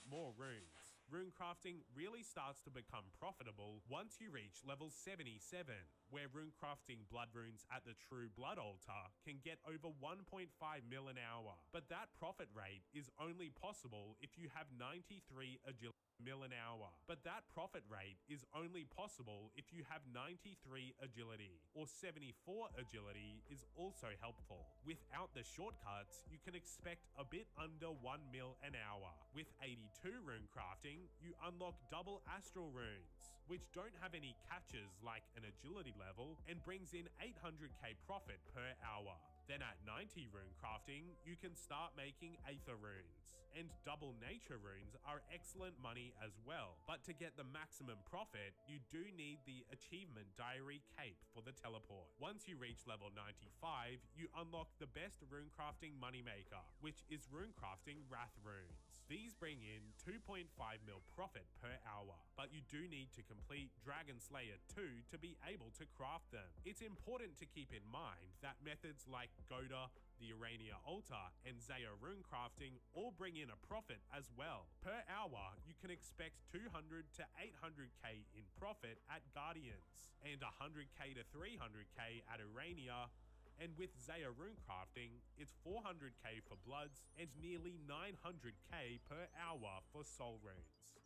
more runes. Runecrafting really starts to become profitable once you reach level 77, where runecrafting blood runes at the True Blood Altar can get over 1.5 mil an hour. But that profit rate is only possible if you have 93 agility mil an hour. But that profit rate is only possible if you have 93 agility, or 74 agility is also helpful. Without the shortcuts, you can expect a bit under 1 mil an hour. With 82 runecrafting, you unlock double astral runes, which don't have any catches like an agility level and brings in 800k profit per hour. Then at 90 runecrafting, you can start making Aether runes. And double nature runes are excellent money as well. But to get the maximum profit, you do need the achievement diary cape for the teleport. Once you reach level 95, you unlock the best runecrafting moneymaker, which is runecrafting wrath runes. These bring in 2.5 mil profit per hour, but you do need to complete Dragon Slayer 2 to be able to craft them. It's important to keep in mind that methods like Goda, the Urania Altar, and Zaya runecrafting all bring in a profit as well. Per hour, you can expect 200 to 800k in profit at Guardians, and 100k to 300k at Urania. And with Zaya runecrafting, it's 400k for Bloods and nearly 900k per hour for Soul runes.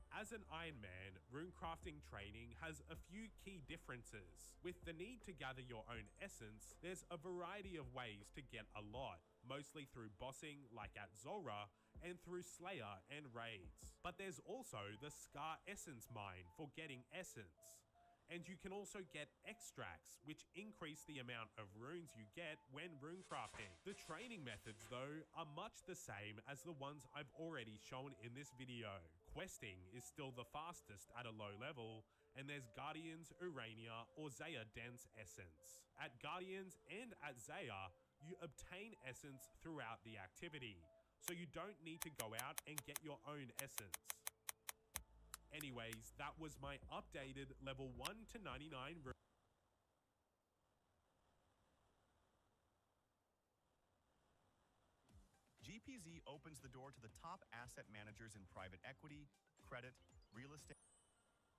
As an Iron Man, runecrafting training has a few key differences. With the need to gather your own essence, there's a variety of ways to get a lot, mostly through bossing like at Zulrah, and through Slayer and raids. But there's also the Scar Essence mine for getting essence. And you can also get extracts, which increase the amount of runes you get when runecrafting. The training methods, though, are much the same as the ones I've already shown in this video. Questing is still the fastest at a low level, and there's Guardians, Urania, or Zaya Dense Essence. At Guardians and at Zaya, you obtain essence throughout the activity, so you don't need to go out and get your own essence. Anyways, that was my updated level 1 to 99 room. GPZ opens the door to the top asset managers in private equity, credit, real estate.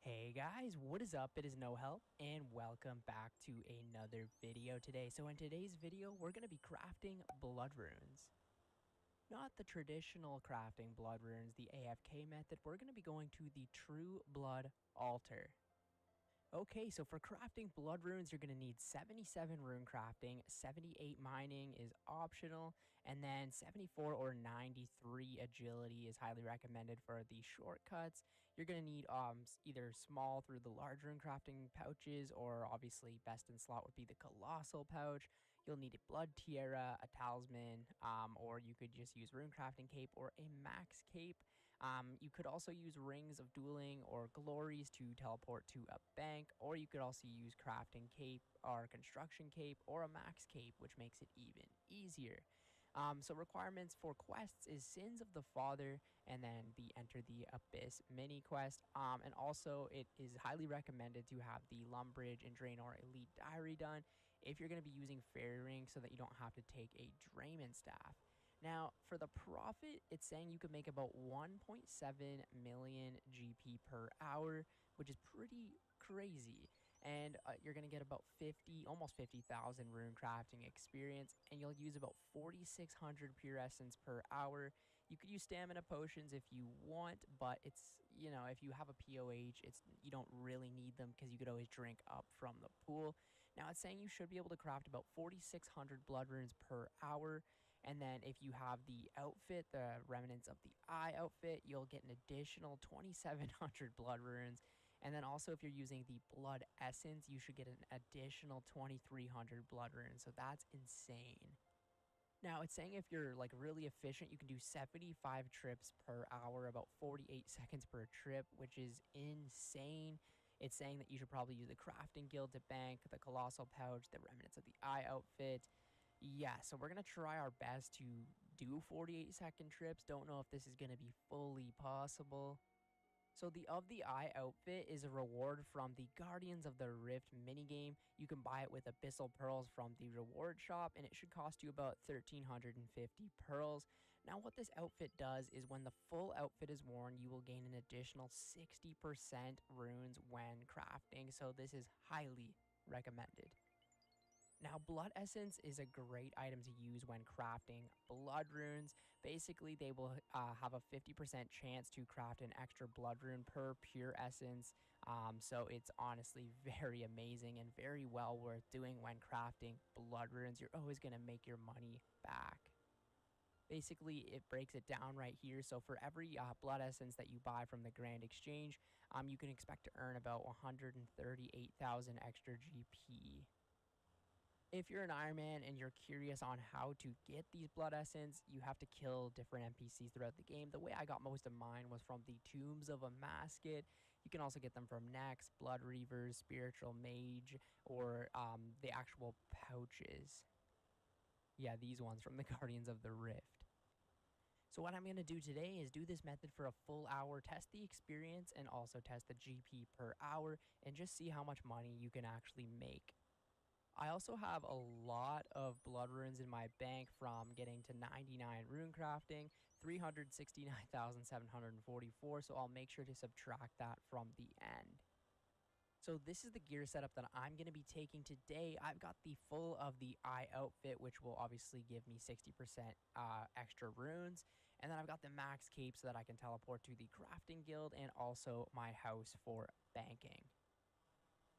Hey guys, what is up? It is No Help, and welcome back to another video today. So in today's video, we're going to be crafting blood runes. Not the traditional crafting blood runes, the AFK method. We're going to be going to the True Blood Altar. Okay, so for crafting blood runes, you're going to need 77 rune crafting, 78 mining is optional, and then 74 or 93 agility is highly recommended for the shortcuts. You're going to need either small through the large rune crafting pouches, or obviously best in slot would be the colossal pouch. You'll need a blood tiara, a talisman, or you could just use rune crafting cape or a max cape. You could also use rings of dueling or glories to teleport to a bank, or you could also use crafting cape or construction cape or a max cape, which makes it even easier. So requirements for quests is Sins of the Father, and then the Enter the Abyss mini quest. And also it is highly recommended to have the Lumbridge and Draenor Elite Diary done if you're going to be using Fairy Ring so that you don't have to take a Drayman Staff. Now, for the profit, it's saying you could make about 1.7 million GP per hour, which is pretty crazy. And you're going to get about almost 50,000 rune crafting experience, and you'll use about 4,600 pure essence per hour. You could use stamina potions if you want, but it's, if you have a POH, you don't really need them because you could always drink up from the pool. Now, it's saying you should be able to craft about 4,600 blood runes per hour. And then if you have the outfit, the Remnants of the Eye outfit, you'll get an additional 2,700 blood runes. And then also if you're using the blood essence, you should get an additional 2,300 blood runes. So that's insane. Now it's saying if you're like really efficient, you can do 75 trips per hour, about 48 seconds per trip, which is insane. It's saying that you should probably use the Crafting Guild to bank, the Colossal Pouch, the Remnants of the Eye outfit. Yeah, so we're going to try our best to do 48-second trips. Don't know if this is going to be fully possible. So the Of the Eye outfit is a reward from the Guardians of the Rift minigame. You can buy it with Abyssal Pearls from the reward shop, and it should cost you about 1,350 pearls. Now what this outfit does is when the full outfit is worn, you will gain an additional 60% runes when crafting, so this is highly recommended. Now, Blood Essence is a great item to use when crafting blood runes. Basically, they will have a 50% chance to craft an extra blood rune per pure essence. So it's honestly very amazing and very well worth doing when crafting blood runes. You're always going to make your money back. Basically, it breaks it down right here. So for every blood essence that you buy from the Grand Exchange, you can expect to earn about 138,000 extra GP. If you're an Iron Man and you're curious on how to get these blood essence, you have to kill different NPCs throughout the game. The way I got most of mine was from the Tombs of a Masket. You can also get them from Nex, Blood Reavers, Spiritual Mage, or the actual pouches. Yeah, these ones from the Guardians of the Rift. So what I'm going to do today is do this method for a full hour, test the experience, and also test the GP per hour, and just see how much money you can actually make. I also have a lot of blood runes in my bank from getting to 99 rune crafting, 369,744, so I'll make sure to subtract that from the end. So this is the gear setup that I'm going to be taking today. I've got the Full of the Eye outfit, which will obviously give me 60% extra runes. And then I've got the max cape so that I can teleport to the Crafting Guild and also my house for banking.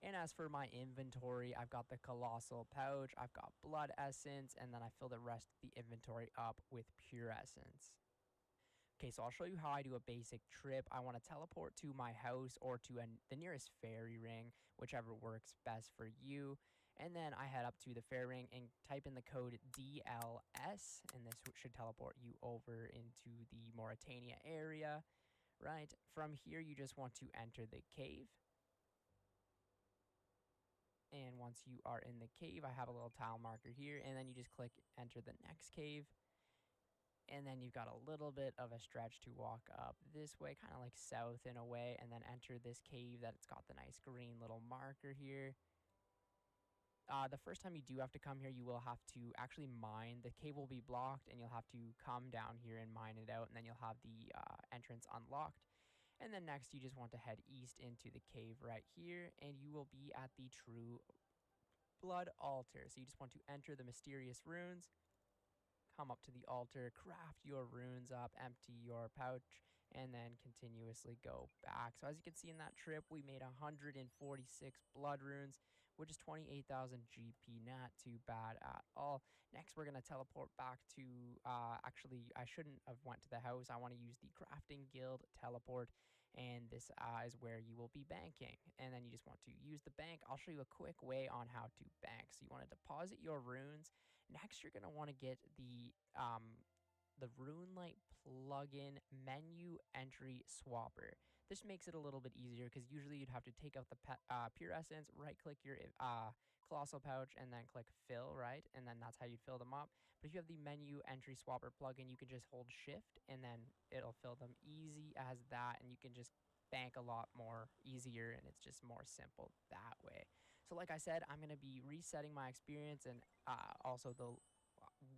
And as for my inventory, I've got the Colossal Pouch, I've got Blood Essence, and then I fill the rest of the inventory up with Pure Essence. Okay, so I'll show you how I do a basic trip. I want to teleport to my house or to the nearest fairy ring, whichever works best for you. And then I head up to the fairy ring and type in the code DLS, and this should teleport you over into the Mauritania area, right? From here, you just want to enter the cave. And once you are in the cave, I have a little tile marker here, and then you just click enter the next cave. And then you've got a little bit of a stretch to walk up this way, kind of like south in a way, and then enter this cave that it's got the nice green little marker here. The first time you do have to come here, you will have to actually mine. The cave will be blocked, and you'll have to come down here and mine it out, and then you'll have the entrance unlocked. And then next, you just want to head east into the cave right here, and you will be at the True Blood Altar. So you just want to enter the mysterious runes, come up to the altar, craft your runes up, empty your pouch, and then continuously go back. So as you can see in that trip, we made 146 blood runes, which is 28,000 GP, not too bad at all. Next, we're going to teleport back to, actually, I shouldn't have went to the house. I want to use the Crafting Guild teleport, and this is where you will be banking. And then you just want to use the bank. I'll show you a quick way on how to bank. So you want to deposit your runes. Next, you're going to want to get the RuneLite plugin menu entry swapper. This makes it a little bit easier because usually you'd have to take out the pure essence, right-click your colossal pouch, and then click fill, right? And then that's how you'd fill them up. But if you have the menu entry swapper plugin, you can just hold shift and then it'll fill them easy as that, and you can just bank a lot more easier, and it's just more simple that way. So like I said, I'm going to be resetting my experience, and also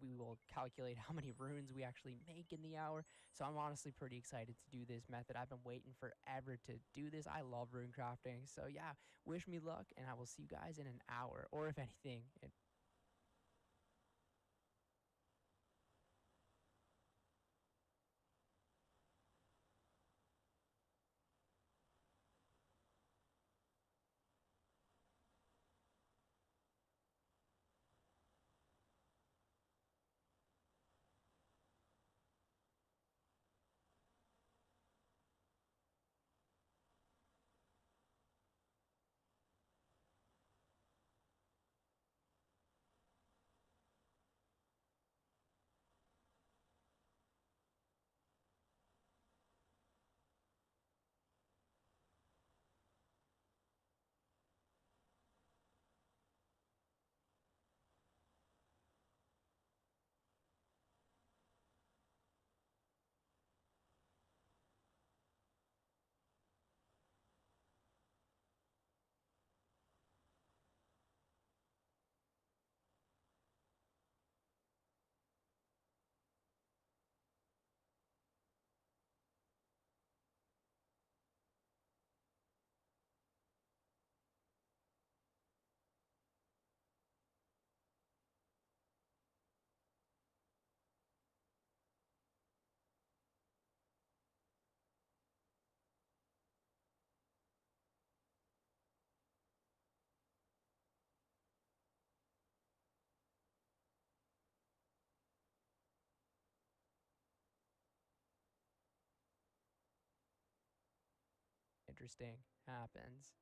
we will calculate how many runes we actually make in the hour. So I'm honestly pretty excited to do this method. I've been waiting forever to do this. I love rune crafting. So yeah, wish me luck, and I will see you guys in an hour, or if anything, interesting happens.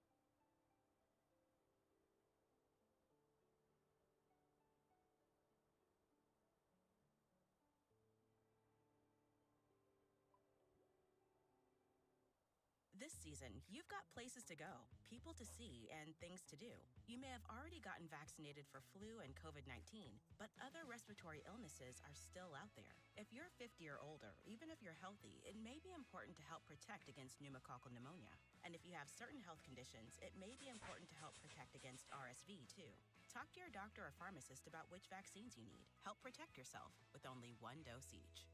This season, you've got places to go, people to see, and things to do. You may have already gotten vaccinated for flu and COVID-19, but other respiratory illnesses are still out there. If you're 50 or older, even if you're healthy, it may be important to help protect against pneumococcal pneumonia. And if you have certain health conditions, it may be important to help protect against RSV, too. Talk to your doctor or pharmacist about which vaccines you need. Help protect yourself with only one dose each.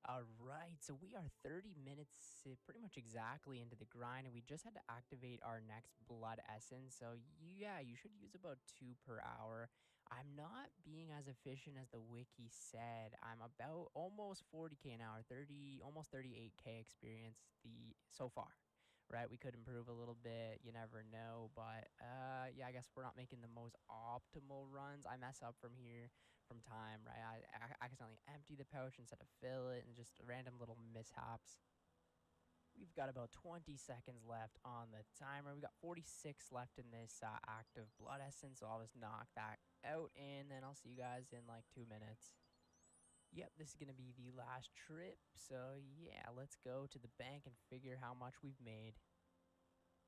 All right, so we are 30 minutes, pretty much exactly into the grind, and we just had to activate our next blood essence. So yeah, you should use about 2 per hour. I'm not being as efficient as the wiki said. I'm about almost 40k an hour, almost 38k experience so far. Right, we could improve a little bit. You never know, but yeah, I guess we're not making the most optimal runs. I mess up from here from time, right? I accidentally empty the pouch instead of fill it, and just random little mishaps. We've got about 20 seconds left on the timer. We got 46 left in this active blood essence, so I'll just knock that out, and then I'll see you guys in like 2 minutes. Yep, this is going to be the last trip, so yeah, let's go to the bank and figure how much we've made.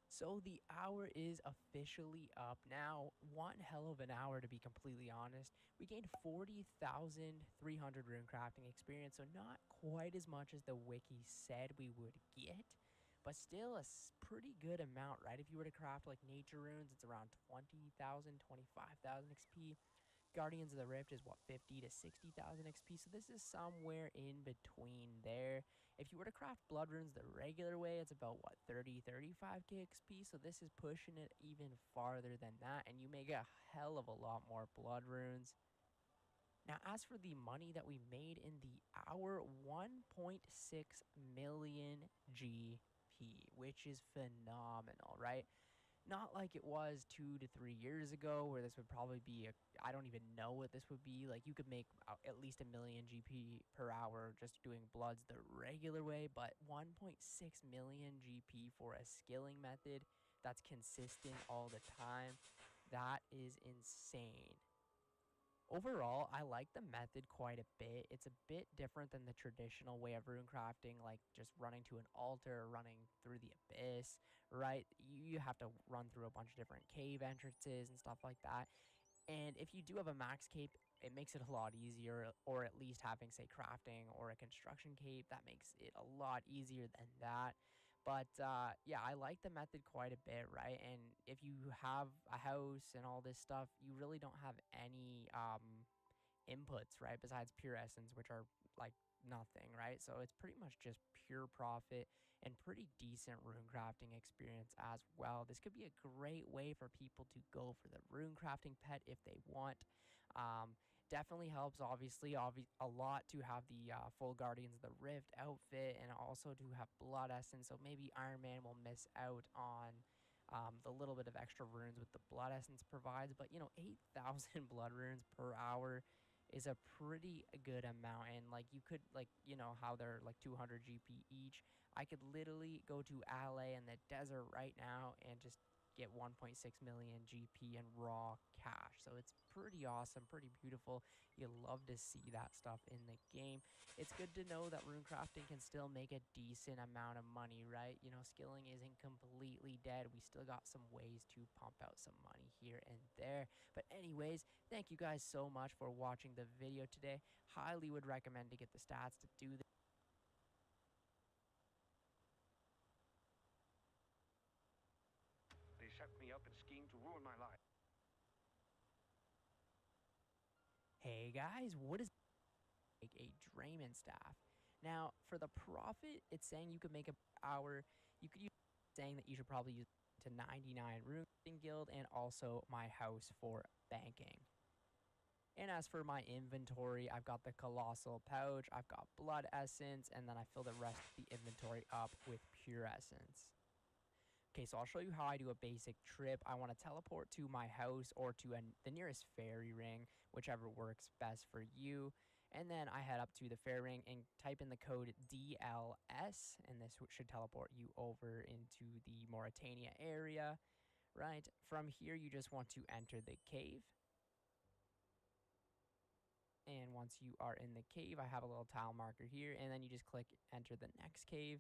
So the hour is officially up now. One hell of an hour, to be completely honest. We gained 40,300 rune crafting experience, so not quite as much as the wiki said we would get, but still a pretty good amount, right? If you were to craft like nature runes, it's around 20,000, 25,000 XP. Guardians of the Rift is what, 50 to 60,000 XP, so this is somewhere in between there. If you were to craft blood runes the regular way, it's about what, 30, 35k XP, so this is pushing it even farther than that, and you may get a hell of a lot more blood runes. Now, as for the money that we made in the hour, 1.6 million GP, which is phenomenal, right? Not like it was 2 to 3 years ago, where this would probably be I don't even know what this would be. Like, you could make at least a million GP per hour just doing bloods the regular way, but 1.6 million GP for a skilling method that's consistent all the time, that is insane. Overall, I like the method quite a bit. It's a bit different than the traditional way of rune crafting, like just running to an altar or running through the abyss, right? You have to run through a bunch of different cave entrances and stuff like that. And if you do have a max cape, it makes it a lot easier, or at least having, say, crafting or a construction cape, that makes it a lot easier than that. But yeah, I like the method quite a bit, right? And if you have a house and all this stuff, you really don't have any inputs, right? Besides pure essence, which are like nothing, right? So it's pretty much just pure profit and pretty decent rune crafting experience as well. This could be a great way for people to go for the rune crafting pet if they want. Definitely helps, obviously, a lot to have the full Guardians of the Rift outfit and also to have blood essence. So maybe Iron Man will miss out on the little bit of extra runes with the blood essence provides. But, you know, 8,000 blood runes per hour is a pretty good amount. And, like, you could, like, you know, how they're like 200 GP each. I could literally go to LA in the desert right now and just get 1.6 million GP in raw cash. So it's pretty awesome, pretty beautiful. You love to see that stuff in the game. It's good to know that rune crafting can still make a decent amount of money, right? You know, skilling isn't completely dead. We still got some ways to pump out some money here and there. But anyways, thank you guys so much for watching the video today. Highly would recommend to get the stats to do this. They set me up and schemed to ruin my life. Hey guys, what is like a Draymond staff? Now, for the profit, it's saying you could make an hour. You could use saying that you should probably use to 99 Rune Guild and also my house for banking. And as for my inventory, I've got the Colossal Pouch, I've got Blood Essence, and then I fill the rest of the inventory up with Pure Essence. Okay, so I'll show you how I do a basic trip. I want to teleport to my house or to the nearest fairy ring, whichever works best for you. And then I head up to the fairy ring and type in the code DLS, and this should teleport you over into the Mauritania area, right? From here, you just want to enter the cave. And once you are in the cave, I have a little tile marker here, and then you just click enter the next cave.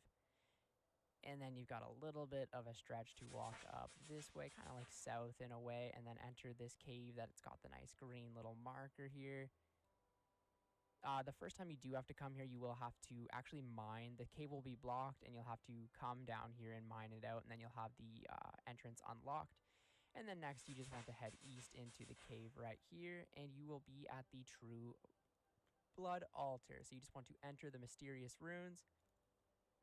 And then you've got a little bit of a stretch to walk up this way, kind of like south in a way, and then enter this cave that's got the nice green little marker here. The first time you do have to come here, you will have to actually mine. The cave will be blocked, and you'll have to come down here and mine it out, and then you'll have the entrance unlocked. And then next, you just want to head east into the cave right here, and you will be at the true blood altar. So you just want to enter the mysterious runes,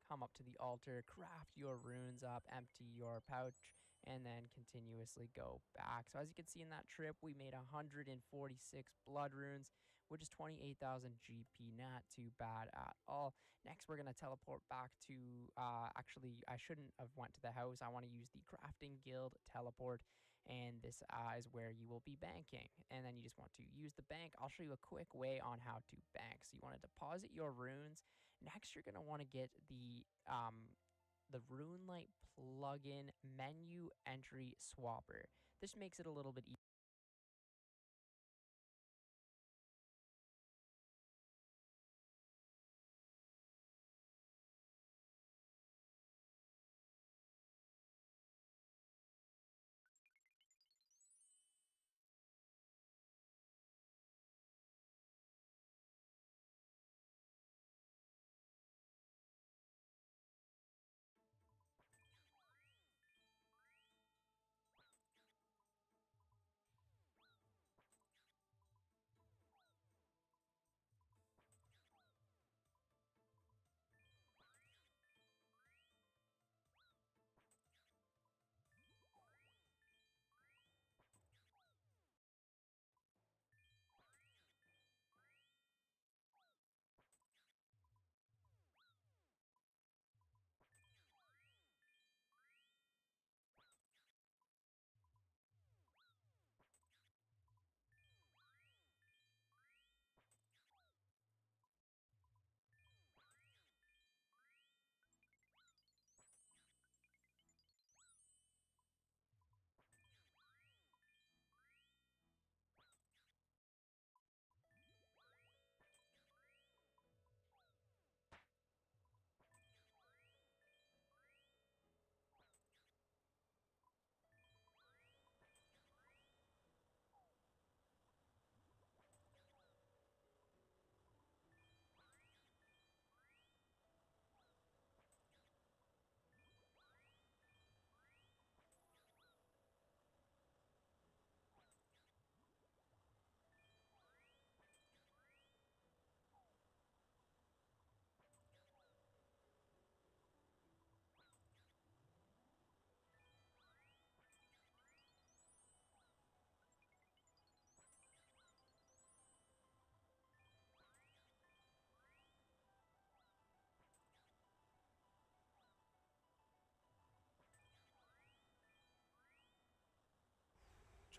come up to the altar, craft your runes up, empty your pouch, and then continuously go back. So as you can see in that trip, we made 146 blood runes, which is 28,000 GP, not too bad at all. Next, we're going to teleport back to, actually, I shouldn't have went to the house. I want to use the crafting guild teleport, and this is where you will be banking. And then you just want to use the bank. I'll show you a quick way on how to bank. So you want to deposit your runes. Next, you're going to want to get the RuneLite plugin menu entry swapper. This makes it a little bit easier.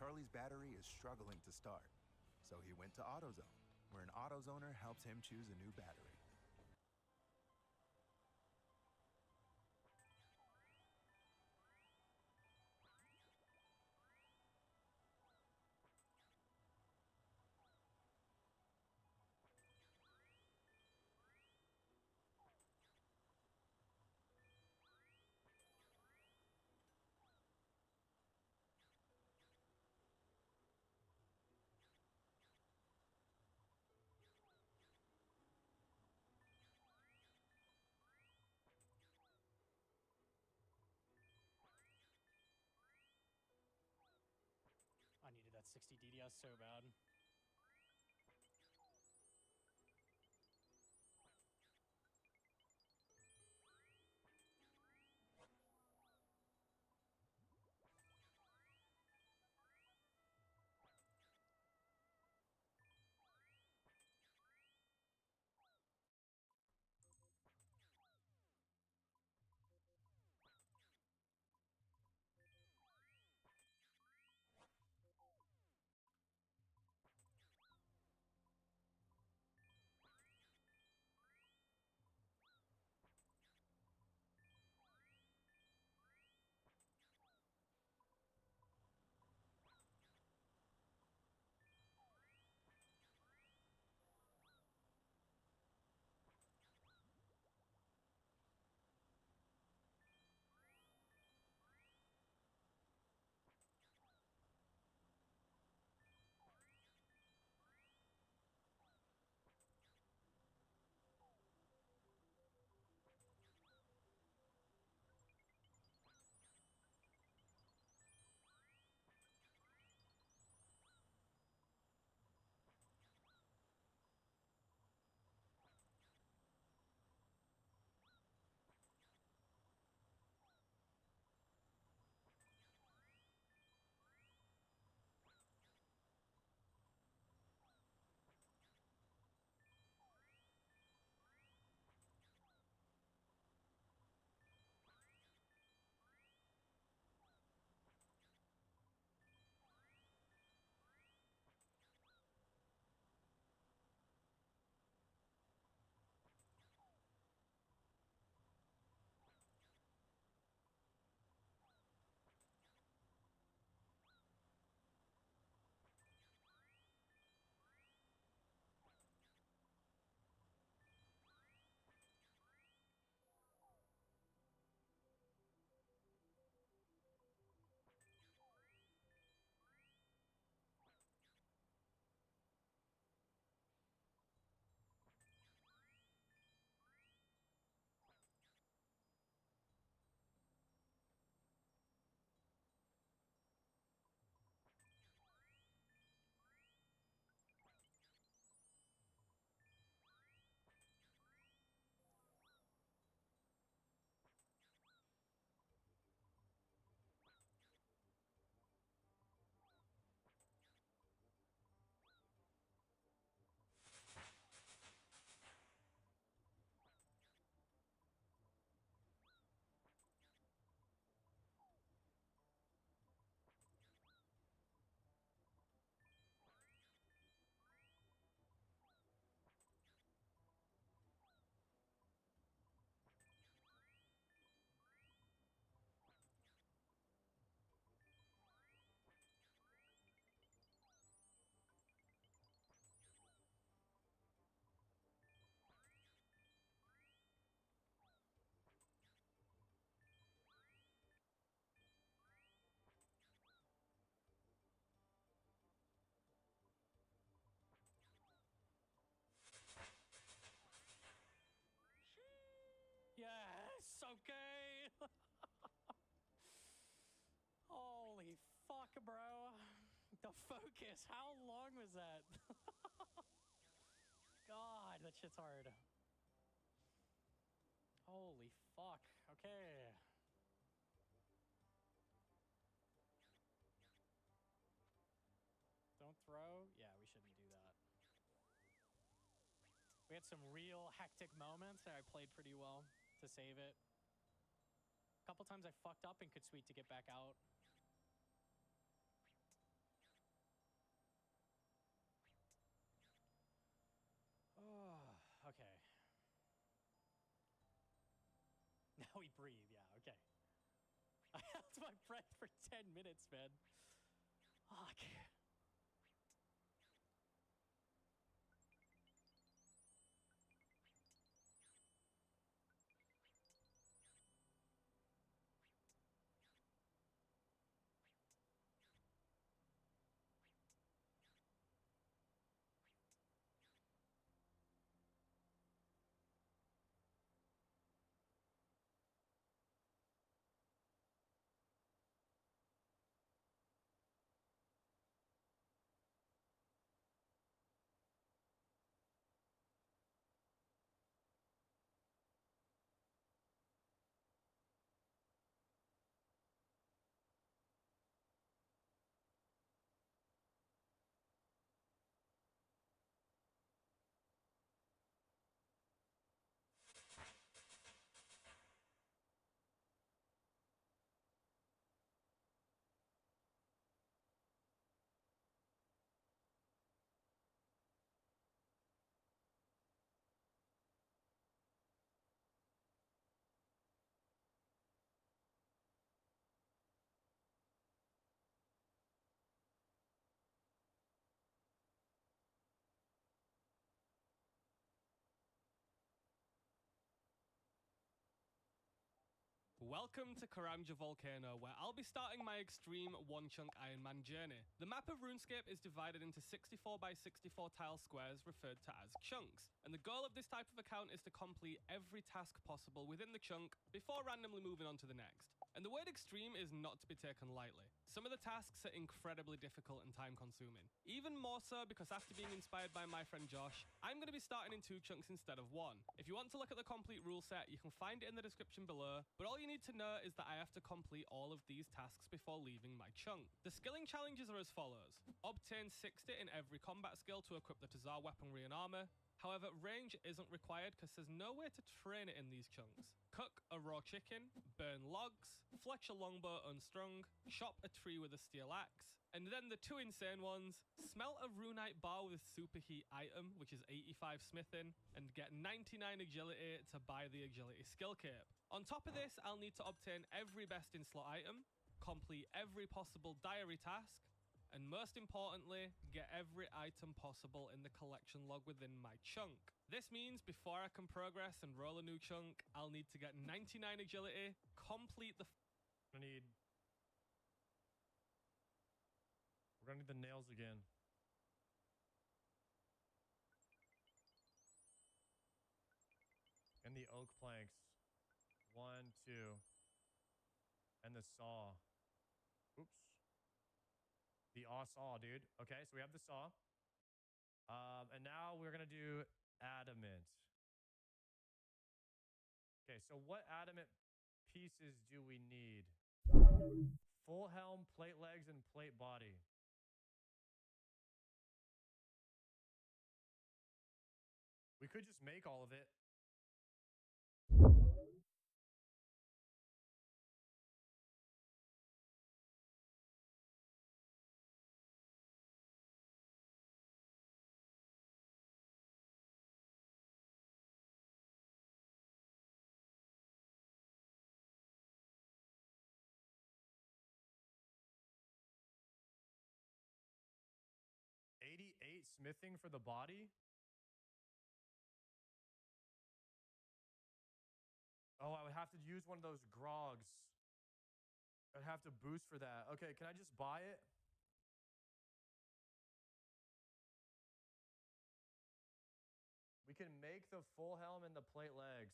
Charlie's battery is struggling to start. So he went to AutoZone, where an AutoZoner helps him choose a new battery. I needed that 60 DDS so bad. Yes, okay. Holy fuck, bro. The focus, how long was that? God, that shit's hard. Holy fuck, okay. Don't throw? Yeah, we shouldn't do that. We had some real hectic moments and I played pretty well to save it. A couple times I fucked up and could sweet to get back out. breathe. Yeah, okay. I held my breath for 10 minutes, man. Fuck. Welcome to Karamja Volcano, where I'll be starting my extreme one-chunk Iron Man journey. The map of RuneScape is divided into 64 by 64 tile squares referred to as chunks, and the goal of this type of account is to complete every task possible within the chunk before randomly moving on to the next. And the word extreme is not to be taken lightly. Some of the tasks are incredibly difficult and time-consuming. Even more so because after being inspired by my friend Josh, I'm going to be starting in 2 chunks instead of 1. If you want to look at the complete rule set, you can find it in the description below, but all you need to know is that I have to complete all of these tasks before leaving my chunk. The skilling challenges are as follows. Obtain 60 in every combat skill to equip the Tazar weaponry and armor. However, range isn't required because there's no way to train it in these chunks. Cook a raw chicken, burn logs, fletch a longbow unstrung, chop a tree with a steel axe, and then the 2 insane ones, smelt a runite bar with superheat item, which is 85 smithing, and get 99 agility to buy the agility skill cape. On top of this, I'll need to obtain every best in slot item, complete every possible diary task, and most importantly, get every item possible in the collection log within my chunk. This means before I can progress and roll a new chunk, I'll need to get 99 agility, complete the We're gonna need the nails again. And the oak planks. 1, 2. And the saw. Oops. The saw, dude. Okay, so we have the saw. And now we're gonna do adamant. Okay, so what adamant pieces do we need? Full helm, plate legs, and plate body. We could just make all of it. Smithing for the body? Oh, I would have to use one of those grogs. I'd have to boost for that. Okay, can I just buy it? We can make the full helm and the plate legs.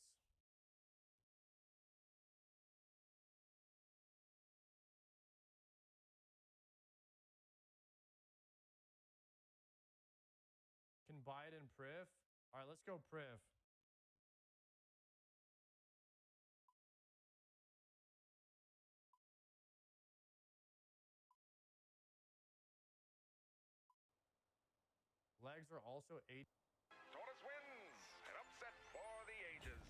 Can buy it in Priv. All right, let's go Priv. Legs are also 8. Taurus wins. An upset for the ages.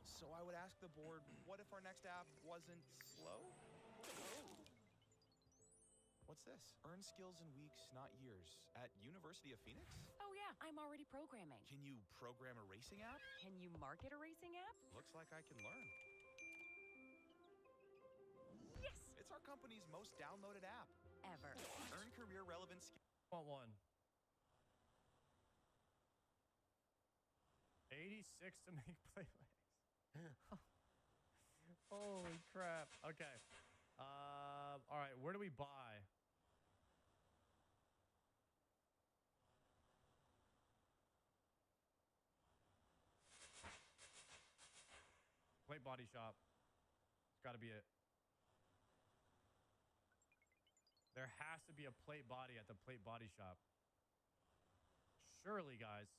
So I would ask the board, what if our next app wasn't slow? What's this? Earn skills in weeks, not years. At University of Phoenix? Oh yeah, I'm already programming. Can you program a racing app? Can you market a racing app? Looks like I can learn. company's most downloaded app Ever. Earn career relevant skills. Want one. 86 to make playlists. Holy crap. Okay. All right. Where do we buy? Plate body shop. It's got to be it. There has to be a plate body at the plate body shop. Surely, guys.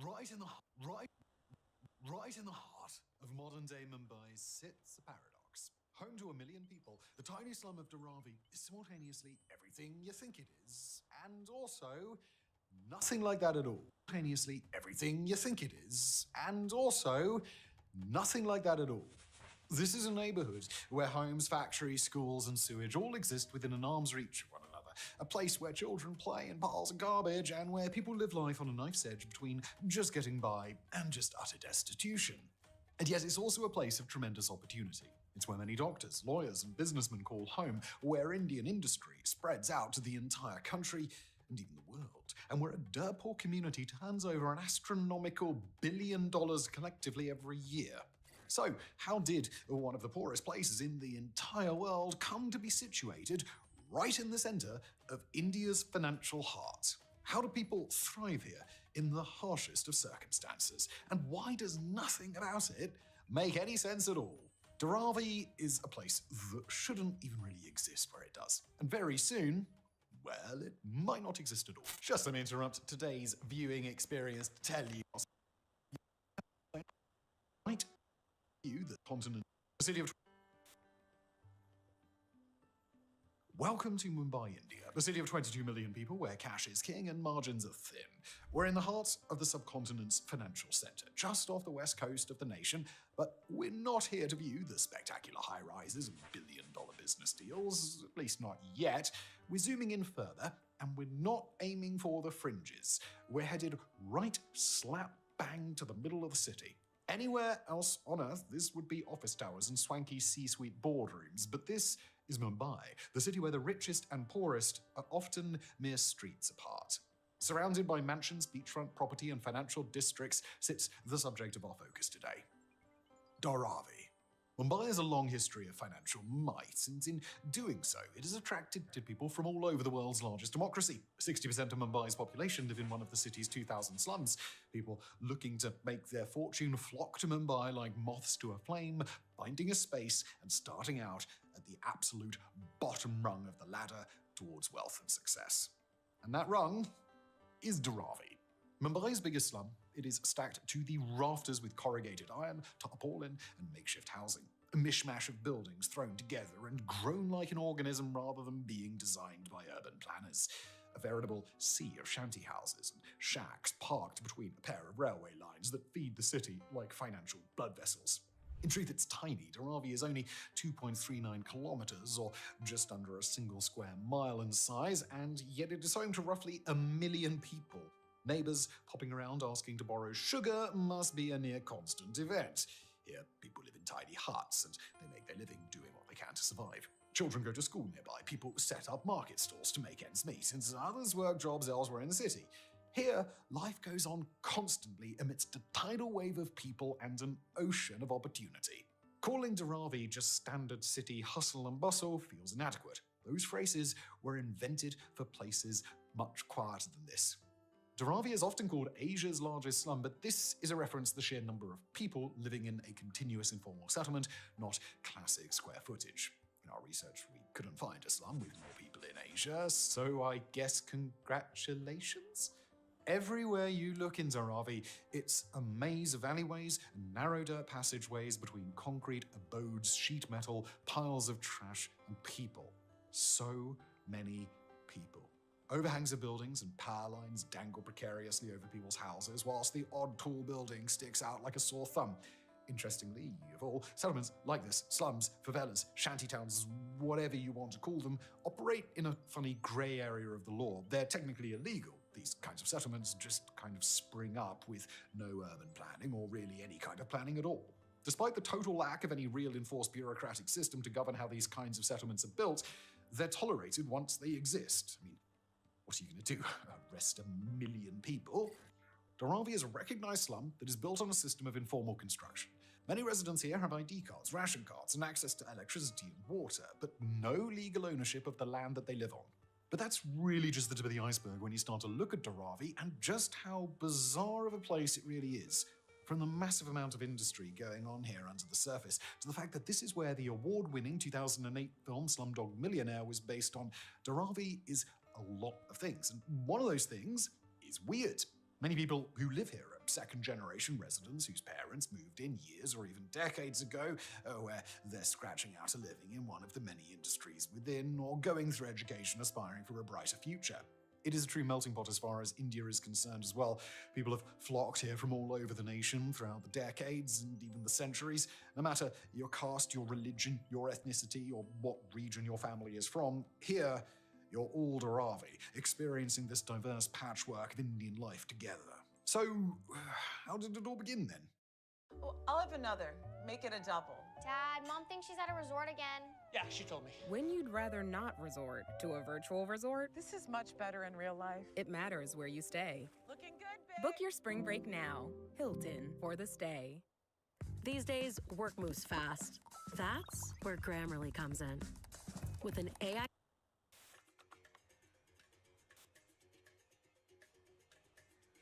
Right in the heart of modern-day Mumbai sits a paradox. Home to 1 million people, the tiny slum of Dharavi is simultaneously everything you think it is, and also nothing like that at all. Simultaneously everything you think it is, and also nothing like that at all. This is a neighborhood where homes, factories, schools, and sewage all exist within an arm's reach of one another. A place where children play in piles of garbage and where people live life on a knife's edge between just getting by and just utter destitution. And yet it's also a place of tremendous opportunity. It's where many doctors, lawyers, and businessmen call home, where Indian industry spreads out to the entire country and even the world, and where a dirt poor community turns over an astronomical $1 billion collectively every year. So, how did one of the poorest places in the entire world come to be situated right in the center of India's financial heart? How do people thrive here in the harshest of circumstances? And why does nothing about it make any sense at all? Dharavi is a place that shouldn't even really exist where it does. And very soon, well, it might not exist at all. Just let me interrupt today's viewing experience to tell you the continent, the city of... Welcome to Mumbai, India, the city of 22 million people where cash is king and margins are thin. We're in the heart of the subcontinent's financial center, just off the west coast of the nation, but we're not here to view the spectacular high-rises and billion-dollar business deals, at least not yet. We're zooming in further, and we're not aiming for the fringes. We're headed right slap bang to the middle of the city. Anywhere else on Earth, this would be office towers and swanky C-suite boardrooms, but this is Mumbai, the city where the richest and poorest are often mere streets apart. Surrounded by mansions, beachfront property, and financial districts sits the subject of our focus today: Dharavi. Mumbai has a long history of financial might, and in doing so, it has attracted people from all over the world's largest democracy. 60% of Mumbai's population live in one of the city's 2,000 slums. People looking to make their fortune flock to Mumbai like moths to a flame, finding a space and starting out at the absolute bottom rung of the ladder towards wealth and success. And that rung is Dharavi. Mumbai's biggest slum, it is stacked to the rafters with corrugated iron, tarpaulin, and makeshift housing. A mishmash of buildings thrown together and grown like an organism rather than being designed by urban planners. A veritable sea of shanty houses and shacks parked between a pair of railway lines that feed the city like financial blood vessels. In truth, it's tiny. Dharavi is only 2.39 kilometers, or just under a single square mile in size, and yet it is home to roughly 1 million people. Neighbors popping around asking to borrow sugar must be a near constant event. Here, people live in tiny huts, and they make their living doing what they can to survive. Children go to school nearby, people set up market stalls to make ends meet, and others work jobs elsewhere in the city. Here, life goes on constantly amidst a tidal wave of people and an ocean of opportunity. Calling Dharavi just standard city hustle and bustle feels inadequate. Those phrases were invented for places much quieter than this. Dharavi is often called Asia's largest slum, but this is a reference to the sheer number of people living in a continuous informal settlement, not classic square footage. In our research, we couldn't find a slum with more people in Asia, so I guess congratulations? Everywhere you look in Dharavi, it's a maze of alleyways and narrow dirt passageways between concrete abodes, sheet metal, piles of trash, and people. So many people. Overhangs of buildings and power lines dangle precariously over people's houses, whilst the odd tall building sticks out like a sore thumb. Interestingly, of all settlements like this, slums, favelas, shantytowns, whatever you want to call them, operate in a funny grey area of the law. They're technically illegal, These kinds of settlements just kind of spring up with no urban planning or really any kind of planning at all. Despite the total lack of any real enforced bureaucratic system to govern how these kinds of settlements are built, they're tolerated once they exist. I mean, what are you going to do? Arrest 1 million people? Dharavi is a recognized slum that is built on a system of informal construction. Many residents here have ID cards, ration cards, and access to electricity and water, but no legal ownership of the land that they live on. But that's really just the tip of the iceberg when you start to look at Dharavi and just how bizarre of a place it really is. From the massive amount of industry going on here under the surface, to the fact that this is where the award-winning 2008 film Slumdog Millionaire was based on, Dharavi is a lot of things, and one of those things is weird. Many people who live here are second-generation residents whose parents moved in years or even decades ago, where they're scratching out a living in one of the many industries within, or going through education aspiring for a brighter future. It is a true melting pot as far as India is concerned as well. People have flocked here from all over the nation throughout the decades and even the centuries. No matter your caste, your religion, your ethnicity, or what region your family is from, here you're all Dharavi, experiencing this diverse patchwork of Indian life together. So, how did it all begin then? Oh, I'll have another. Make it a double. Dad, Mom thinks she's at a resort again. Yeah, she told me. When you'd rather not resort to a virtual resort, This is much better in real life. it matters where you stay. Looking good, babe. Book your spring break now. Hilton for the stay. These days, work moves fast. That's where Grammarly comes in. With an AI...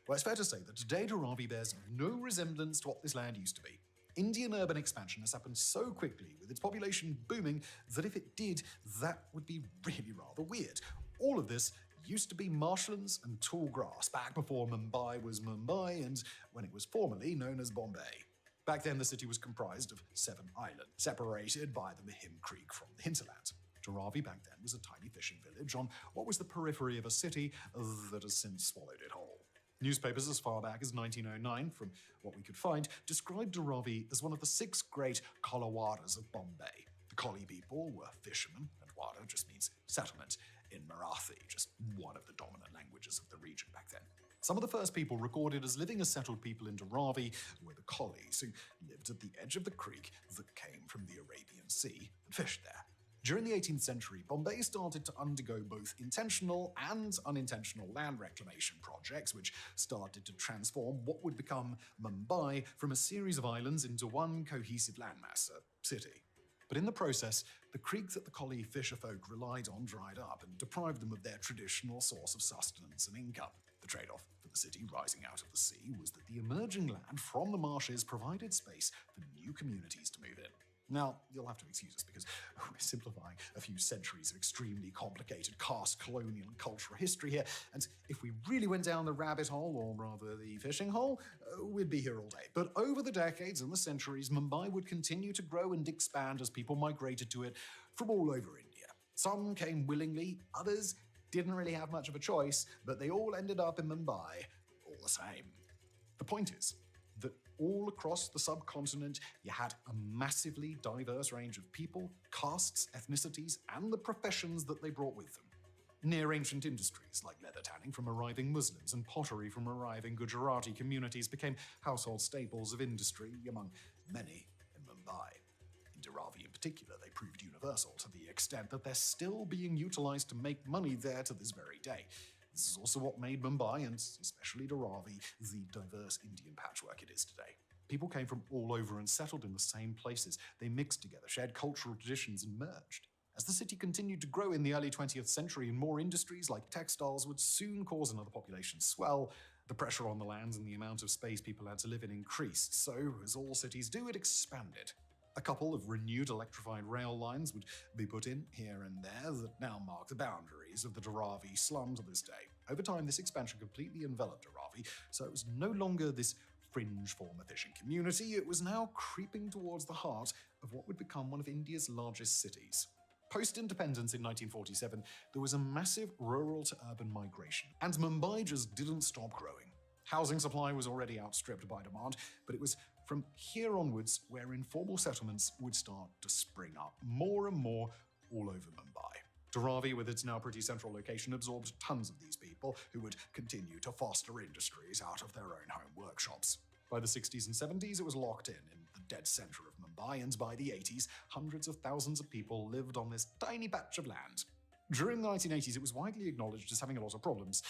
Well, it's fair to say that today Dharavi bears no resemblance to what this land used to be. Indian urban expansion has happened so quickly, with its population booming, that if it did, that would be really rather weird. All of this used to be marshlands and tall grass, back before Mumbai was Mumbai and when it was formerly known as Bombay. Back then, the city was comprised of 7 islands, separated by the Mahim Creek from the hinterland. Dharavi back then was a tiny fishing village on what was the periphery of a city that has since swallowed it whole. Newspapers as far back as 1909, from what we could find, described Dharavi as one of the 6 great Kalawadas of Bombay. The Kali people were fishermen, and Wada just means settlement in Marathi, just one of the dominant languages of the region back then. Some of the first people recorded as living as settled people in Dharavi were the Kalis, who lived at the edge of the creek that came from the Arabian Sea and fished there. During the 18th century, Bombay started to undergo both intentional and unintentional land reclamation projects, which started to transform what would become Mumbai from a series of islands into one cohesive landmass, a city. But in the process, the creek that the Kali fisherfolk relied on dried up and deprived them of their traditional source of sustenance and income. The trade-off for the city rising out of the sea was that the emerging land from the marshes provided space for new communities to move in. Now, you'll have to excuse us because we're simplifying a few centuries of extremely complicated caste, colonial, and cultural history here, and if we really went down the rabbit hole, or rather the fishing hole, we'd be here all day. But over the decades and the centuries, Mumbai would continue to grow and expand as people migrated to it from all over India. Some came willingly, others didn't really have much of a choice, but they all ended up in Mumbai all the same. The point is that all across the subcontinent, you had a massively diverse range of people, castes, ethnicities, and the professions that they brought with them. Near ancient industries like leather tanning from arriving Muslims and pottery from arriving Gujarati communities became household staples of industry among many in Mumbai. In Dharavi in particular, they proved universal to the extent that they're still being utilized to make money there to this very day. This is also what made Mumbai, and especially Dharavi, the diverse Indian patchwork it is today. People came from all over and settled in the same places. They mixed together, shared cultural traditions, and merged. As the city continued to grow in the early 20th century and more industries like textiles would soon cause another population swell, the pressure on the lands and the amount of space people had to live in increased. So, as all cities do, it expanded. A couple of renewed electrified rail lines would be put in here and there that now mark the boundaries of the Dharavi slum to this day. Over time, this expansion completely enveloped Dharavi, so it was no longer this fringe former fishing community, it was now creeping towards the heart of what would become one of India's largest cities. Post-independence in 1947, there was a massive rural-to-urban migration, and Mumbai just didn't stop growing. Housing supply was already outstripped by demand, but it was from here onwards where informal settlements would start to spring up more and more all over Mumbai. Dharavi, with its now pretty central location, absorbed tons of these people who would continue to foster industries out of their own home workshops. By the 60s and 70s, it was locked in the dead center of Mumbai, and by the 80s, hundreds of thousands of people lived on this tiny patch of land. During the 1980s, it was widely acknowledged as having a lot of problems.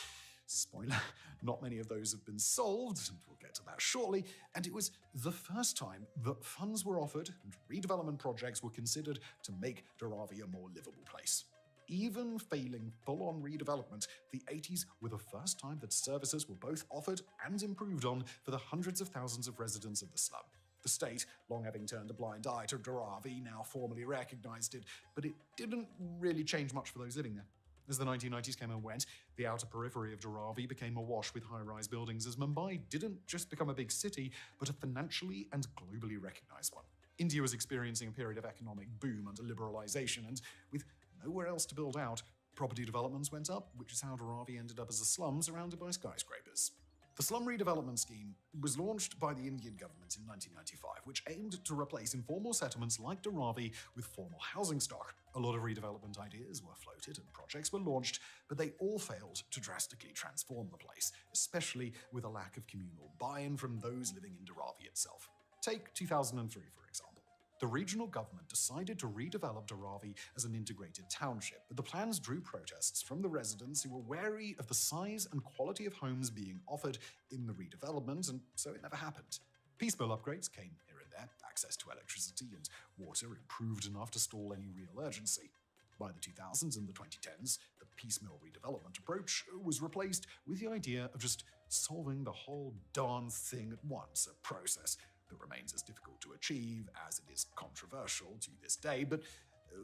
Spoiler, not many of those have been solved, and we'll get to that shortly, and it was the first time that funds were offered and redevelopment projects were considered to make Dharavi a more livable place. Even failing full-on redevelopment, the 80s were the first time that services were both offered and improved on for the hundreds of thousands of residents of the slum. The state, long having turned a blind eye to Dharavi, now formally recognized it, but it didn't really change much for those living there. As the 1990s came and went, the outer periphery of Dharavi became awash with high-rise buildings as Mumbai didn't just become a big city, but a financially and globally recognized one. India was experiencing a period of economic boom under liberalization, and with nowhere else to build out, property developments went up, which is how Dharavi ended up as a slum surrounded by skyscrapers. The slum redevelopment scheme was launched by the Indian government in 1995, which aimed to replace informal settlements like Dharavi with formal housing stock. A lot of redevelopment ideas were floated and projects were launched, but they all failed to drastically transform the place, especially with a lack of communal buy-in from those living in Dharavi itself. Take 2003, for example. The regional government decided to redevelop Dharavi as an integrated township, but the plans drew protests from the residents who were wary of the size and quality of homes being offered in the redevelopment, and so it never happened. Piecemeal upgrades came here and there, access to electricity and water improved enough to stall any real urgency. By the 2000s and the 2010s, the piecemeal redevelopment approach was replaced with the idea of just solving the whole darn thing at once, a process that remains as difficult to achieve as it is controversial to this day, but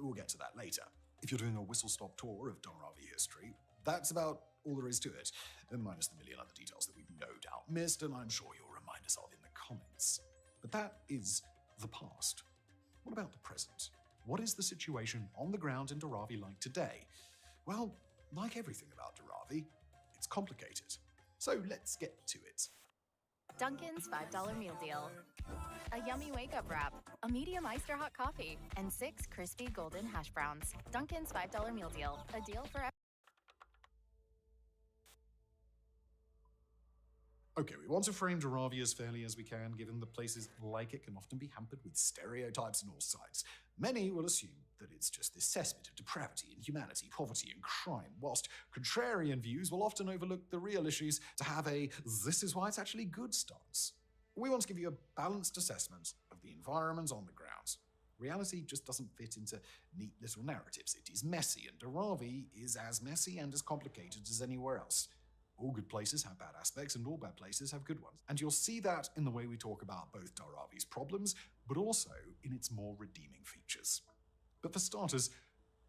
we'll get to that later. If you're doing a whistle-stop tour of Dharavi history, that's about all there is to it, minus the million other details that we've no doubt missed, and I'm sure you'll remind us of in the comments. But that is the past. What about the present? What is the situation on the ground in Dharavi like today? Well, like everything about Dharavi, it's complicated. So let's get to it. Dunkin's $5 meal deal. A yummy wake-up wrap, a medium iced or hot coffee, and 6 crispy golden hash browns. Dunkin's $5 meal deal. A deal for Okay, we want to frame Dharavi as fairly as we can, given that places like it can often be hampered with stereotypes on all sides. Many will assume that it's just this cesspit of depravity, inhumanity, poverty, and crime, whilst contrarian views will often overlook the real issues to have a "this is why it's actually good" stance. We want to give you a balanced assessment of the environment on the ground. Reality just doesn't fit into neat little narratives. It is messy, and Dharavi is as messy and as complicated as anywhere else. All good places have bad aspects, and all bad places have good ones. And you'll see that in the way we talk about both Dharavi's problems, but also in its more redeeming features. But for starters,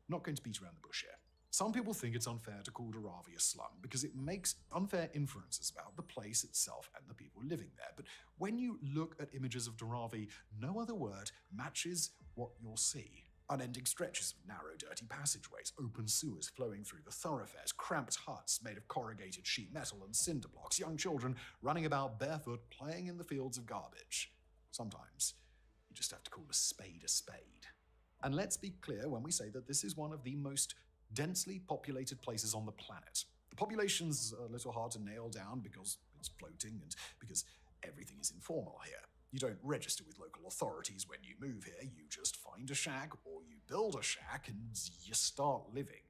not going to beat around the bush here. Some people think it's unfair to call Dharavi a slum because it makes unfair inferences about the place itself and the people living there. But when you look at images of Dharavi, no other word matches what you'll see. Unending stretches of narrow, dirty passageways, open sewers flowing through the thoroughfares, cramped huts made of corrugated sheet metal and cinder blocks, young children running about barefoot, playing in the fields of garbage. Sometimes you just have to call a spade a spade. And let's be clear when we say that this is one of the most densely populated places on the planet. The population's a little hard to nail down because it's floating and because everything is informal here. You don't register with local authorities when you move here, you just find a shack or you build a shack and you start living.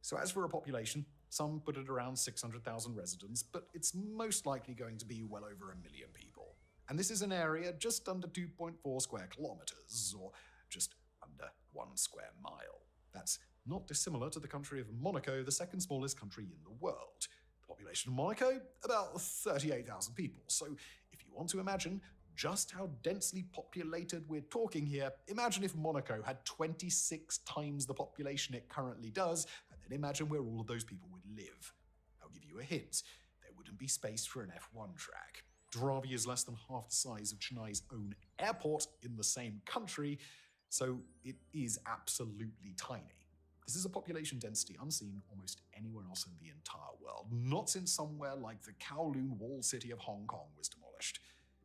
So as for a population, some put it around 600,000 residents, but it's most likely going to be well over 1 million people. And this is an area just under 2.4 square kilometers, or just under 1 square mile. That's not dissimilar to the country of Monaco, the second smallest country in the world. The population of Monaco, about 38,000 people. So if you want to imagine just how densely populated we're talking here, imagine if Monaco had 26 times the population it currently does, and then imagine where all of those people would live. I'll give you a hint. There wouldn't be space for an F1 track. Dharavi is less than half the size of Chennai's own airport in the same country, so it is absolutely tiny. This is a population density unseen almost anywhere else in the entire world, not since somewhere like the Kowloon walled city of Hong Kong was demolished.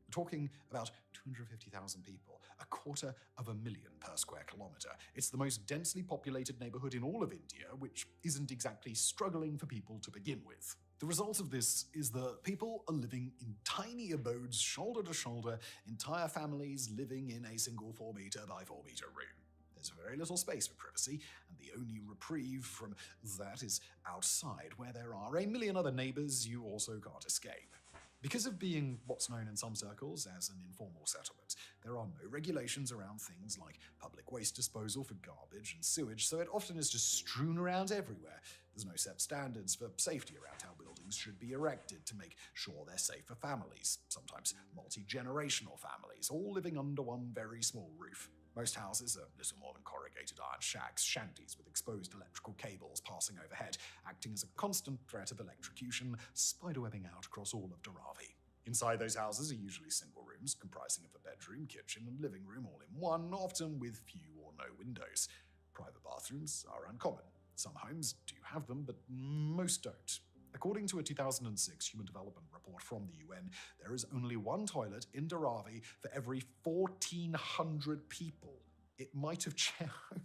We're talking about 250,000 people, 250,000 per square kilometre. It's the most densely populated neighbourhood in all of India, which isn't exactly struggling for people to begin with. The result of this is that people are living in tiny abodes, shoulder to shoulder, entire families living in a single 4 metre by 4 metre room. There's very little space for privacy, and the only reprieve from that is outside, where there are a million other neighbours you also can't escape. Because of being what's known in some circles as an informal settlement, there are no regulations around things like public waste disposal for garbage and sewage, so it often is just strewn around everywhere. There's no set standards for safety around how buildings should be erected to make sure they're safe for families, sometimes multi-generational families, all living under one very small roof. Most houses are little more than corrugated iron shacks, shanties with exposed electrical cables passing overhead, acting as a constant threat of electrocution, spiderwebbing out across all of Dharavi. Inside those houses are usually single rooms, comprising of a bedroom, kitchen, and living room all in one, often with few or no windows. Private bathrooms are uncommon. Some homes do have them, but most don't. According to a 2006 Human Development Report from the UN, there is only one toilet in Dharavi for every 1,400 people. It might have changed. Holy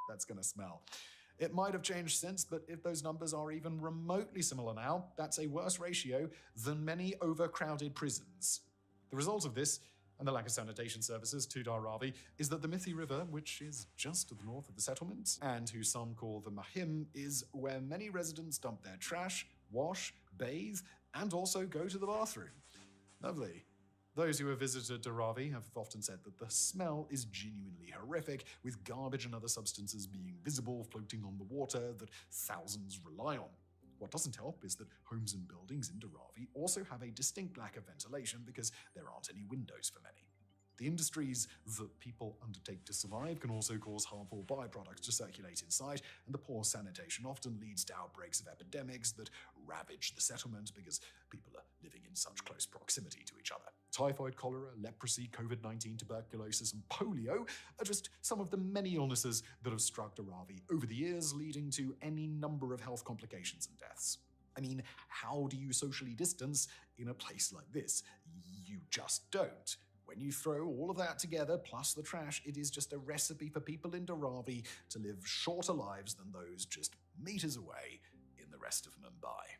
that's gonna smell. It might have changed since, but if those numbers are even remotely similar now, that's a worse ratio than many overcrowded prisons. The result of this, and the lack of sanitation services to Dharavi, is that the Mithi River, which is just to the north of the settlement, and who some call the Mahim, is where many residents dump their trash, wash, bathe, and also go to the bathroom. Lovely. Those who have visited Dharavi have often said that the smell is genuinely horrific, with garbage and other substances being visible floating on the water that thousands rely on. What doesn't help is that homes and buildings in Dharavi also have a distinct lack of ventilation because there aren't any windows for many. The industries that people undertake to survive can also cause harmful byproducts to circulate inside, and the poor sanitation often leads to outbreaks of epidemics that ravage the settlement because people are living in such close proximity to each other. Typhoid, cholera, leprosy, COVID-19, tuberculosis, and polio are just some of the many illnesses that have struck Dharavi over the years, leading to any number of health complications and deaths. I mean, how do you socially distance in a place like this? You just don't. When you throw all of that together, plus the trash, it is just a recipe for people in Dharavi to live shorter lives than those just meters away in the rest of Mumbai.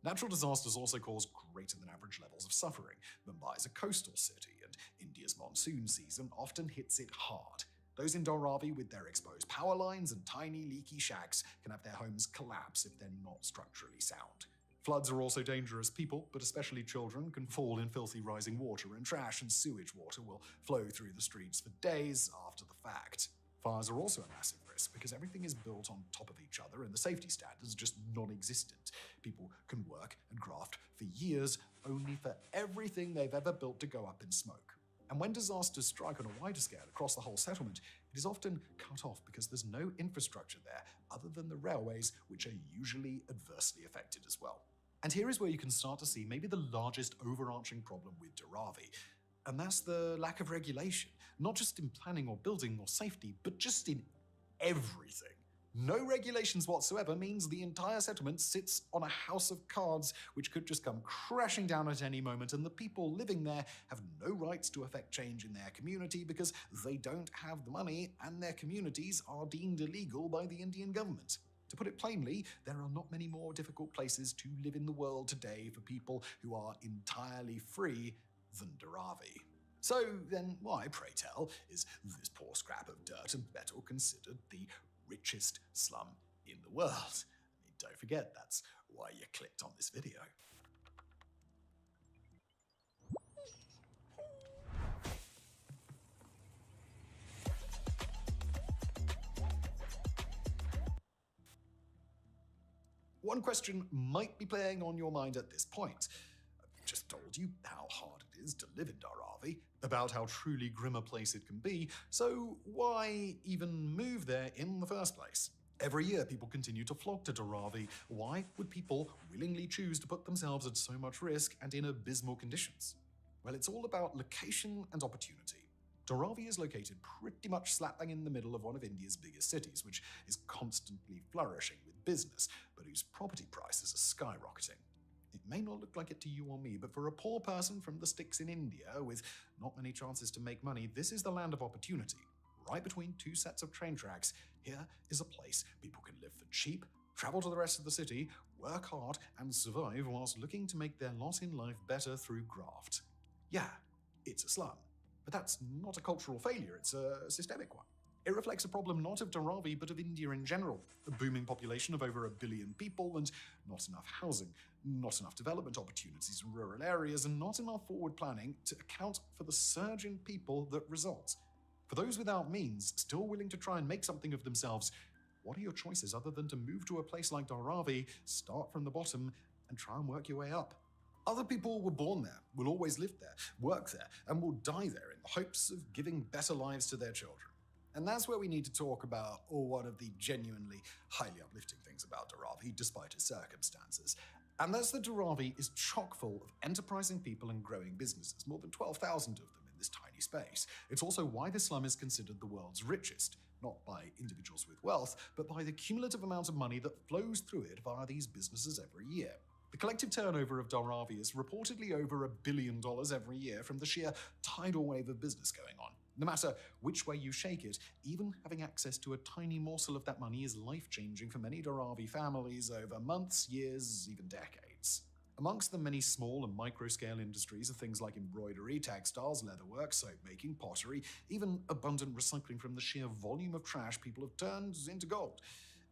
Natural disasters also cause greater than average levels of suffering. Mumbai is a coastal city, and India's monsoon season often hits it hard. Those in Dharavi with their exposed power lines and tiny leaky shacks can have their homes collapse if they're not structurally sound. Floods are also dangerous. People, but especially children, can fall in filthy rising water, and trash and sewage water will flow through the streets for days after the fact. Fires are also a massive risk because everything is built on top of each other and the safety standards are just non-existent. People can work and graft for years only for everything they've ever built to go up in smoke. And when disasters strike on a wider scale across the whole settlement, it is often cut off because there's no infrastructure there other than the railways, which are usually adversely affected as well. And here is where you can start to see maybe the largest overarching problem with Dharavi, and that's the lack of regulation, not just in planning or building or safety, but just in everything. No regulations whatsoever means the entire settlement sits on a house of cards which could just come crashing down at any moment, and the people living there have no rights to affect change in their community because they don't have the money and their communities are deemed illegal by the Indian government. To put it plainly, there are not many more difficult places to live in the world today for people who are entirely free than Dharavi. So then why, pray tell, is this poor scrap of dirt and metal considered the richest slum in the world? I mean, don't forget, that's why you clicked on this video. One question might be playing on your mind at this point. I've just told you how hard it is to live in Dharavi, about how truly grim a place it can be, so why even move there in the first place? Every year, people continue to flock to Dharavi. Why would people willingly choose to put themselves at so much risk and in abysmal conditions? Well, it's all about location and opportunity. Dharavi is located pretty much slap bang in the middle of one of India's biggest cities, which is constantly flourishing with business, but whose property prices are skyrocketing. may not look like it to you or me, but for a poor person from the sticks in India with not many chances to make money, this is the land of opportunity. Right between two sets of train tracks, here is a place people can live for cheap, travel to the rest of the city, work hard, and survive whilst looking to make their lot in life better through graft. Yeah, it's a slum. But that's not a cultural failure, it's a systemic one. It reflects a problem not of Dharavi, but of India in general. A booming population of over 1 billion people and not enough housing, not enough development opportunities in rural areas, and not enough forward planning to account for the surge in people that results. For those without means, still willing to try and make something of themselves, what are your choices other than to move to a place like Dharavi, start from the bottom, and try and work your way up? Other people were born there, will always live there, work there, and will die there in the hopes of giving better lives to their children. And that's where we need to talk about one of the genuinely highly uplifting things about Dharavi, despite its circumstances. And that's that Dharavi is chock full of enterprising people and growing businesses, more than 12,000 of them in this tiny space. It's also why the slum is considered the world's richest, not by individuals with wealth, but by the cumulative amount of money that flows through it via these businesses every year. The collective turnover of Dharavi is reportedly over $1 billion every year from the sheer tidal wave of business going on. No matter which way you shake it, even having access to a tiny morsel of that money is life-changing for many Dharavi families over months, years, even decades. Amongst the many small and micro-scale industries are things like embroidery, textiles, leatherwork, soap-making, pottery, even abundant recycling from the sheer volume of trash people have turned into gold.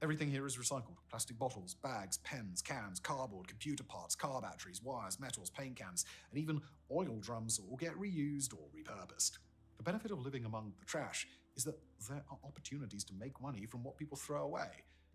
Everything here is recycled. Plastic bottles, bags, pens, cans, cardboard, computer parts, car batteries, wires, metals, paint cans, and even oil drums all get reused or repurposed. The benefit of living among the trash is that there are opportunities to make money from what people throw away.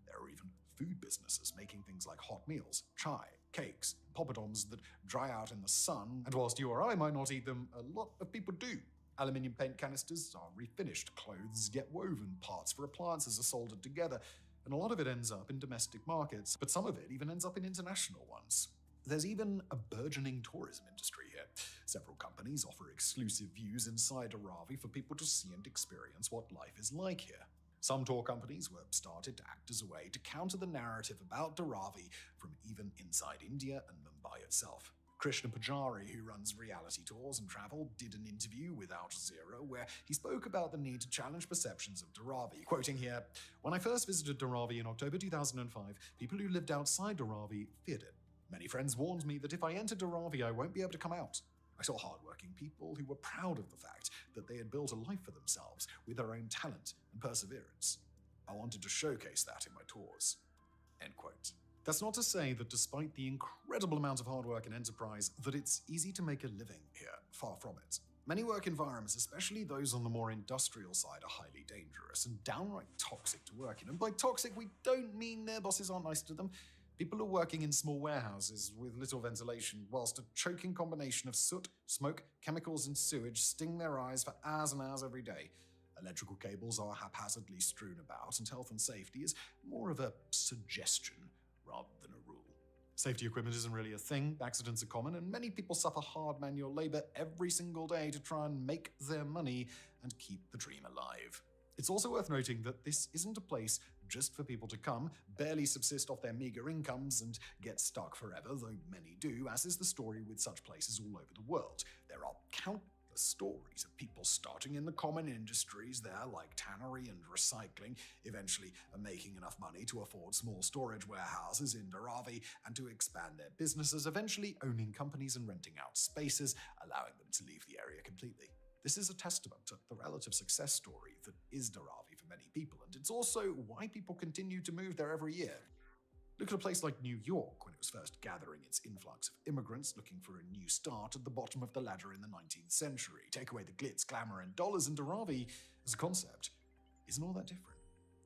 There are even food businesses making things like hot meals, chai, cakes, poppadoms that dry out in the sun, and whilst you or I might not eat them, a lot of people do. Aluminium paint canisters are refinished, clothes get woven, parts for appliances are soldered together, and a lot of it ends up in domestic markets, but some of it even ends up in international ones. There's even a burgeoning tourism industry here. Several companies offer exclusive views inside Dharavi for people to see and experience what life is like here. Some tour companies were started to act as a way to counter the narrative about Dharavi from even inside India and Mumbai itself. Krishna Pujari, who runs reality tours and travel, did an interview with Al Jazeera where he spoke about the need to challenge perceptions of Dharavi. Quoting here, "When I first visited Dharavi in October 2005, people who lived outside Dharavi feared it. Many friends warned me that if I entered Dharavi, I won't be able to come out. I saw hardworking people who were proud of the fact that they had built a life for themselves with their own talent and perseverance. I wanted to showcase that in my tours." End quote. That's not to say that despite the incredible amount of hard work and enterprise, that it's easy to make a living here, far from it. Many work environments, especially those on the more industrial side, are highly dangerous and downright toxic to work in. And by toxic, we don't mean their bosses aren't nice to them. People are working in small warehouses with little ventilation, whilst a choking combination of soot, smoke, chemicals, and sewage sting their eyes for hours and hours every day. Electrical cables are haphazardly strewn about, and health and safety is more of a suggestion rather than a rule. Safety equipment isn't really a thing, accidents are common, and many people suffer hard manual labor every single day to try and make their money and keep the dream alive. It's also worth noting that this isn't a place just for people to come, barely subsist off their meager incomes, and get stuck forever, though many do, as is the story with such places all over the world. There are countless stories of people starting in the common industries there, like tannery and recycling, eventually making enough money to afford small storage warehouses in Dharavi and to expand their businesses, eventually owning companies and renting out spaces, allowing them to leave the area completely. This is a testament to the relative success story that is Dharavi for many people, and it's also why people continue to move there every year. Look at a place like New York, when it was first gathering its influx of immigrants looking for a new start at the bottom of the ladder in the 19th century. Take away the glitz, glamour, and dollars, and Dharavi, as a concept, isn't all that different.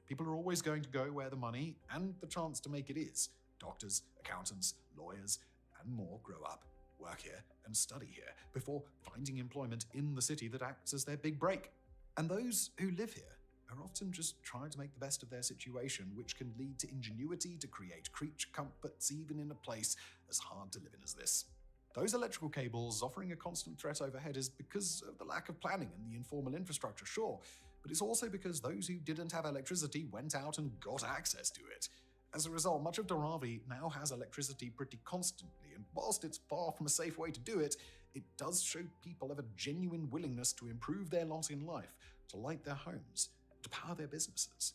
People are always going to go where the money and the chance to make it is. Doctors, accountants, lawyers, and more grow up, work here, and study here before finding employment in the city that acts as their big break. And those who live here are often just trying to make the best of their situation, which can lead to ingenuity to create creature comforts even in a place as hard to live in as this. Those electrical cables offering a constant threat overhead is because of the lack of planning and the informal infrastructure, sure, but it's also because those who didn't have electricity went out and got access to it. As a result, much of Dharavi now has electricity pretty constantly and whilst it's far from a safe way to do it, it does show people have a genuine willingness to improve their lot in life, to light their homes, to power their businesses.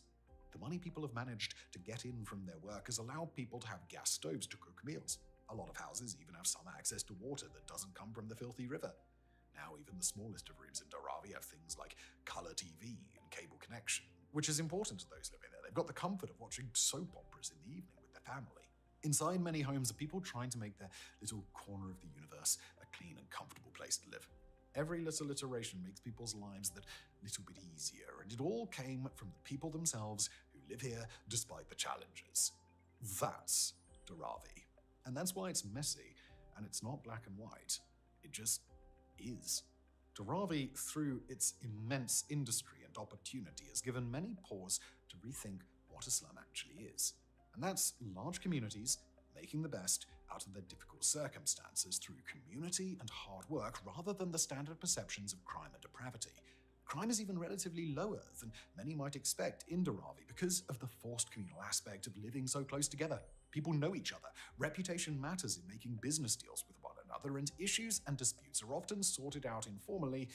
The money people have managed to get in from their work has allowed people to have gas stoves to cook meals. A lot of houses even have some access to water that doesn't come from the filthy river. Now even the smallest of rooms in Dharavi have things like colour TV and cable connection, which is important to those living there. They've got the comfort of watching soap operas in the evening with their family. Inside many homes are people trying to make their little corner of the universe a clean and comfortable place to live. Every little iteration makes people's lives that little bit easier, and it all came from the people themselves who live here despite the challenges. That's Dharavi. And that's why it's messy, and it's not black and white. It just is. Dharavi, through its immense industry and opportunity, has given many pause to rethink what a slum actually is. And that's large communities making the best out of their difficult circumstances through community and hard work rather than the standard perceptions of crime and depravity. Crime is even relatively lower than many might expect in Dharavi because of the forced communal aspect of living so close together. People know each other, reputation matters in making business deals with one another, and issues and disputes are often sorted out informally,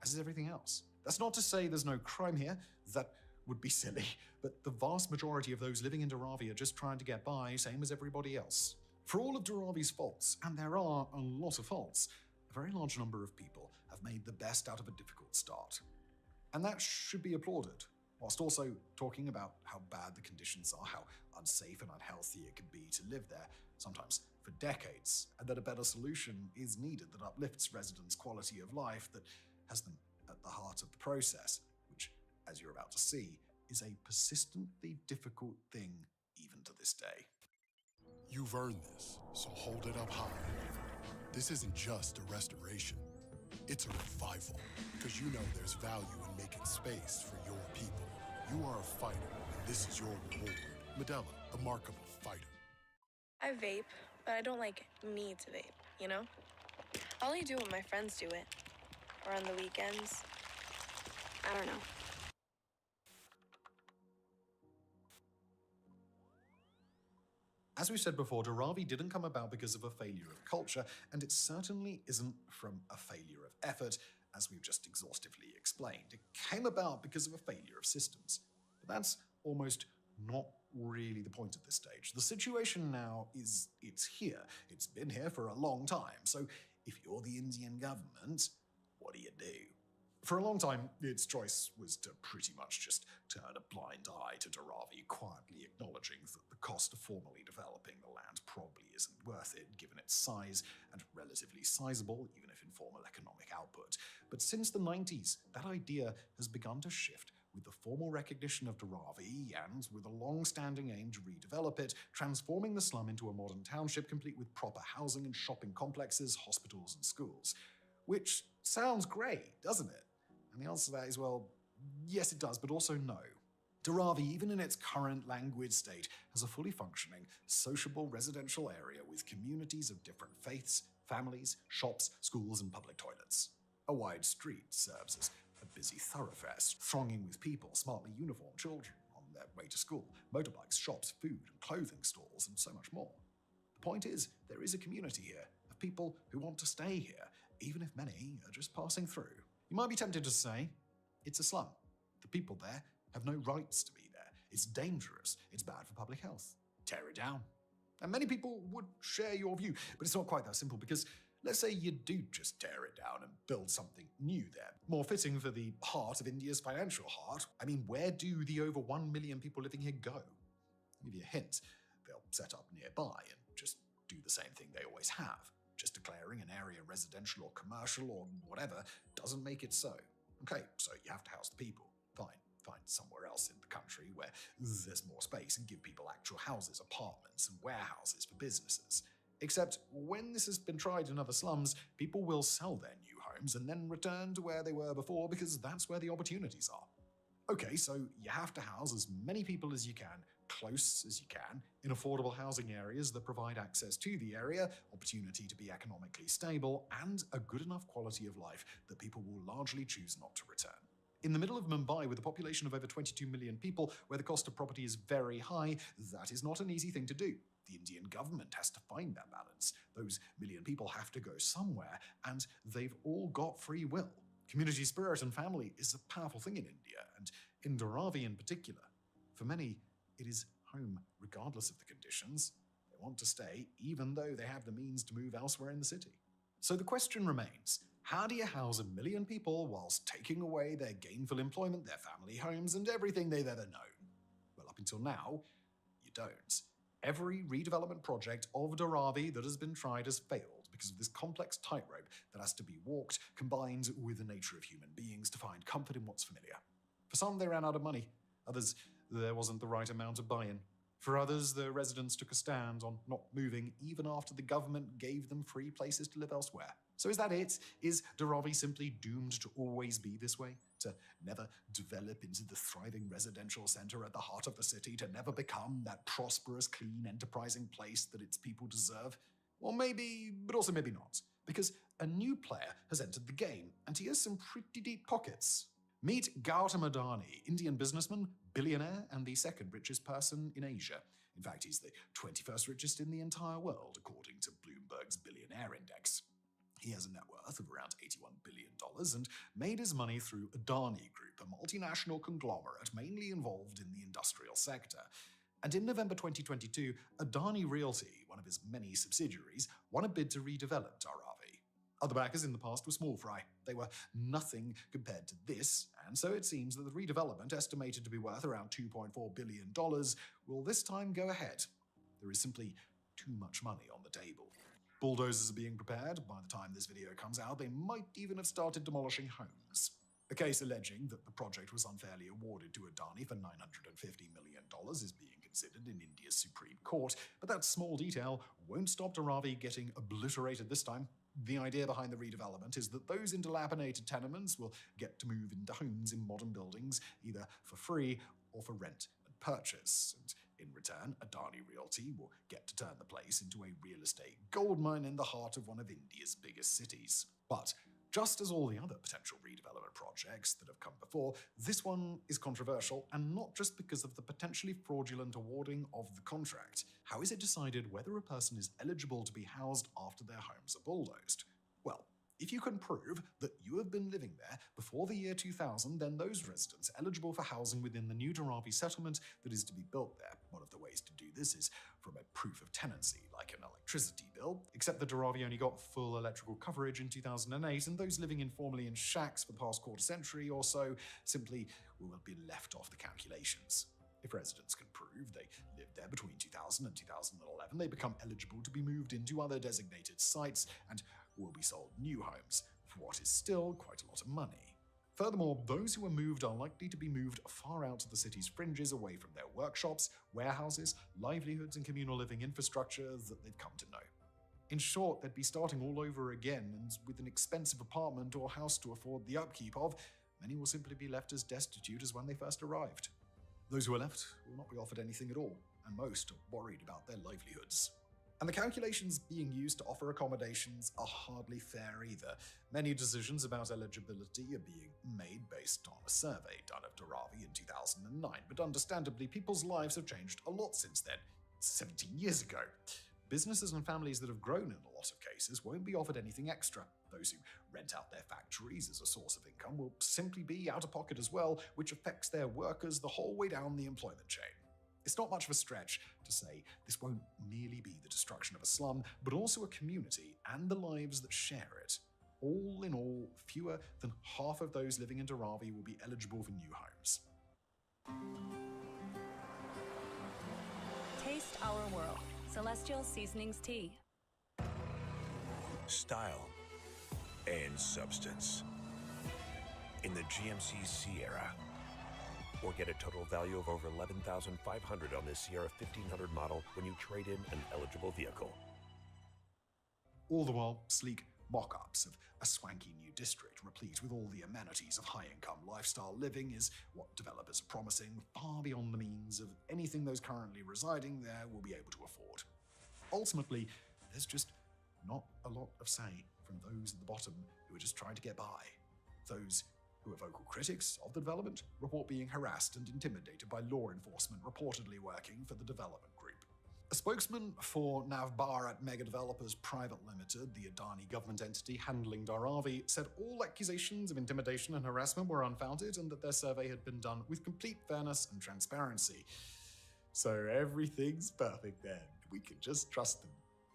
as is everything else. That's not to say there's no crime here, that would be silly, but the vast majority of those living in Dharavi are just trying to get by, same as everybody else. For all of Dharavi's faults, and there are a lot of faults, a very large number of people have made the best out of a difficult start. And that should be applauded, whilst also talking about how bad the conditions are, how unsafe and unhealthy it can be to live there, sometimes for decades, and that a better solution is needed that uplifts residents' quality of life, that has them at the heart of the process, which, as you're about to see, is a persistently difficult thing even to this day. You've earned this, so hold it up high. This isn't just a restoration, it's a revival, because you know there's value in making space for your people. You are a fighter, and this is your reward. Medela, the mark of a fighter. I vape, but I don't need to vape, you know? I only do it when my friends do it. Or on the weekends. I don't know. As we said before, Dharavi didn't come about because of a failure of culture, and it certainly isn't from a failure of effort, as we've just exhaustively explained. It came about because of a failure of systems. But that's almost not really the point at this stage. The situation now is it's here. It's been here for a long time. So if you're the Indian government, what do you do? For a long time, its choice was to pretty much just turn a blind eye to Dharavi, quietly acknowledging that the cost of formally developing the land probably isn't worth it, given its size, and relatively sizable, even if informal economic output. But since the 90s, that idea has begun to shift, with the formal recognition of Dharavi and with a long-standing aim to redevelop it, transforming the slum into a modern township complete with proper housing and shopping complexes, hospitals and schools. Which sounds great, doesn't it? And the answer to that is, well, yes it does, but also no. Dharavi, even in its current languid state, has a fully functioning, sociable residential area with communities of different faiths, families, shops, schools and public toilets. A wide street serves as a busy thoroughfare, thronging with people, smartly uniformed children on their way to school, motorbikes, shops, food and clothing stalls, and so much more. The point is, there is a community here of people who want to stay here, even if many are just passing through. You might be tempted to say, it's a slum. The people there have no rights to be there. It's dangerous. It's bad for public health. Tear it down. And many people would share your view, but it's not quite that simple because let's say you do just tear it down and build something new there. More fitting for the heart of India's financial heart. I mean, where do the over 1 million people living here go? I'll give you a hint. They'll set up nearby and just do the same thing they always have. Just declaring an area residential or commercial or whatever doesn't make it so. Okay, so you have to house the people. Fine, find somewhere else in the country where there's more space and give people actual houses, apartments and warehouses for businesses. Except when this has been tried in other slums, people will sell their new homes and then return to where they were before because that's where the opportunities are. Okay, so you have to house as many people as you can, close as you can, in affordable housing areas that provide access to the area, opportunity to be economically stable, and a good enough quality of life that people will largely choose not to return. In the middle of Mumbai, with a population of over 22 million people, where the cost of property is very high, that is not an easy thing to do. The Indian government has to find that balance. Those million people have to go somewhere, and they've all got free will. Community spirit and family is a powerful thing in India, and in Dharavi in particular. For many, it is home regardless of the conditions. They want to stay even though they have the means to move elsewhere in the city. So the question remains, how do you house 1 million people whilst taking away their gainful employment, their family homes, and everything they've ever known? Well, up until now, you don't. Every redevelopment project of Dharavi that has been tried has failed because of this complex tightrope that has to be walked, combined with the nature of human beings to find comfort in what's familiar. For some, they ran out of money. Others, there wasn't the right amount of buy-in. For others, the residents took a stand on not moving even after the government gave them free places to live elsewhere. So is that it? Is Dharavi simply doomed to always be this way? To never develop into the thriving residential centre at the heart of the city? To never become that prosperous, clean, enterprising place that its people deserve? Or maybe, but also maybe not. Because a new player has entered the game, and he has some pretty deep pockets. Meet Gautam Adani, Indian businessman, billionaire, and the second richest person in Asia. In fact, he's the 21st richest in the entire world, according to Bloomberg's Billionaire Index. He has a net worth of around $81 billion and made his money through Adani Group, a multinational conglomerate mainly involved in the industrial sector. And in November 2022, Adani Realty, one of his many subsidiaries, won a bid to redevelop Dharavi. Other backers in the past were small fry. They were nothing compared to this, and so it seems that the redevelopment, estimated to be worth around $2.4 billion, will this time go ahead. There is simply too much money on the table. Bulldozers are being prepared. By the time this video comes out, they might even have started demolishing homes. A case alleging that the project was unfairly awarded to Adani for $950 million is being considered in India's Supreme Court, but that small detail won't stop Dharavi getting obliterated this time. The idea behind the redevelopment is that those in dilapidated tenements will get to move into homes in modern buildings, either for free or for rent and purchase. And in return, Adani Realty will get to turn the place into a real estate goldmine in the heart of one of India's biggest cities. But just as all the other potential redevelopment projects that have come before, this one is controversial, and not just because of the potentially fraudulent awarding of the contract. How is it decided whether a person is eligible to be housed after their homes are bulldozed? Well, if you can prove that you have been living there before the year 2000, then those residents eligible for housing within the new Dharavi settlement that is to be built there. One of the ways to do this is from a proof of tenancy, like an electricity bill, except that Dharavi only got full electrical coverage in 2008, and those living informally in shacks for the past quarter century or so simply will have been left off the calculations. If residents can prove they lived there between 2000 and 2011, they become eligible to be moved into other designated sites and will be sold new homes for what is still quite a lot of money. Furthermore, those who are moved are likely to be moved far out to the city's fringes, away from their workshops, warehouses, livelihoods, and communal living infrastructure that they've come to know. In short, they'd be starting all over again, and with an expensive apartment or house to afford the upkeep of, many will simply be left as destitute as when they first arrived. Those who are left will not be offered anything at all, and most are worried about their livelihoods. And the calculations being used to offer accommodations are hardly fair either. Many decisions about eligibility are being made based on a survey done of Dharavi in 2009, but understandably, people's lives have changed a lot since then. 17 years ago. Businesses and families that have grown in a lot of cases won't be offered anything extra. Those who rent out their factories as a source of income will simply be out of pocket as well, which affects their workers the whole way down the employment chain. It's not much of a stretch to say this won't merely be the destruction of a slum, but also a community and the lives that share it. All in all, fewer than half of those living in Dharavi will be eligible for new homes. Taste our world. Celestial Seasonings Tea. Style and substance in the GMC Sierra. Or get a total value of over $11,500 on this Sierra 1500 model when you trade in an eligible vehicle. All the while, sleek mock-ups of a swanky new district replete with all the amenities of high-income lifestyle living is what developers are promising, far beyond the means of anything those currently residing there will be able to afford. Ultimately, there's just not a lot of say from those at the bottom who are just trying to get by. Those who are vocal critics of the development report being harassed and intimidated by law enforcement reportedly working for the development group. A spokesman for Navbharat Mega Developers Private Limited, the Adani government entity handling Dharavi, said all accusations of intimidation and harassment were unfounded and that their survey had been done with complete fairness and transparency. So everything's perfect then. We can just trust them.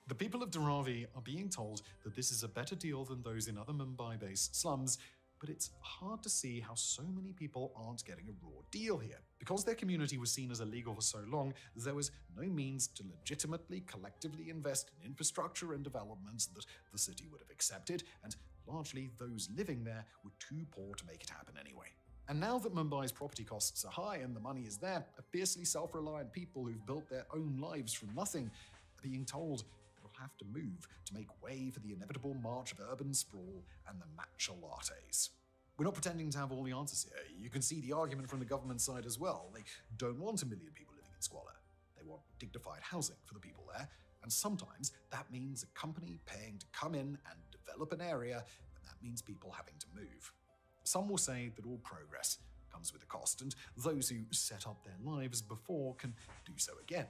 The people of Dharavi are being told that this is a better deal than those in other Mumbai-based slums, but it's hard to see how so many people aren't getting a raw deal here. Because their community was seen as illegal for so long, there was no means to legitimately, collectively invest in infrastructure and developments that the city would have accepted, and largely those living there were too poor to make it happen anyway. And now that Mumbai's property costs are high and the money is there, a fiercely self-reliant people who've built their own lives from nothing are being told they'll have to move to make way for the inevitable march of urban sprawl and the matcha lattes. We're not pretending to have all the answers here. You can see the argument from the government side as well. They don't want a million people living in squalor. They want dignified housing for the people there, and sometimes that means a company paying to come in and develop an area, and that means people having to move. Some will say that all progress comes with a cost, and those who set up their lives before can do so again.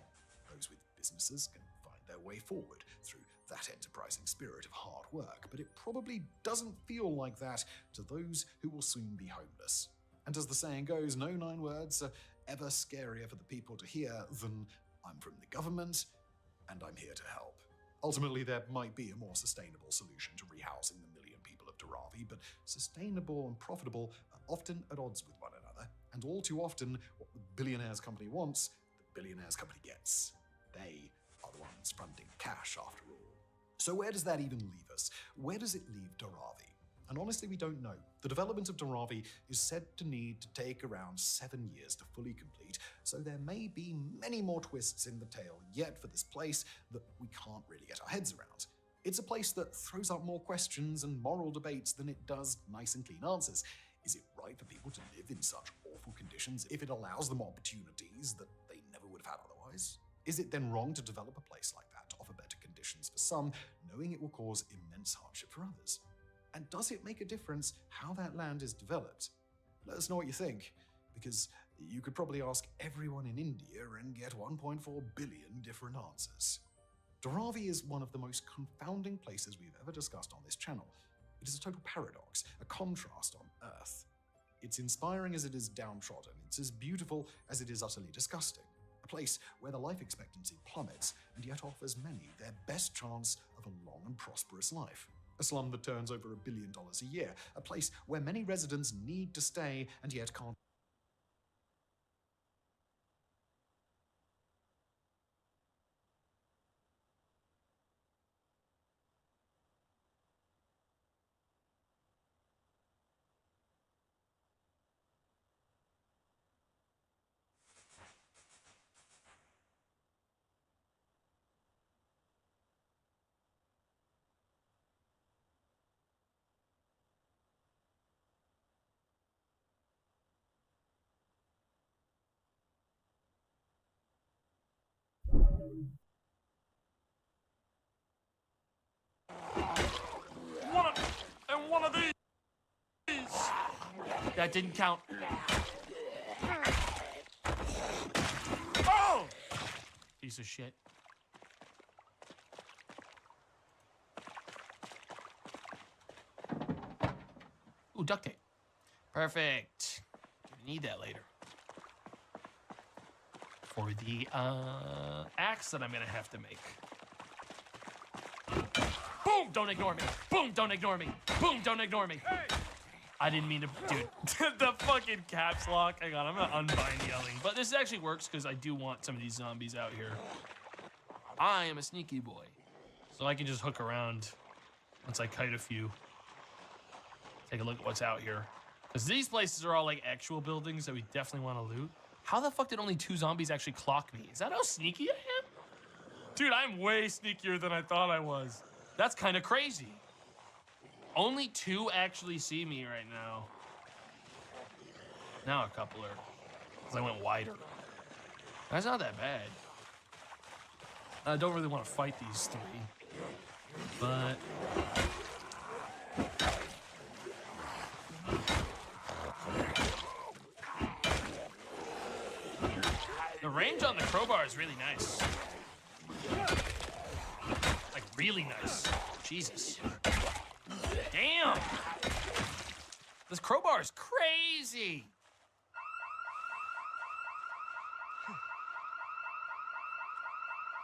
Those with businesses can find their way forward through that enterprising spirit of hard work, but it probably doesn't feel like that to those who will soon be homeless. And as the saying goes, no 9 words are ever scarier for the people to hear than "I'm from the government and I'm here to help." Ultimately, there might be a more sustainable solution to rehousing the million people of Dharavi, but sustainable and profitable are often at odds with one another, and all too often, what the billionaire's company wants, the billionaire's company gets. They are the ones fronting cash after all. So where does that even leave us? Where does it leave Dharavi? And honestly, we don't know. The development of Dharavi is said to need to take around 7 years to fully complete, so there may be many more twists in the tale yet for this place that we can't really get our heads around. It's a place that throws up more questions and moral debates than it does nice and clean answers. Is it right for people to live in such awful conditions if it allows them opportunities that they never would have had otherwise? Is it then wrong to develop a place like that to offer better conditions for some, knowing it will cause immense hardship for others? And does it make a difference how that land is developed? Let us know what you think, because you could probably ask everyone in India and get 1.4 billion different answers. Dharavi is one of the most confounding places we've ever discussed on this channel. It is a total paradox, a contrast on Earth. It's inspiring as it is downtrodden. It's as beautiful as it is utterly disgusting. A place where the life expectancy plummets and yet offers many their best chance of a long and prosperous life. A slum that turns over $1 billion a year. A place where many residents need to stay and yet can't. One of these. That didn't count. Oh! Piece of shit. Ooh, duct tape. Perfect. Gonna need that later. For the axe that I'm gonna have to make. Boom! Don't ignore me. Boom! Don't ignore me. Boom! Don't ignore me. Hey. I didn't mean to, dude. The fucking caps lock. Hang on, I'm gonna unbind yelling. But this actually works because I do want some of these zombies out here. I am a sneaky boy, so I can just hook around once I kite a few. Take a look at what's out here. Because these places are all like actual buildings that we definitely want to loot. How the fuck did only 2 zombies actually clock me? Is that how sneaky I am? Dude, I'm way sneakier than I thought I was. That's kind of crazy. Only 2 actually see me right now. Now a couple are, because I went wider. That's not that bad. I don't really want to fight these 3, but... The range on the crowbar is really nice. really nice. Jesus. Damn. This crowbar is crazy.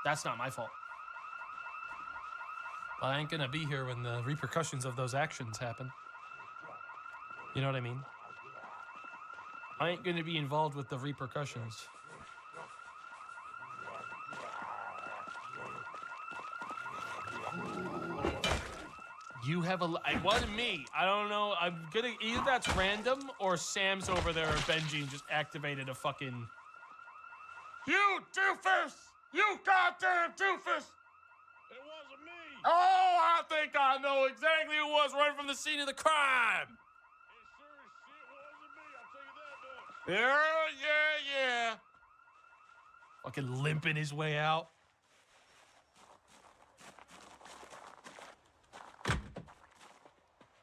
That's not my fault. I ain't gonna be here when the repercussions of those actions happen. You know what I mean? I ain't gonna be involved with the repercussions. You have it wasn't me. I don't know. I'm gonna either that's random or Sam's over there or Benji just activated a fucking. You doofus! You goddamn doofus! It wasn't me! Oh, I think I know exactly who it was running from the scene of the crime! It sure as shit wasn't me, I'll tell you that much. Yeah. Fucking limping his way out.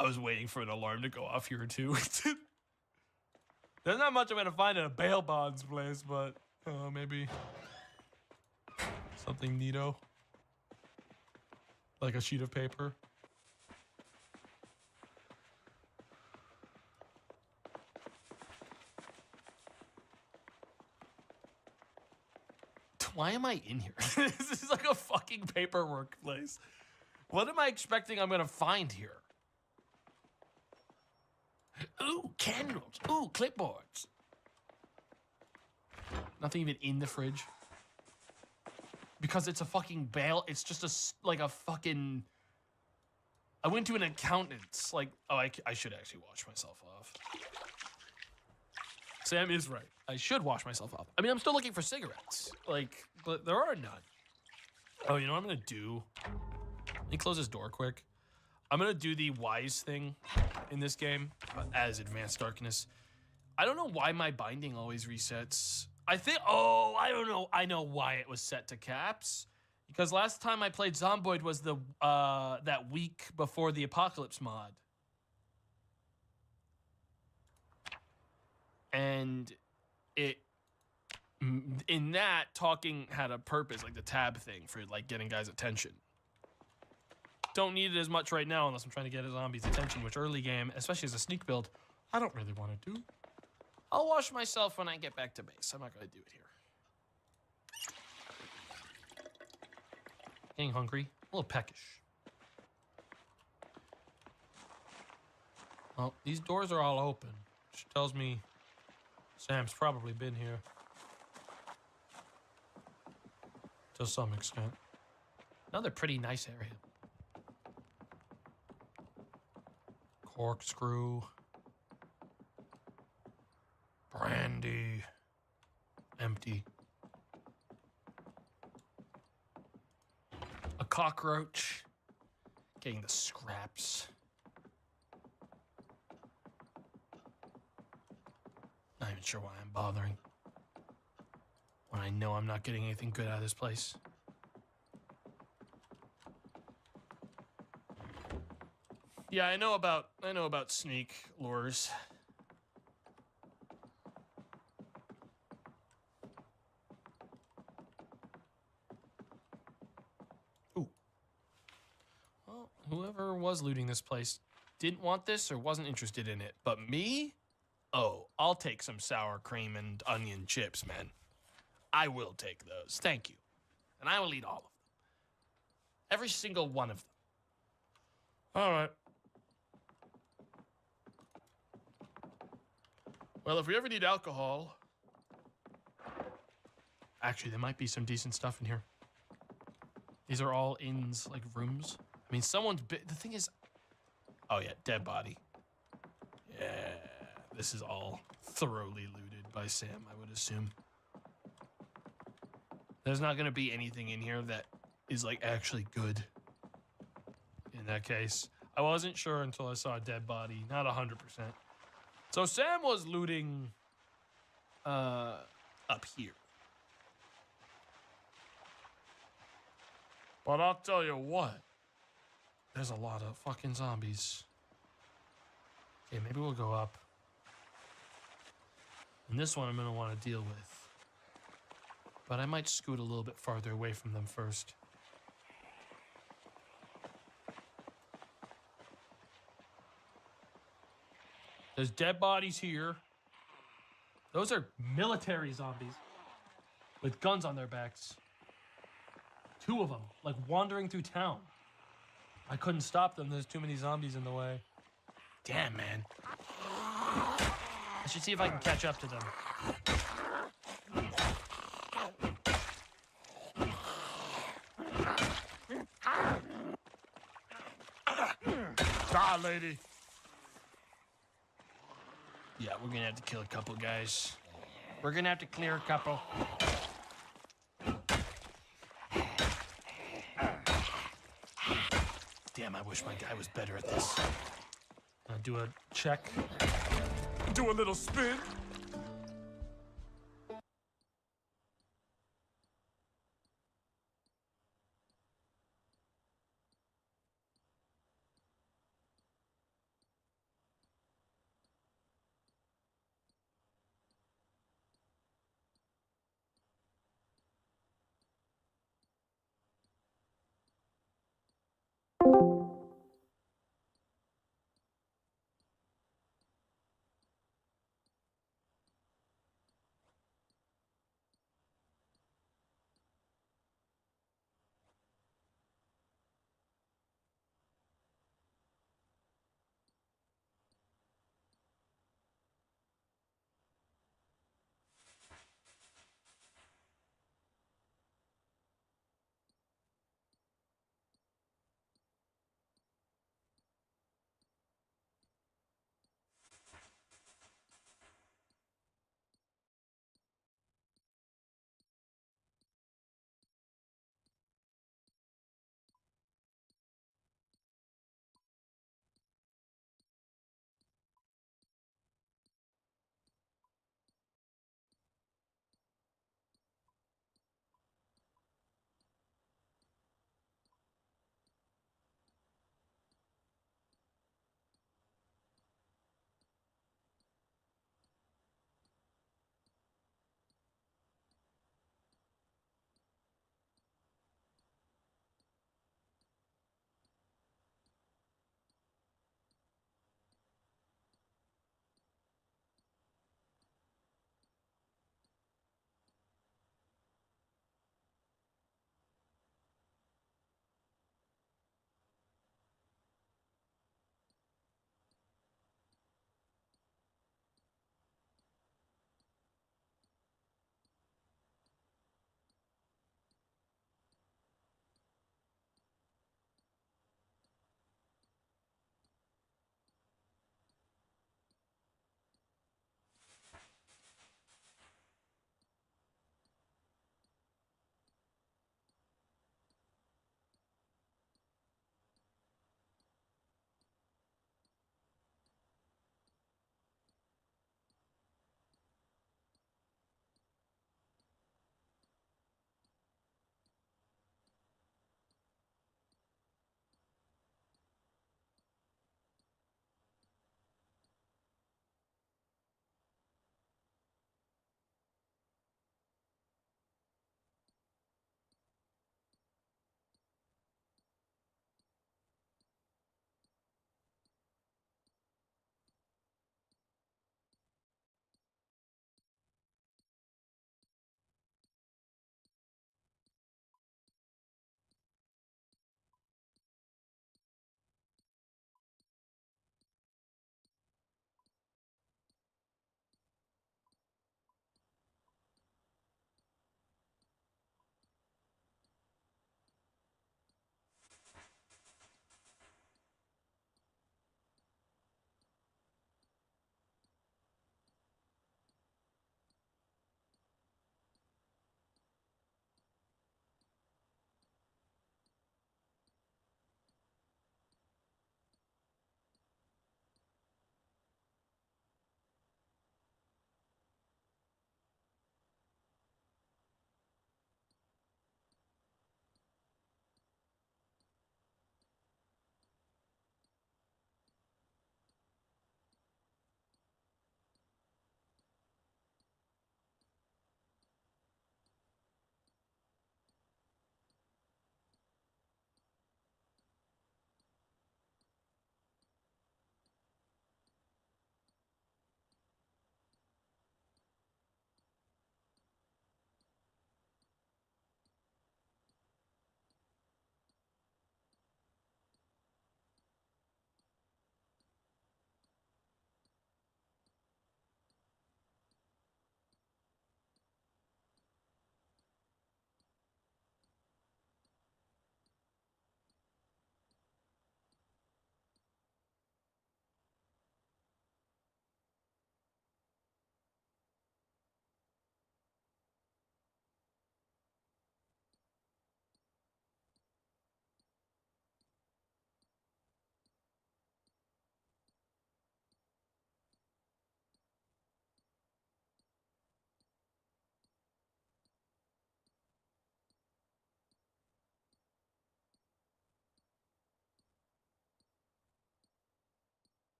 I was waiting for an alarm to go off here too. There's not much I'm gonna find in a bail bonds place, but maybe something neato. Like a sheet of paper. Why am I in here? This is like a fucking paperwork place. What am I expecting I'm gonna find here? Ooh, candles. Ooh, clipboards. Nothing even in the fridge. Because it's a fucking bail. It's just like a fucking... I went to an accountant's. Like, oh, I should actually wash myself off. Sam is right. I should wash myself off. I mean, I'm still looking for cigarettes. Like, but there are none. Oh, you know what I'm going to do? Let me close this door quick. I'm going to do the wise thing in this game as Advanced Darkness. I don't know why my binding always resets. I think, oh, I don't know. I know why it was set to caps. Because last time I played Zomboid was the that week before the Apocalypse mod. And in that, talking had a purpose, like the tab thing for like getting guys' attention. Don't need it as much right now unless I'm trying to get a zombie's attention, which early game, especially as a sneak build, I don't really want to do. I'll wash myself when I get back to base. I'm not going to do it here. Getting hungry, a little peckish. Well, these doors are all open, which tells me Sam's probably been here. To some extent. Another pretty nice area. Corkscrew. Brandy. Empty. A cockroach. Getting the scraps. Not even sure why I'm bothering. When I know I'm not getting anything good out of this place. Yeah, I know about sneak lures. Ooh. Well, whoever was looting this place didn't want this or wasn't interested in it. But me? Oh, I'll take some sour cream and onion chips, man. I will take those. Thank you. And I will eat all of them. Every single one of them. All right. Well, if we ever need alcohol... Actually, there might be some decent stuff in here. These are all inns, like rooms. I mean, someone's... The thing is... Oh, yeah, dead body. Yeah. This is all thoroughly looted by Sam, I would assume. There's not going to be anything in here that is, like, actually good. In that case. I wasn't sure until I saw a dead body. Not 100%. So Sam was looting up here. But I'll tell you what. There's a lot of fucking zombies. Okay, maybe we'll go up. And this one I'm going to want to deal with. But I might scoot a little bit farther away from them first. There's dead bodies here. Those are military zombies with guns on their backs. 2 of them, like wandering through town. I couldn't stop them. There's too many zombies in the way. Damn, man. I should see if I can catch up to them. Die, lady. Yeah, we're gonna have to kill a couple guys. We're gonna have to clear a couple. Damn, I wish my guy was better at this. Do a check. Do a little spin.